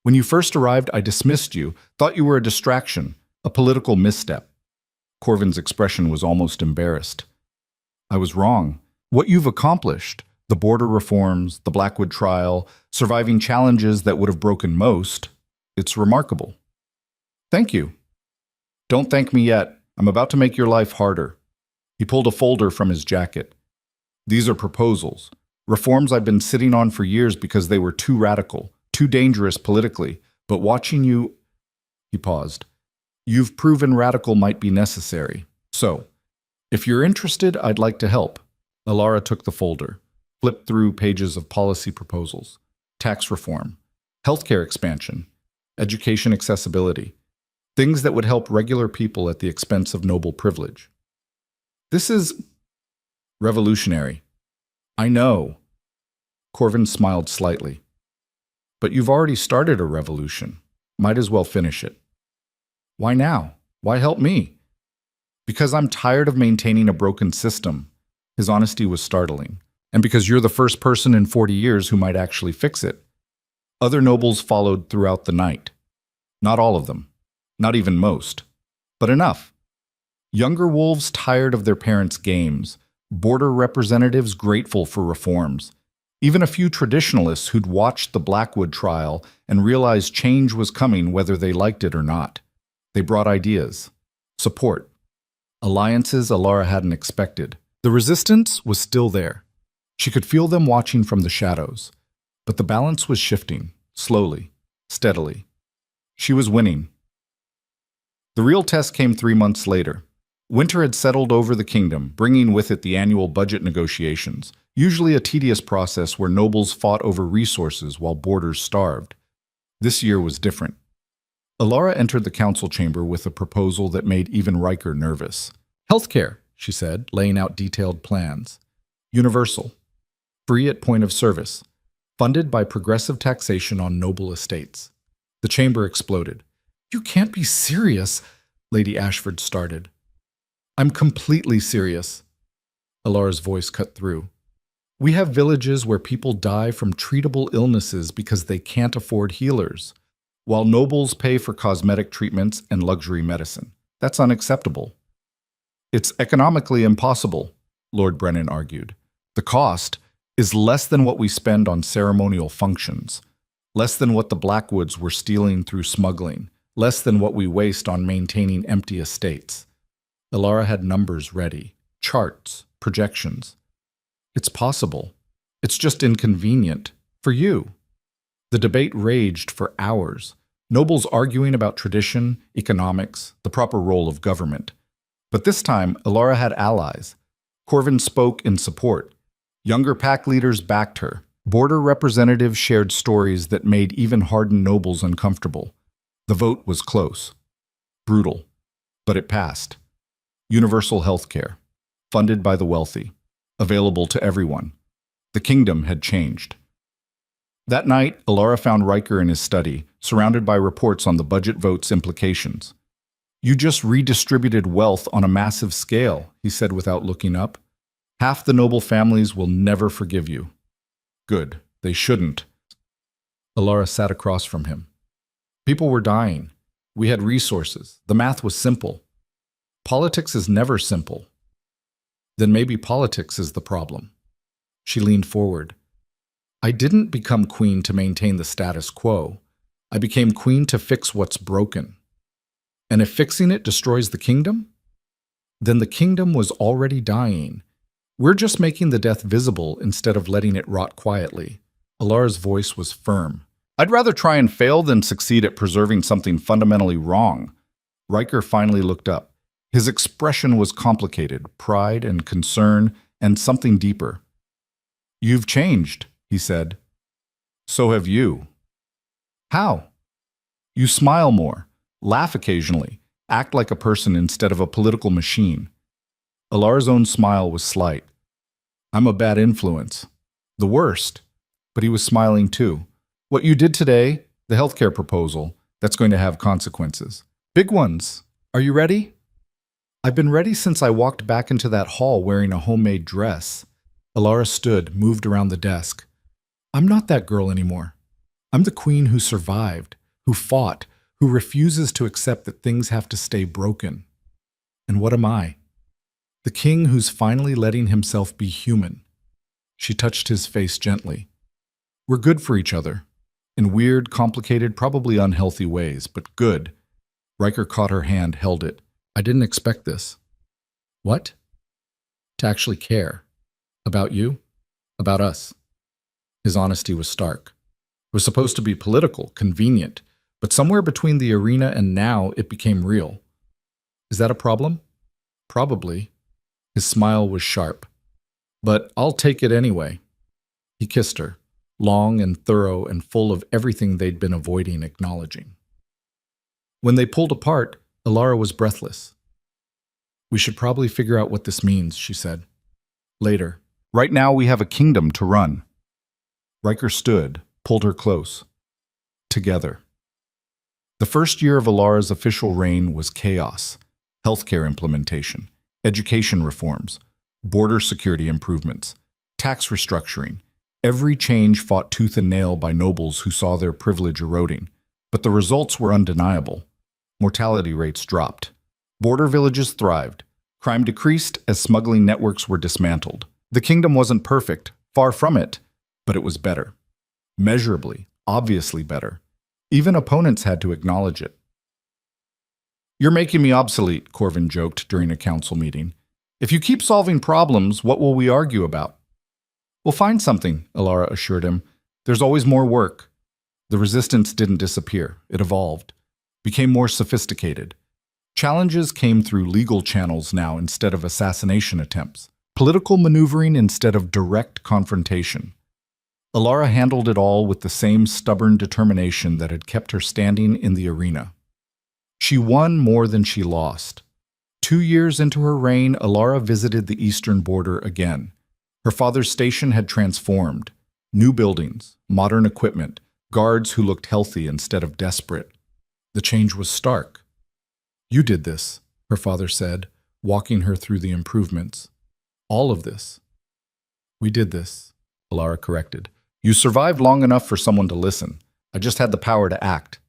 "When you first arrived, I dismissed you, thought you were a distraction, a political misstep." Corvin's expression was almost embarrassed. "I was wrong. What you've accomplished, the border reforms, the Blackwood trial, surviving challenges that would have broken most, it's remarkable." "Thank you." "Don't thank me yet. I'm about to make your life harder." He pulled a folder from his jacket. "These are proposals. Reforms I've been sitting on for years because they were too radical, too dangerous politically. But watching you..." He paused. "You've proven radical might be necessary. So, if you're interested, I'd like to help." Alara took the folder, flipped through pages of policy proposals. Tax reform, healthcare expansion, education accessibility. Things that would help regular people at the expense of noble privilege. "This is revolutionary." "I know." Corvin smiled slightly. "But you've already started a revolution. Might as well finish it." "Why now? Why help me?" "Because I'm tired of maintaining a broken system." His honesty was startling. "And because you're the first person in 40 years who might actually fix it." Other nobles followed throughout the night. Not all of them, not even most, but enough. Younger wolves tired of their parents' games, border representatives grateful for reforms, even a few traditionalists who'd watched the Blackwood trial and realized change was coming whether they liked it or not. They brought ideas, support, alliances Alara hadn't expected. The resistance was still there. She could feel them watching from the shadows, but the balance was shifting, slowly, steadily. She was winning. The real test came 3 months later. Winter had settled over the kingdom, bringing with it the annual budget negotiations, usually a tedious process where nobles fought over resources while borders starved. This year was different. Alara entered the council chamber with a proposal that made even Riker nervous. Healthcare, she said, laying out detailed plans. Universal. Free at point of service. Funded by progressive taxation on noble estates. The chamber exploded. "You can't be serious," Lady Ashford started. "I'm completely serious." Alara's voice cut through. "We have villages where people die from treatable illnesses because they can't afford healers, while nobles pay for cosmetic treatments and luxury medicine. That's unacceptable." "It's economically impossible," Lord Brennan argued. "The cost is less than what we spend on ceremonial functions, less than what the Blackwoods were stealing through smuggling, less than what we waste on maintaining empty estates." Alara had numbers ready, charts, projections. "It's possible. It's just inconvenient. For you." The debate raged for hours, nobles arguing about tradition, economics, the proper role of government. But this time, Alara had allies. Corvin spoke in support. Younger pack leaders backed her. Border representatives shared stories that made even hardened nobles uncomfortable. The vote was close. Brutal. But it passed. Universal health care. Funded by the wealthy. Available to everyone. The kingdom had changed. That night, Alara found Riker in his study, surrounded by reports on the budget vote's implications. "You just redistributed wealth on a massive scale," he said without looking up. "Half the noble families will never forgive you." "Good. They shouldn't." Alara sat across from him. "People were dying. We had resources. The math was simple. Politics is never simple." "Then maybe politics is the problem." She leaned forward. "I didn't become queen to maintain the status quo. I became queen to fix what's broken. And if fixing it destroys the kingdom, then the kingdom was already dying. We're just making the death visible instead of letting it rot quietly." Alara's voice was firm. "I'd rather try and fail than succeed at preserving something fundamentally wrong." Riker finally looked up. His expression was complicated, pride and concern and something deeper. "You've changed," he said. "So have you." "How?" "You smile more, laugh occasionally, act like a person instead of a political machine." Alara's own smile was slight. "I'm a bad influence. The worst." But he was smiling too. "What you did today, the healthcare proposal, that's going to have consequences. Big ones. Are you ready?" "I've been ready since I walked back into that hall wearing a homemade dress." Alara stood, moved around the desk. "I'm not that girl anymore. I'm the queen who survived, who fought, who refuses to accept that things have to stay broken. And what am I? The king who's finally letting himself be human." She touched his face gently. "We're good for each other. In weird, complicated, probably unhealthy ways, but good." Riker caught her hand, held it. "I didn't expect this." "What?" "To actually care. About you. About us." His honesty was stark. It was supposed to be political, convenient, but somewhere between the arena and now it became real. "Is that a problem?" "Probably." His smile was sharp. "But I'll take it anyway." He kissed her, long and thorough and full of everything they'd been avoiding acknowledging. When they pulled apart, Alara was breathless. "We should probably figure out what this means," she said. "Later. Right now we have a kingdom to run." Riker stood, pulled her close. Together. The first year of Alara's official reign was chaos. Healthcare implementation, education reforms, border security improvements, tax restructuring, Every change fought tooth and nail by nobles who saw their privilege eroding, but the results were undeniable. Mortality rates dropped. Border villages thrived. Crime decreased as smuggling networks were dismantled. The kingdom wasn't perfect, far from it, but it was better. Measurably, obviously better. Even opponents had to acknowledge it. "You're making me obsolete," Corvin joked during a council meeting. "If you keep solving problems, what will we argue about?" "We'll find something," Alara assured him. "There's always more work." The resistance didn't disappear. It evolved, became more sophisticated. Challenges came through legal channels now instead of assassination attempts, political maneuvering instead of direct confrontation. Alara handled it all with the same stubborn determination that had kept her standing in the arena. She won more than she lost. 2 years into her reign, Alara visited the eastern border again. Her father's station had transformed. New buildings, modern equipment, guards who looked healthy instead of desperate. The change was stark. "You did this," her father said, walking her through the improvements. "All of this." "We did this," Alara corrected. "You survived long enough for someone to listen. I just had the power to act."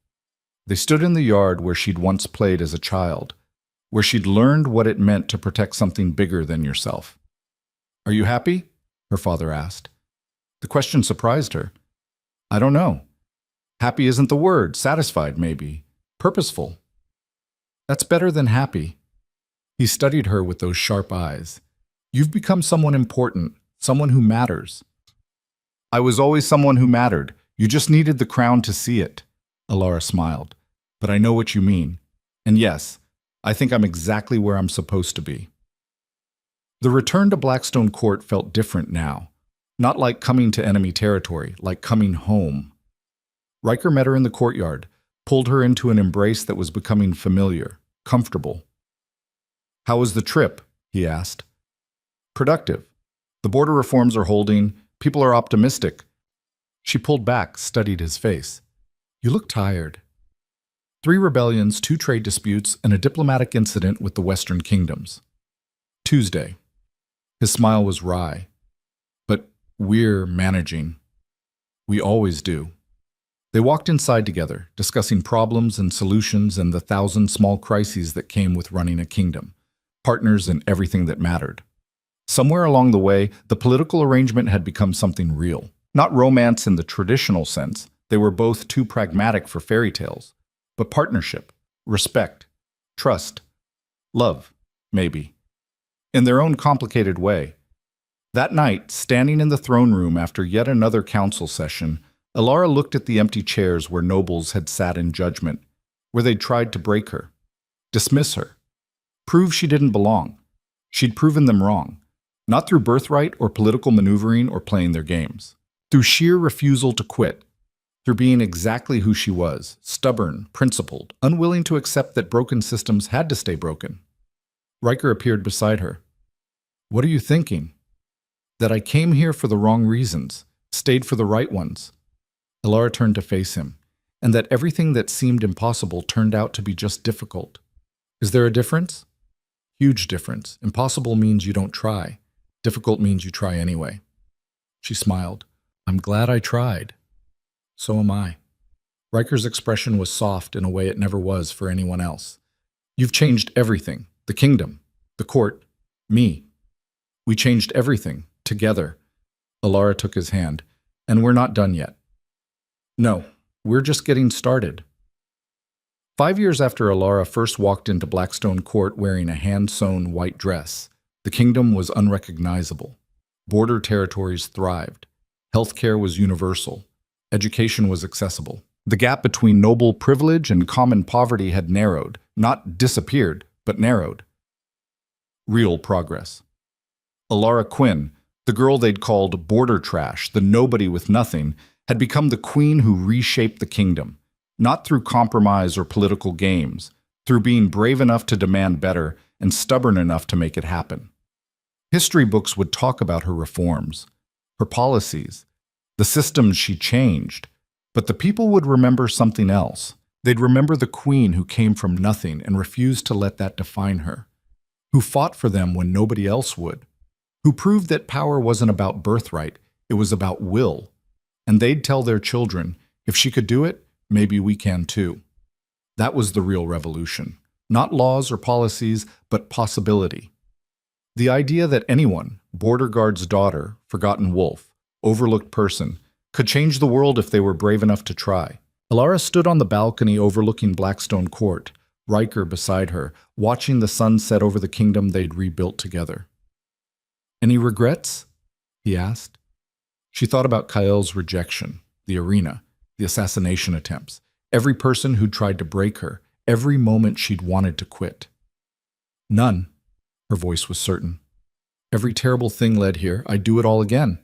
They stood in the yard where she'd once played as a child, where she'd learned what it meant to protect something bigger than yourself. "Are you happy?" her father asked. The question surprised her. "I don't know. Happy isn't the word. Satisfied, maybe. Purposeful." "That's better than happy." He studied her with those sharp eyes. "You've become someone important, someone who matters." "I was always someone who mattered. You just needed the crown to see it." Alara smiled. "But I know what you mean. And yes, I think I'm exactly where I'm supposed to be." The return to Blackstone Court felt different now. Not like coming to enemy territory, like coming home. Riker met her in the courtyard, pulled her into an embrace that was becoming familiar, comfortable. "How was the trip?" he asked. "Productive. The border reforms are holding. People are optimistic." She pulled back, studied his face. "You look tired." 3 rebellions, 2 trade disputes, and a diplomatic incident with the Western Kingdoms. Tuesday. His smile was wry. "But we're managing. We always do." They walked inside together, discussing problems and solutions and the 1,000 small crises that came with running a kingdom, partners in everything that mattered. Somewhere along the way, the political arrangement had become something real. Not romance in the traditional sense. They were both too pragmatic for fairy tales. But partnership, respect, trust, love, maybe. In their own complicated way. That night, standing in the throne room after yet another council session, Alara looked at the empty chairs where nobles had sat in judgment, where they'd tried to break her, dismiss her, prove she didn't belong. She'd proven them wrong, not through birthright or political maneuvering or playing their games, through sheer refusal to quit, through being exactly who she was, stubborn, principled, unwilling to accept that broken systems had to stay broken. Riker appeared beside her. "What are you thinking?" "That I came here for the wrong reasons, stayed for the right ones." Alara turned to face him, and that everything that seemed impossible turned out to be just difficult. "Is there a difference?" "Huge difference. Impossible means you don't try. Difficult means you try anyway." She smiled. "I'm glad I tried." "So am I." Riker's expression was soft in a way it never was for anyone else. "You've changed everything. The kingdom, the court, me. We changed everything, together." Alara took his hand. "And we're not done yet." "No, we're just getting started." 5 years after Alara first walked into Blackstone Court wearing a hand-sewn white dress, the kingdom was unrecognizable. Border territories thrived. Healthcare was universal. Education was accessible. The gap between noble privilege and common poverty had narrowed, not disappeared, but narrowed. Real progress. Alara Quinn, the girl they'd called border trash, the nobody with nothing, had become the queen who reshaped the kingdom, not through compromise or political games, through being brave enough to demand better and stubborn enough to make it happen. History books would talk about her reforms, her policies, the systems she changed, but the people would remember something else. They'd remember the queen who came from nothing and refused to let that define her, who fought for them when nobody else would, who proved that power wasn't about birthright, It was about will. And they'd tell their children, if she could do it, maybe we can too. That was the real revolution. Not laws or policies, but possibility. The idea that anyone, border guard's daughter, forgotten wolf, overlooked person, could change the world if they were brave enough to try. Alara stood on the balcony overlooking Blackstone Court, Riker beside her, watching the sun set over the kingdom they'd rebuilt together. "Any regrets?" he asked. She thought about Kael's rejection, the arena, the assassination attempts, every person who'd tried to break her, every moment she'd wanted to quit. "None," her voice was certain. "Every terrible thing led here. I'd do it all again.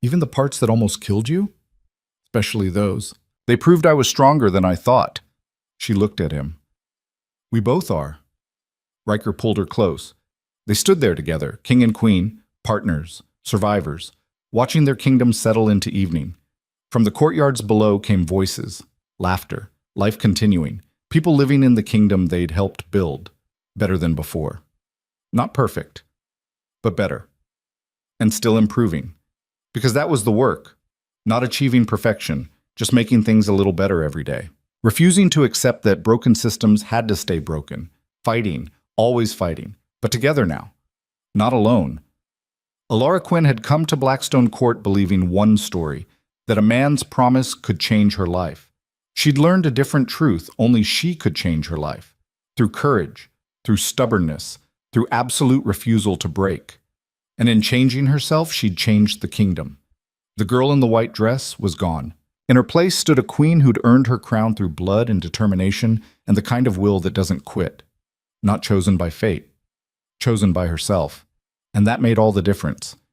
Even the parts that almost killed you? Especially those. They proved I was stronger than I thought." She looked at him. "We both are." Riker pulled her close. They stood there together, king and queen, partners, survivors, watching their kingdom settle into evening. From the courtyards below came voices, laughter, life continuing, people living in the kingdom they'd helped build, better than before. Not perfect, but better. And still improving. Because that was the work, not achieving perfection, just making things a little better every day. Refusing to accept that broken systems had to stay broken, fighting, always fighting, but together now, not alone. Alara Quinn had come to Blackstone Court believing one story, that a man's promise could change her life. She'd learned a different truth, only she could change her life. Through courage, through stubbornness, through absolute refusal to break. And in changing herself, she'd changed the kingdom. The girl in the white dress was gone. In her place stood a queen who'd earned her crown through blood and determination and the kind of will that doesn't quit. Not chosen by fate, chosen by herself. And that made all the difference.